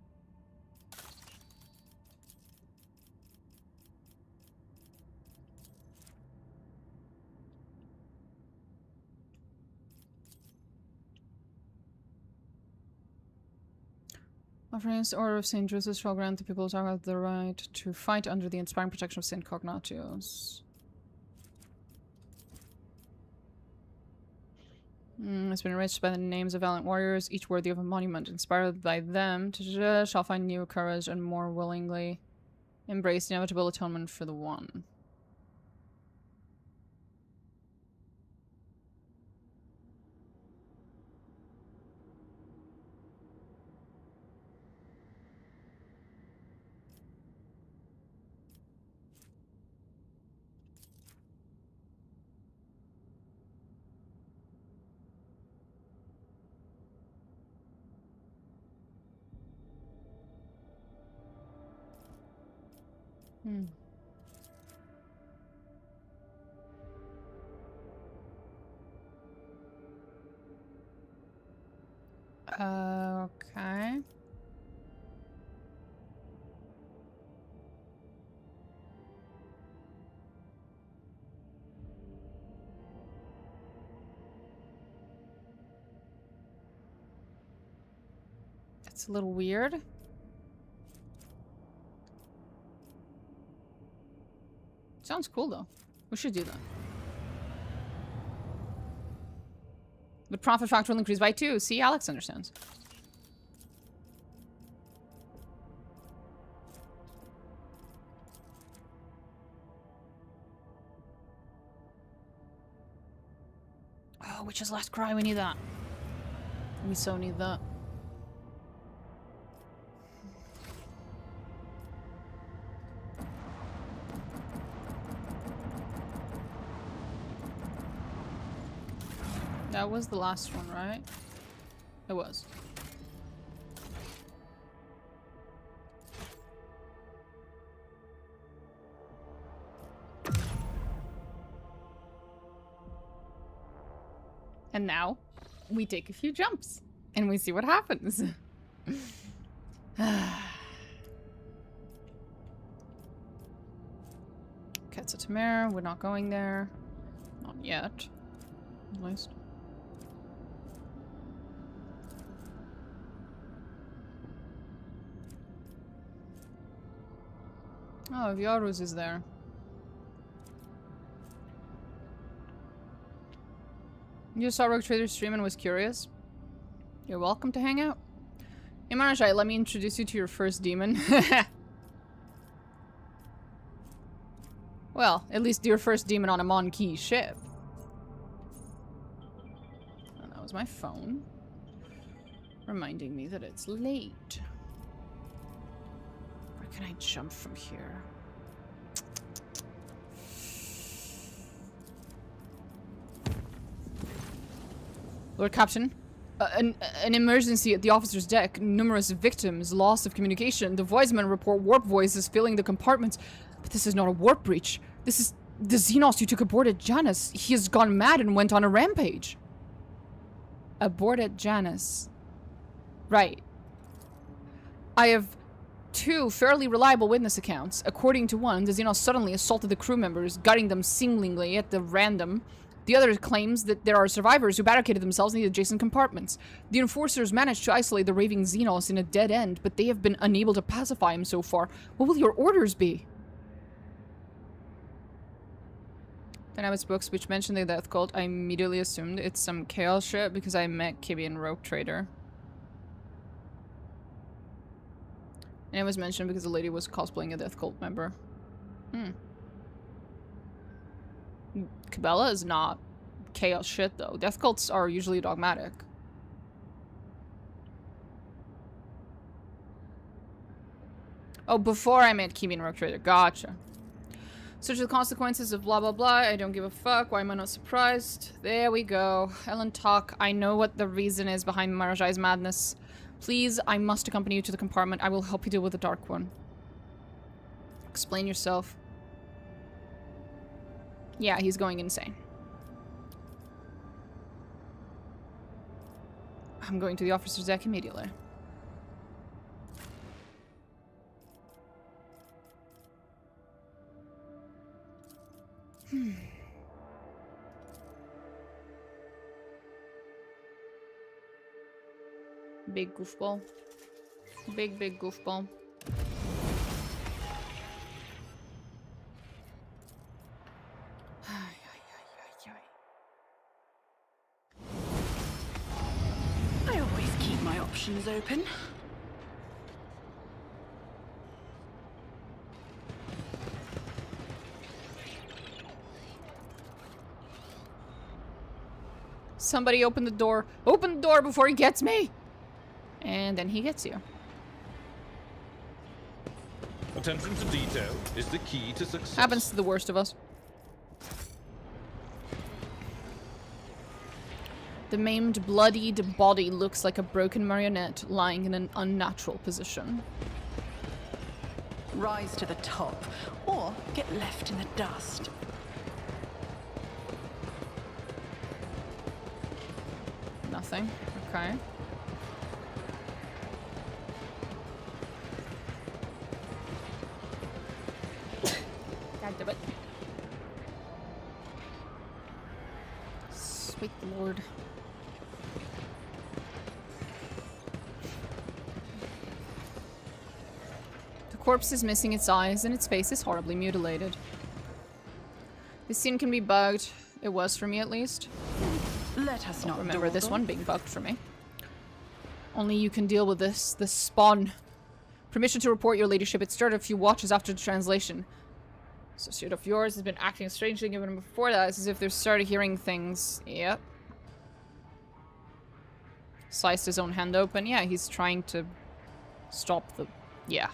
Offering this Order of St. Joseph shall grant the people of Targa the right to fight under the inspiring protection of St. Cognatius. It's been enriched by the names of valiant warriors, each worthy of a monument. Inspired by them, shall find new courage and more willingly embrace the inevitable atonement for the one. Okay. That's a little weird. Sounds cool though. We should do that. The profit factor will increase by 2. See, Alex understands. Oh, Witch's Last Cry. We need that. We so need that. That was the last one, right? It was. And now, we take a few jumps. And we see what happens. Ketsa, we're not going there. Not yet. At least. Oh, Vioruz is there. You saw Rogue Trader's stream and was curious? You're welcome to hang out. Hey Marajai, let me introduce you to your first demon. Well, at least your first demon on a Mon-Key ship. And that was my phone. Reminding me that it's late. Where can I jump from here? Lord Captain, an emergency at the officer's deck. Numerous victims, loss of communication. The voicemen report warp voices filling the compartments. But this is not a warp breach. This is the Xenos you took aboard at Janus. He has gone mad and went on a rampage. Aboard at Janus. Right. I have 2 fairly reliable witness accounts. According to one, the Xenos suddenly assaulted the crew members, gutting them seemingly at the random. The other claims that there are survivors who barricaded themselves in the adjacent compartments. The enforcers managed to isolate the raving Xenos in a dead end, but they have been unable to pacify him so far. What will your orders be? Dynamics books which mention the death cult. I immediately assumed it's some chaos shit because I met Kibby and Rogue Trader. And it was mentioned because the lady was cosplaying a death cult member. Cabela is not chaos shit though. Death cults are usually dogmatic. Oh, before I met Kibby and Rogue Trader. Gotcha. Such are the consequences of blah blah blah. I don't give a fuck. Why am I not surprised? There we go. Ellen talk. I know what the reason is behind Marajai's madness. Please, I must accompany you to the compartment. I will help you deal with the Dark One. Explain yourself. Yeah, he's going insane. I'm going to the officer's deck immediately. Big goofball. Big goofball. I always keep my options open. Somebody open the door. Open the door before he gets me! And then he gets you. Attention to detail is the key to success. Happens to the worst of us. The maimed, bloodied body looks like a broken marionette lying in an unnatural position. Rise to the top, or get left in the dust. Nothing. Okay. God damn it. Sweet Lord. The corpse is missing its eyes and its face is horribly mutilated. This scene can be bugged. It was for me at least. Let us not remember this one being bugged for me. Only you can deal with this spawn. Permission to report, your ladyship. It started a few watches after the translation. Associate of yours has been acting strangely given before that. It's as if they started hearing things. Yep. Sliced his own hand open. Yeah, he's trying to stop the... Yeah.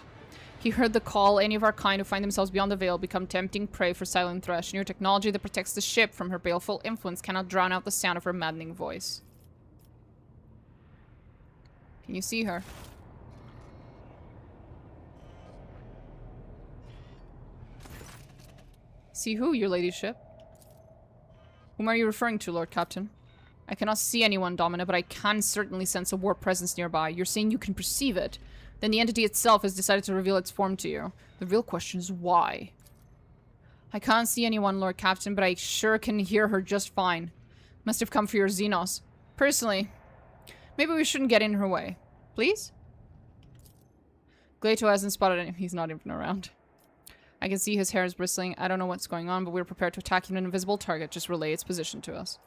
He heard the call. Any of our kind who find themselves beyond the veil become tempting prey for Silent Thresh. New technology that protects the ship from her baleful influence cannot drown out the sound of her maddening voice. Can you see her? See who, your ladyship? Whom are you referring to, Lord Captain? I cannot see anyone, Domina, but I can certainly sense a warp presence nearby. You're saying you can perceive it. Then the entity itself has decided to reveal its form to you. The real question is why? I can't see anyone, Lord Captain, but I sure can hear her just fine. Must have come for your Xenos. Personally, maybe we shouldn't get in her way. Please? Glato hasn't spotted him. He's not even around. I can see his hair is bristling. I don't know what's going on, but we're prepared to attack an invisible target. Just relay its position to us.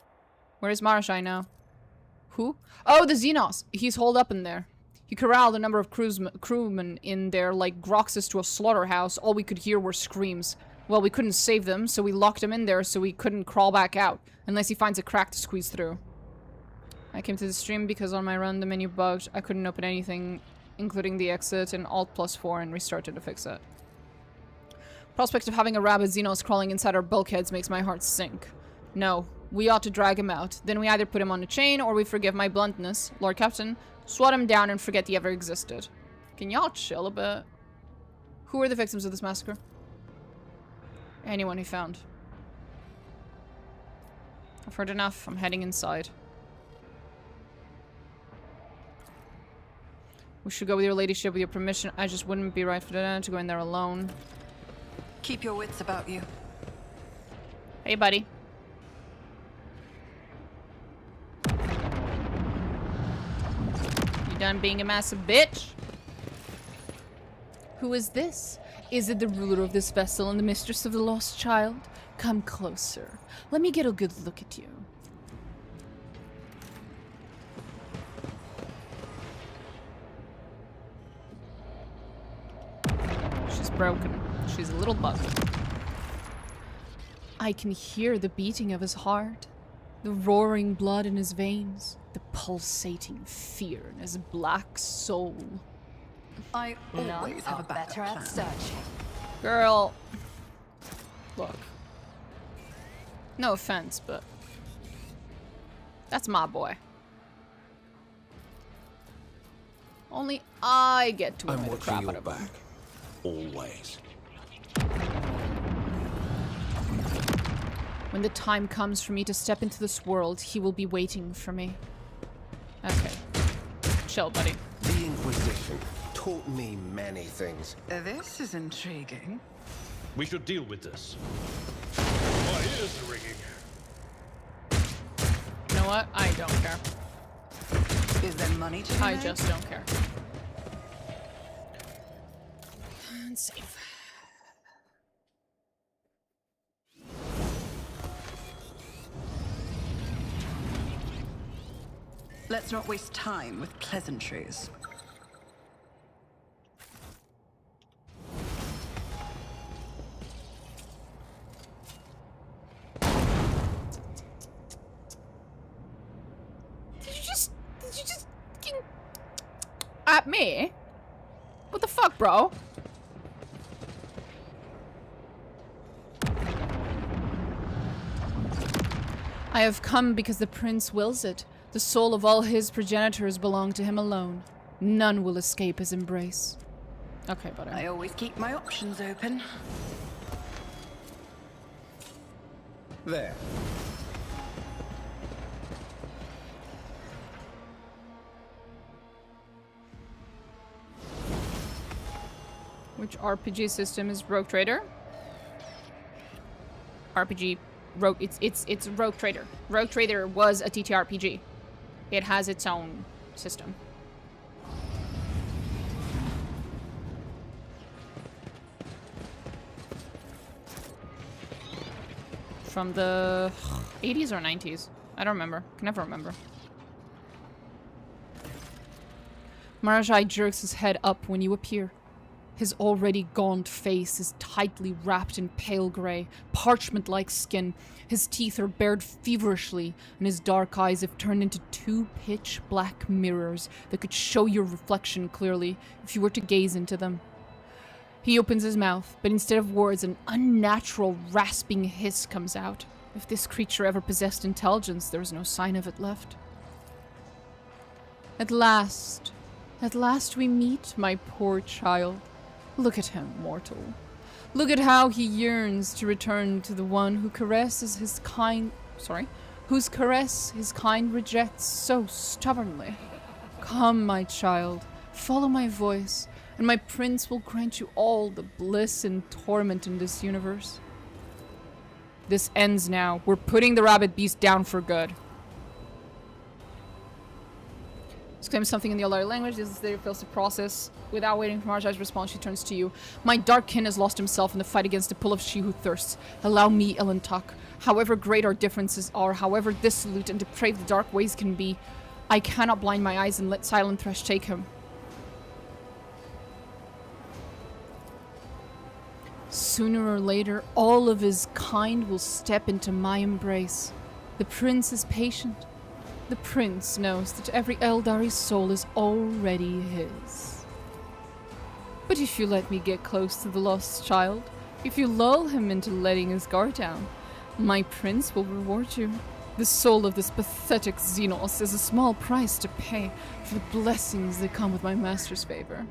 Where is Marashai now? Who? Oh, the Xenos! He's holed up in there. He corralled a number of crewmen in there like Groxus to a slaughterhouse. All we could hear were screams. Well, we couldn't save them, so we locked him in there so he couldn't crawl back out. Unless he finds a crack to squeeze through. I came to the stream because on my run the menu bugged. I couldn't open anything, including the exit, and Alt+4 and restarted to fix it. Prospect of having a rabid Xenos crawling inside our bulkheads makes my heart sink. No. We ought to drag him out. Then we either put him on a chain or we forgive my bluntness, Lord Captain, swat him down and forget he ever existed. Can y'all chill a bit? Who are the victims of this massacre? Anyone he found. I've heard enough. I'm heading inside. We should go with your ladyship with your permission. I just wouldn't be right for that to go in there alone. Keep your wits about you. Hey, buddy. You done being a massive bitch? Who is this? Is it the ruler of this vessel and the mistress of the lost child? Come closer. Let me get a good look at you. She's broken. She's a little bug. I can hear the beating of his heart, the roaring blood in his veins, the pulsating fear in his black soul. I always have a better at searching. Girl. Look. No offense, but that's my boy. Only I get to annoy the crap out of him. Always. When the time comes for me to step into this world, he will be waiting for me. Okay. Chill, buddy. The Inquisition taught me many things. This is intriguing. We should deal with this. My ears are ringing. You know what? I don't care. Is there money to be I made? just don't care. And save. Let's not waste time with pleasantries. Did you just at me? What the fuck, bro? I have come because the prince wills it. The soul of all his progenitors belong to him alone. None will escape his embrace. Okay, buddy. I always keep my options open. There. Which RPG system is Rogue Trader? RPG Rogue it's Rogue Trader. Rogue Trader was a TTRPG. It has its own system. From the 80s or 90s? I don't remember. Can never remember. Marajai jerks his head up when you appear. His already gaunt face is tightly wrapped in pale grey, parchment-like skin. His teeth are bared feverishly, and his dark eyes have turned into two pitch-black mirrors that could show your reflection clearly if you were to gaze into them. He opens his mouth, but instead of words, an unnatural rasping hiss comes out. If this creature ever possessed intelligence, there is no sign of it left. At last we meet, my poor child. Look at him, mortal. Look at how he yearns to return to the one who caresses his kind... whose caress his kind rejects so stubbornly. Come, my child, follow my voice, and my prince will grant you all the bliss and torment in this universe. This ends now. We're putting the rabbit beast down for good. Exclaims something in the Allari language. This is the repulsive process. Without waiting for Marjai's response, she turns to you. My dark kin has lost himself in the fight against the pull of she who thirsts. Allow me, Elentak. However great our differences are, however dissolute and depraved the dark ways can be, I cannot blind my eyes and let Silent Thresh take him. Sooner or later, all of his kind will step into my embrace. The prince is patient. The prince knows that every Eldari soul is already his. But if you let me get close to the lost child, if you lull him into letting his guard down, my prince will reward you. The soul of this pathetic Xenos is a small price to pay for the blessings that come with my master's favor.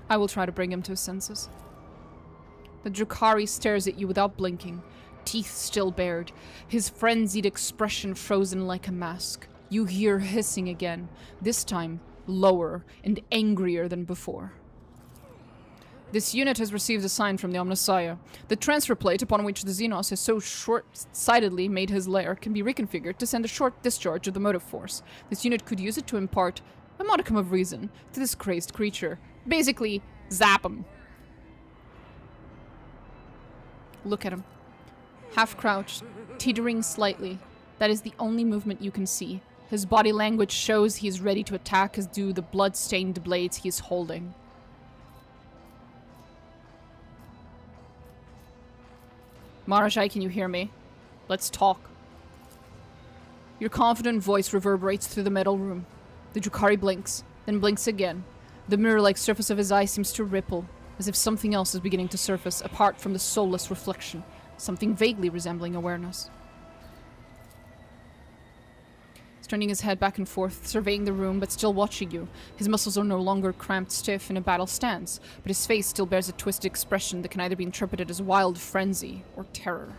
I will try to bring him to his senses. The Drukhari stares at you without blinking, teeth still bared, his frenzied expression frozen like a mask. You hear hissing again, this time lower and angrier than before. This unit has received a sign from the Omnissiah. The transfer plate upon which the Xenos has so short-sightedly made his lair can be reconfigured to send a short discharge of the motive force. This unit could use it to impart a modicum of reason to this crazed creature. Basically, zap him. Look at him. Half crouched, teetering slightly. That is the only movement you can see. His body language shows he is ready to attack, as do the blood-stained blades he is holding. Marajai, can you hear me? Let's talk. Your confident voice reverberates through the metal room. The Drukhari blinks, then blinks again. The mirror-like surface of his eye seems to ripple, as if something else is beginning to surface, apart from the soulless reflection, something vaguely resembling awareness. He's turning his head back and forth, surveying the room, but still watching you. His muscles are no longer cramped stiff in a battle stance, but his face still bears a twisted expression that can either be interpreted as wild frenzy or terror.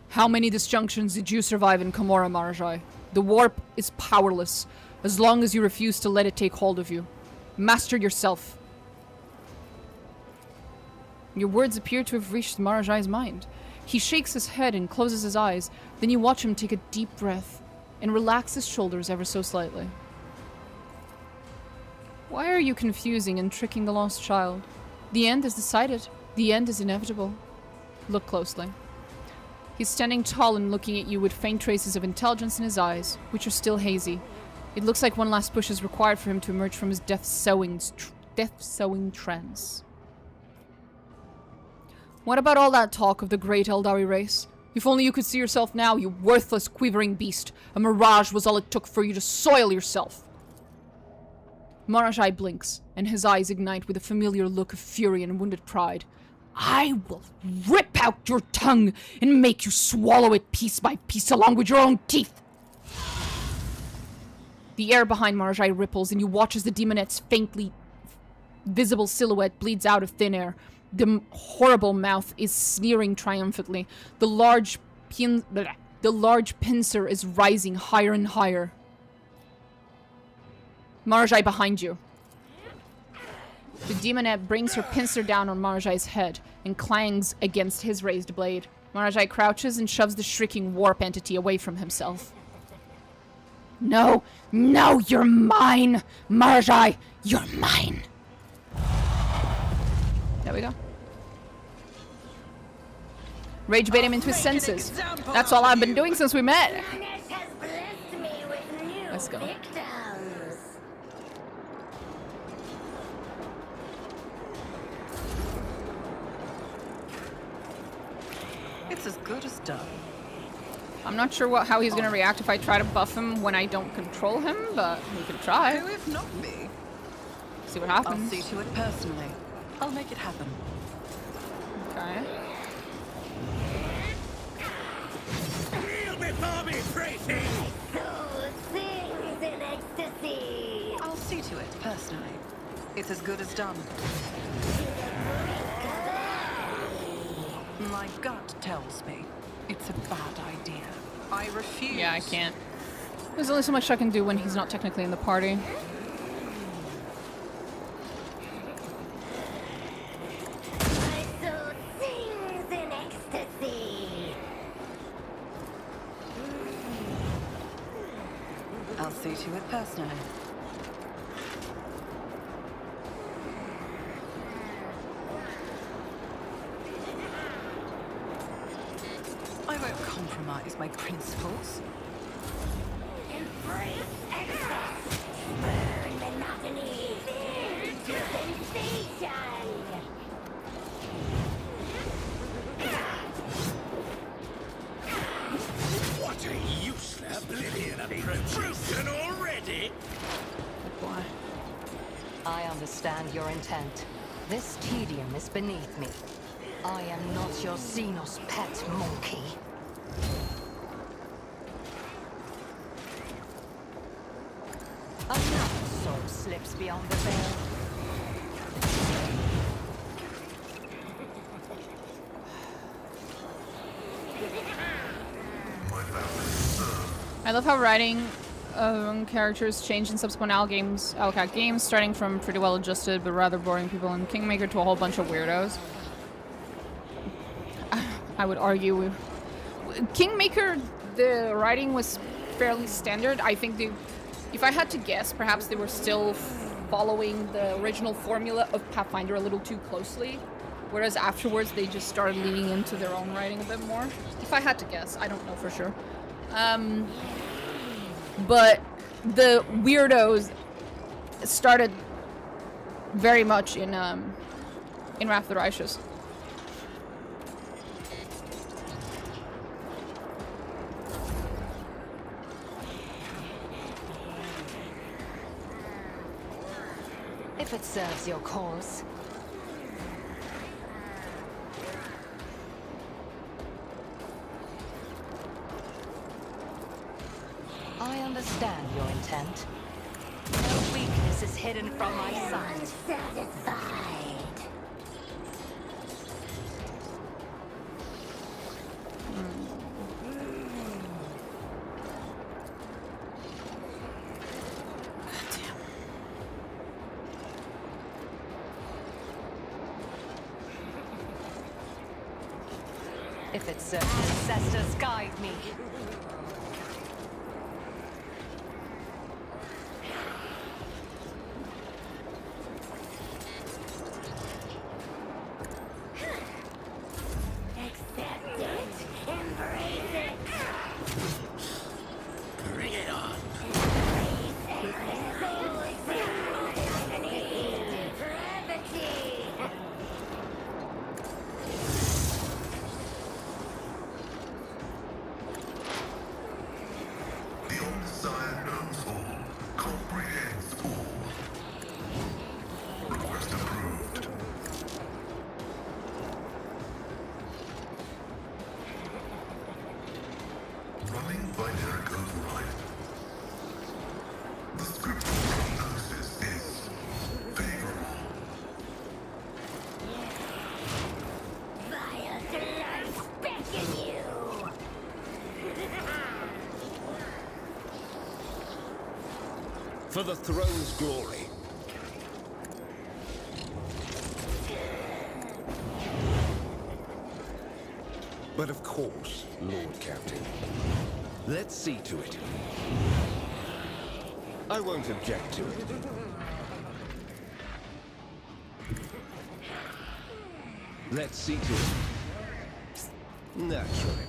How many disjunctions did you survive in Comorragh, Marajai? The warp is powerless, as long as you refuse to let it take hold of you. Master yourself. Your words appear to have reached Marajai's mind. He shakes his head and closes his eyes, then you watch him take a deep breath and relax his shoulders ever so slightly. Why are you confusing and tricking the lost child? The end is decided. The end is inevitable. Look closely. He's standing tall and looking at you with faint traces of intelligence in his eyes, which are still hazy. It looks like one last push is required for him to emerge from his death-sowing trance. What about all that talk of the great Eldari race? If only you could see yourself now, you worthless, quivering beast. A mirage was all it took for you to soil yourself. Marajai blinks, and his eyes ignite with a familiar look of fury and wounded pride. I will rip out your tongue and make you swallow it piece by piece along with your own teeth. The air behind Marajai ripples, and you watch as the demonette's faintly visible silhouette bleeds out of thin air. The horrible mouth is sneering triumphantly. The large pincer is rising higher and higher. Marajai behind you. The demonette brings her pincer down on Marajai's head and clangs against his raised blade. Marajai crouches and shoves the shrieking warp entity away from himself. No, no, you're mine! Marajai, you're mine! There we go. Rage bait him into his senses. That's all I've been doing since we met. Let's go. It's as good as done. I'm not sure how he's gonna react if I try to buff him when I don't control him, but we can try. Who if not me? See what happens. I'll see to it personally. I'll make it happen. Okay. Kneel before me, Tracy! Soul sings in ecstasy. I'll see to it personally. It's as good as done. My gut tells me it's a bad idea. I refuse. Yeah, I can't. There's only so much I can do when he's not technically in the party. My soul sings in ecstasy. I'll see to it personally. I won't compromise my principles. Embrace excess. Burn monotony. Into sensation. What a useless oblivion approach! Broken already? Why? I understand your intent. This tedium is beneath me. I am not your Xenos pet monkey. Another soul slips beyond the veil. I love how writing characters change in subsequent Alcat games, starting from pretty well adjusted but rather boring people in Kingmaker to a whole bunch of weirdos. I would argue Kingmaker, the writing was fairly standard. I think if I had to guess, perhaps they were still following the original formula of Pathfinder a little too closely, whereas afterwards they just started leaning into their own writing a bit more. If I had to guess, I don't know for sure. But the weirdos started very much in Wrath of the Righteous. If it serves your cause. I understand your intent. No weakness is hidden from my sight. Satisfied. If it serves ancestors, guide me. Accept it. Embrace it. Bring it on. For the throne's glory. But of course, Lord Captain. Let's see to it. I won't object to it. Let's see to it. Naturally.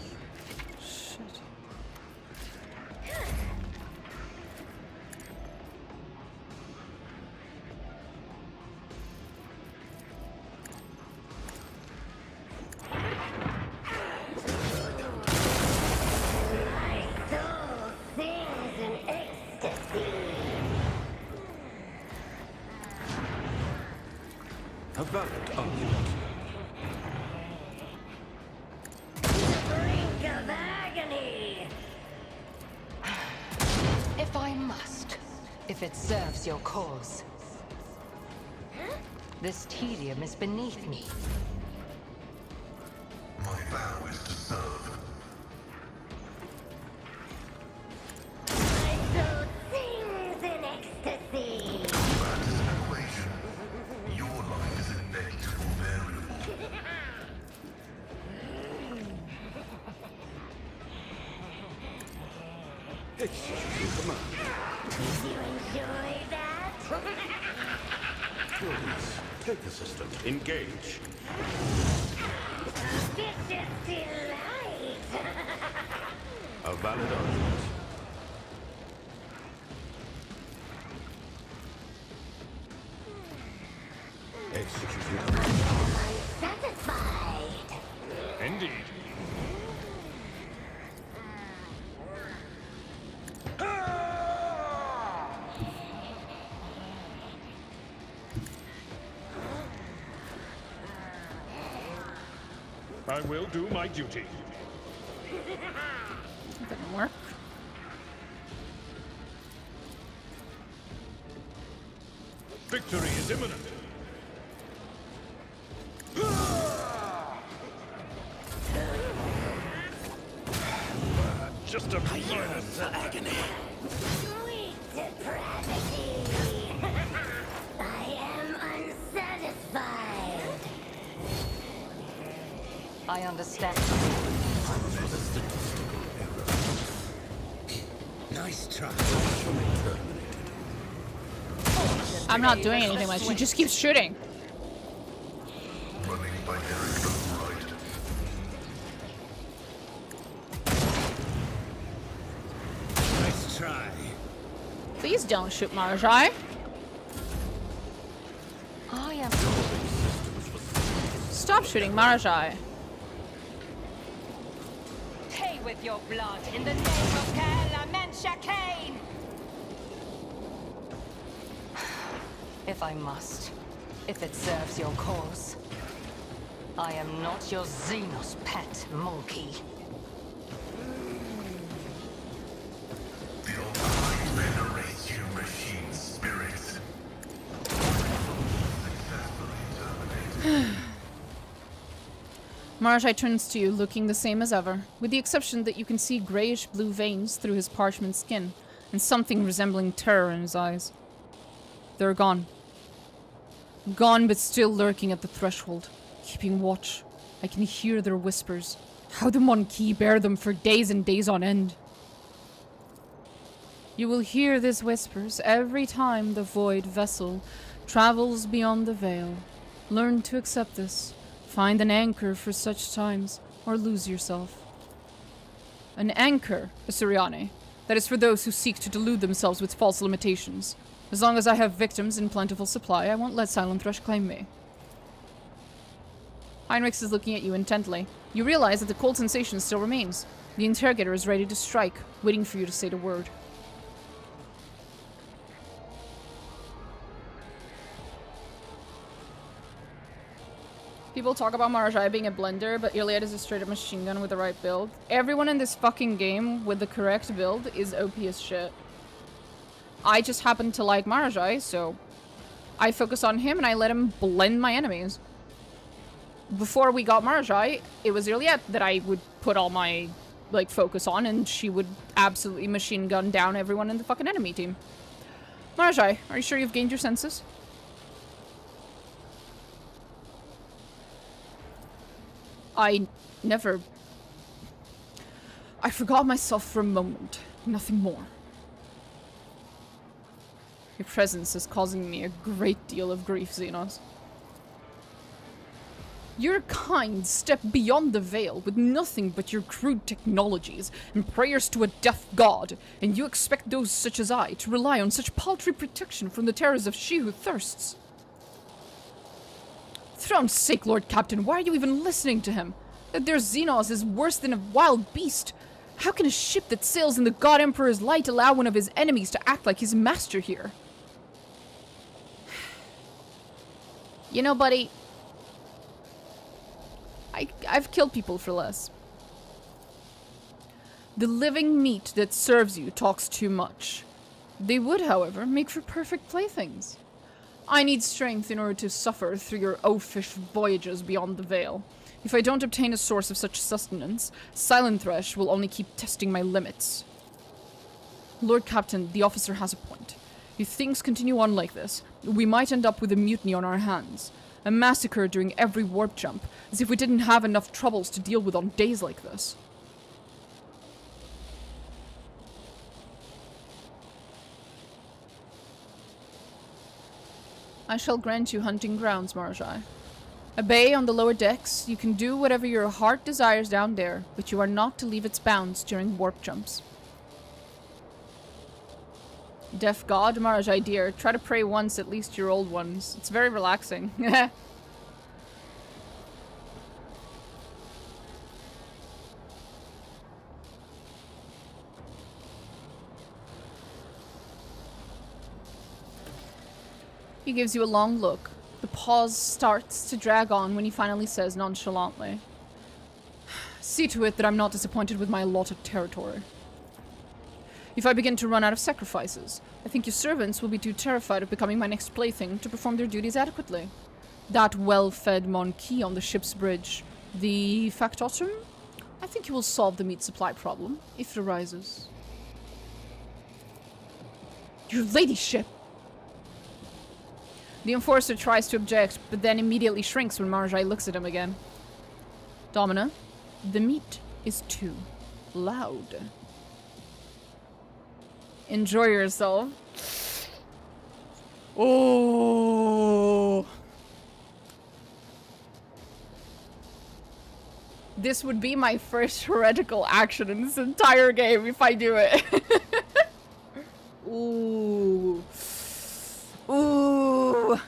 A valid argument. Brink of agony. If I must, if it serves your cause. This tedium is beneath me. My vow is to serve. My soul sings in ecstasy. That is an equation. Your life is a negligible variable. Execute command. Did you enjoy that? Please, take assistant. Engage. Vicious delight. A valid argument. Executing command. Satisfied. Indeed. I will do my duty. That didn't work. Victory is imminent. Just a yearn for agony. Sweet depravity. I am unsatisfied. I understand. Nice try. I'm not doing anything much. She just keeps shooting. Nice try. Please don't shoot Marajai. I am. Stop shooting Marajai. Pay with your blood in the name of Kel Shakain. If I must, if it serves your cause. I am not your Xenos pet monkey. The Almighty venerates you, machine spirits. Marajai turns to you, looking the same as ever, with the exception that you can see grayish-blue veins through his parchment skin, and something resembling terror in his eyes. They're gone. Gone, but still lurking at the threshold, keeping watch. I can hear their whispers. How the Monkey bear them for days and days on end. You will hear these whispers every time the void vessel travels beyond the veil. Learn to accept this. Find an anchor for such times, or lose yourself. An anchor, Asuriane. That is for those who seek to delude themselves with false limitations. As long as I have victims in plentiful supply, I won't let Silent Thresh claim me. Heinrix is looking at you intently. You realize that the cold sensation still remains. The interrogator is ready to strike, waiting for you to say the word. People talk about Marajai being a blender, but Iliad is a straight-up machine gun with the right build. Everyone in this fucking game with the correct build is OP as shit. I just happen to like Marajai, so I focus on him and I let him blend my enemies. Before we got Marajai, it was Iliad that I would put all my, like, focus on, and she would absolutely machine gun down everyone in the fucking enemy team. Marajai, are you sure you've gained your senses? I forgot myself for a moment. Nothing more. Your presence is causing me a great deal of grief, Xenos. Your kind step beyond the veil with nothing but your crude technologies and prayers to a deaf god, and you expect those such as I to rely on such paltry protection from the terrors of she who thirsts. Throne's sake, Lord Captain, why are you even listening to him? That their Xenos is worse than a wild beast. How can a ship that sails in the God Emperor's light allow one of his enemies to act like his master here? You know, buddy, I've killed people for less. The living meat that serves you talks too much. They would, however, make for perfect playthings. I need strength in order to suffer through your oafish voyages beyond the veil. If I don't obtain a source of such sustenance, Silent Thresh will only keep testing my limits. Lord Captain, the officer has a point. If things continue on like this, we might end up with a mutiny on our hands. A massacre during every warp jump, as if we didn't have enough troubles to deal with on days like this. I shall grant you hunting grounds, Marajai. A bay on the lower decks, you can do whatever your heart desires down there, but you are not to leave its bounds during warp jumps. Deaf God, Marajai dear, try to pray once at least your old ones. It's very relaxing. He gives you a long look. The pause starts to drag on when he finally says nonchalantly, See to it that I'm not disappointed with my allotted territory. If I begin to run out of sacrifices, I think your servants will be too terrified of becoming my next plaything to perform their duties adequately. That well-fed Monkey on the ship's bridge, the factotum, I think he will solve the meat supply problem, if it arises. Your ladyship! The enforcer tries to object, but then immediately shrinks when Marjai looks at him again. Domina, the meat is too loud. Enjoy yourself. Oh. This would be my first heretical action in this entire game if I do it. Ooh. Ooh.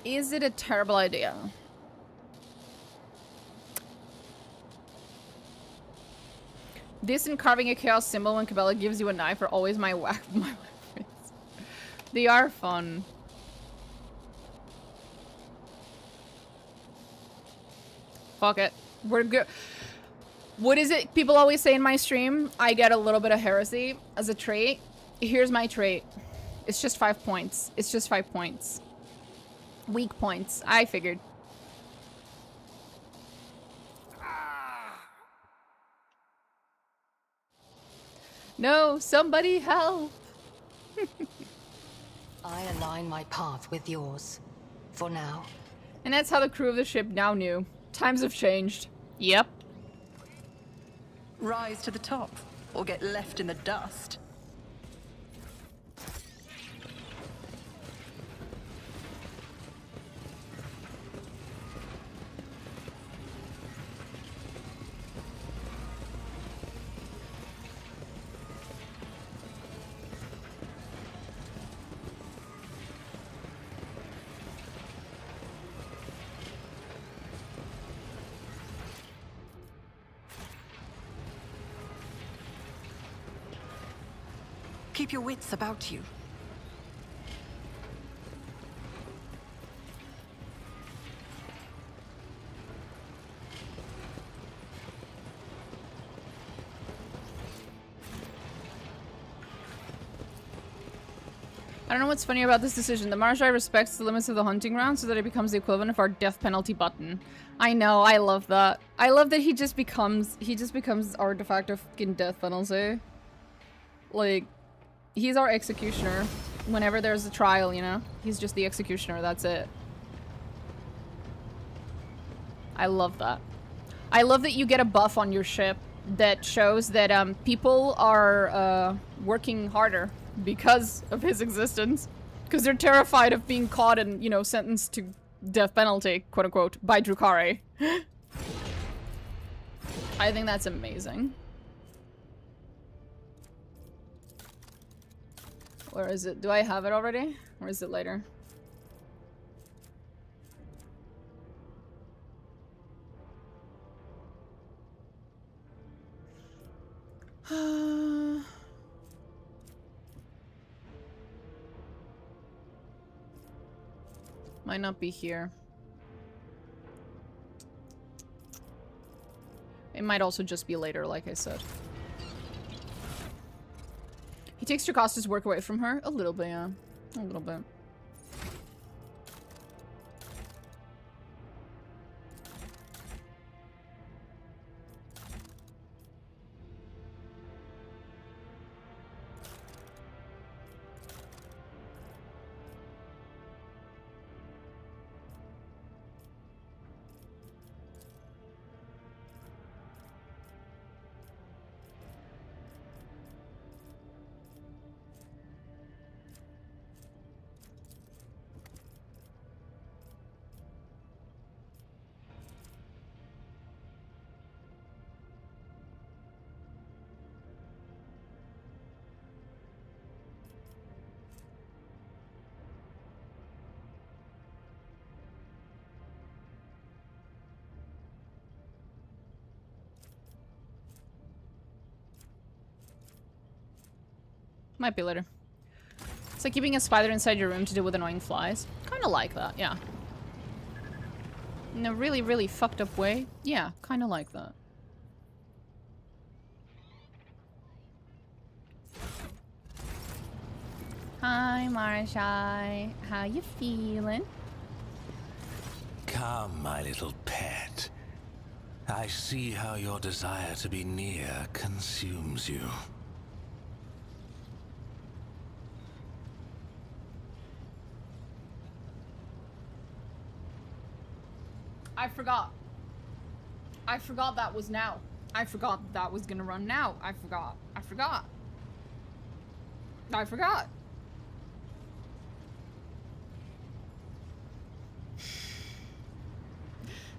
Is it a terrible idea? This and carving a chaos symbol when Cabela gives you a knife are always my weapons. They are fun. Fuck it. We're good. What is it people always say in my stream? I get a little bit of heresy as a trait. Here's my trait. It's just 5 points. It's just 5 points. Weak points. I figured. No, somebody help. I align my path with yours. For now. And that's how the crew of the ship now knew. Times have changed. Yep. Rise to the top, or get left in the dust. Keep your wits about you. I don't know what's funny about this decision. The Marjai respects the limits of the hunting ground so that it becomes the equivalent of our death penalty button. I know, I love that. I love that he just becomes our de facto fucking death penalty. Like, he's our executioner. Whenever there's a trial, you know? He's just the executioner, that's it. I love that. I love that you get a buff on your ship that shows that people are working harder because of his existence. Because they're terrified of being caught and, you know, sentenced to death penalty, quote unquote, by Drukhari. I think that's amazing. Where is it? Do I have it already? Or is it later? Might not be here. It might also just be later, like I said. He takes Jocasta's work away from her? A little bit, yeah. A little bit. Might be later. It's like keeping a spider inside your room to deal with annoying flies. Kind of like that, yeah. In a really, really fucked up way. Yeah, kind of like that. Hi, Marshai. How you feeling? Come, my little pet. I see how your desire to be near consumes you. I forgot. I forgot that was now. I forgot that was gonna run now. I forgot. I forgot. I forgot.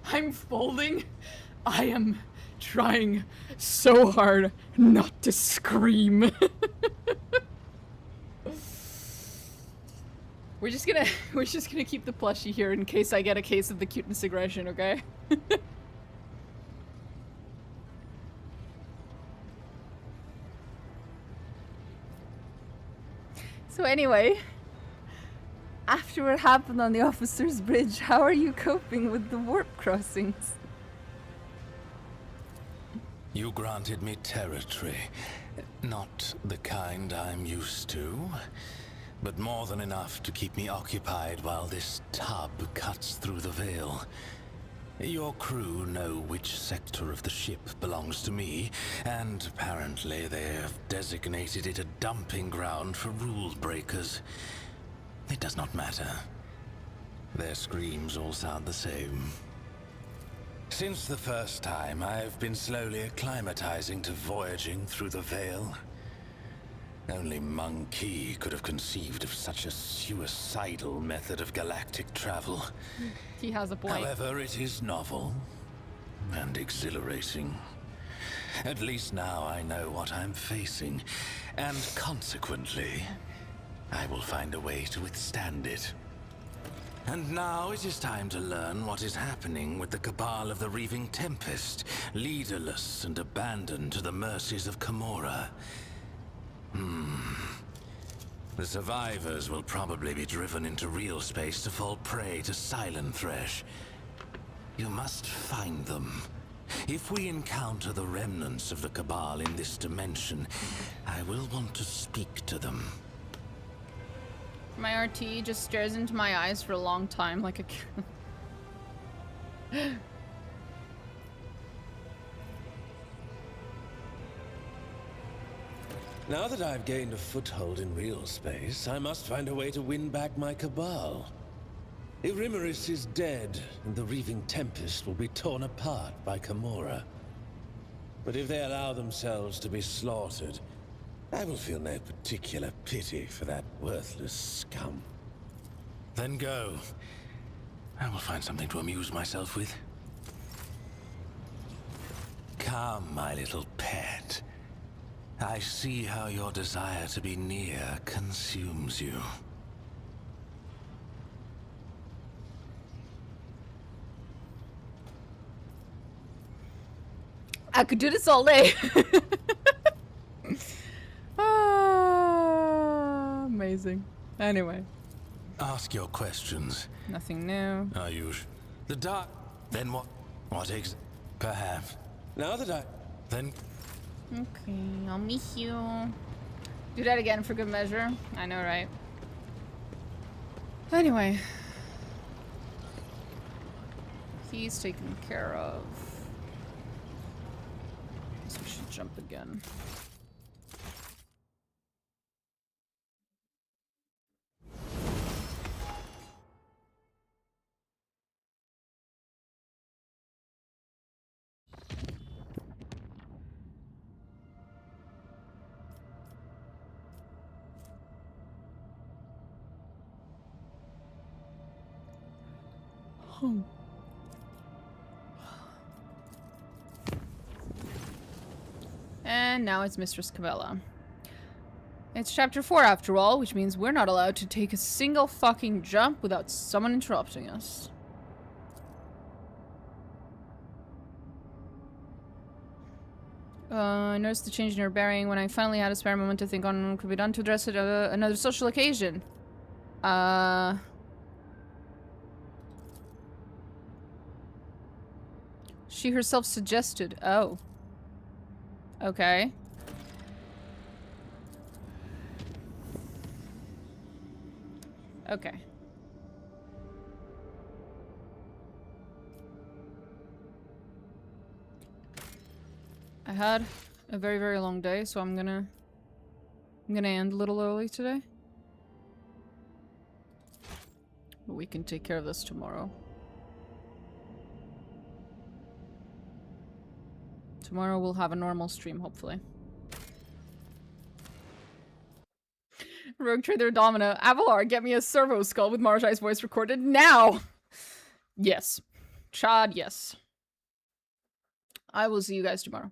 I'm folding. I am trying so hard not to scream. We're just gonna keep the plushie here in case I get a case of the cuteness aggression, okay? So anyway, after what happened on the officer's bridge, how are you coping with the warp crossings? You granted me territory. Not the kind I'm used to, but more than enough to keep me occupied while this tub cuts through the veil. Your crew know which sector of the ship belongs to me, and apparently they have designated it a dumping ground for rule breakers. It does not matter. Their screams all sound the same. Since the first time, I've been slowly acclimatizing to voyaging through the veil. Only Monkey could have conceived of such a suicidal method of galactic travel. He has a point. However, it is novel and exhilarating. At least now I know what I'm facing, and consequently, I will find a way to withstand it. And now it is time to learn what is happening with the Cabal of the Reaving Tempest, leaderless and abandoned to the mercies of Comorragh. The survivors will probably be driven into real space to fall prey to Silent Thresh. You must find them. If we encounter the remnants of the Cabal in this dimension, I will want to speak to them. My RT just stares into my eyes for a long time like a Now that I've gained a foothold in real space, I must find a way to win back my Cabal. Heinrix is dead, and the Reaving Tempest will be torn apart by Comorragh. But if they allow themselves to be slaughtered, I will feel no particular pity for that worthless scum. Then go. I will find something to amuse myself with. Come, my little pet. I see how your desire to be near consumes you. I could do this all day. Amazing. Anyway. Ask your questions. Nothing new. Are you the dark? Then what? What perhaps. Now that I... Then... Okay, I'll miss you. Do that again for good measure. I know, right? Anyway. He's taken care of. Guess we should jump again. And now it's Mistress Cabela. It's chapter 4 after all, which means we're not allowed to take a single fucking jump without someone interrupting us. I noticed the change in her bearing when I finally had a spare moment to think on what could be done to address it at another social occasion. She herself suggested. Oh. Okay. Okay. I had a very, very long day, so I'm gonna end a little early today. But we can take care of this tomorrow. Tomorrow we'll have a normal stream, hopefully. Rogue Trader Domina. Avalar, get me a servo skull with Marjai's voice recorded now! Yes. Chad, yes. I will see you guys tomorrow.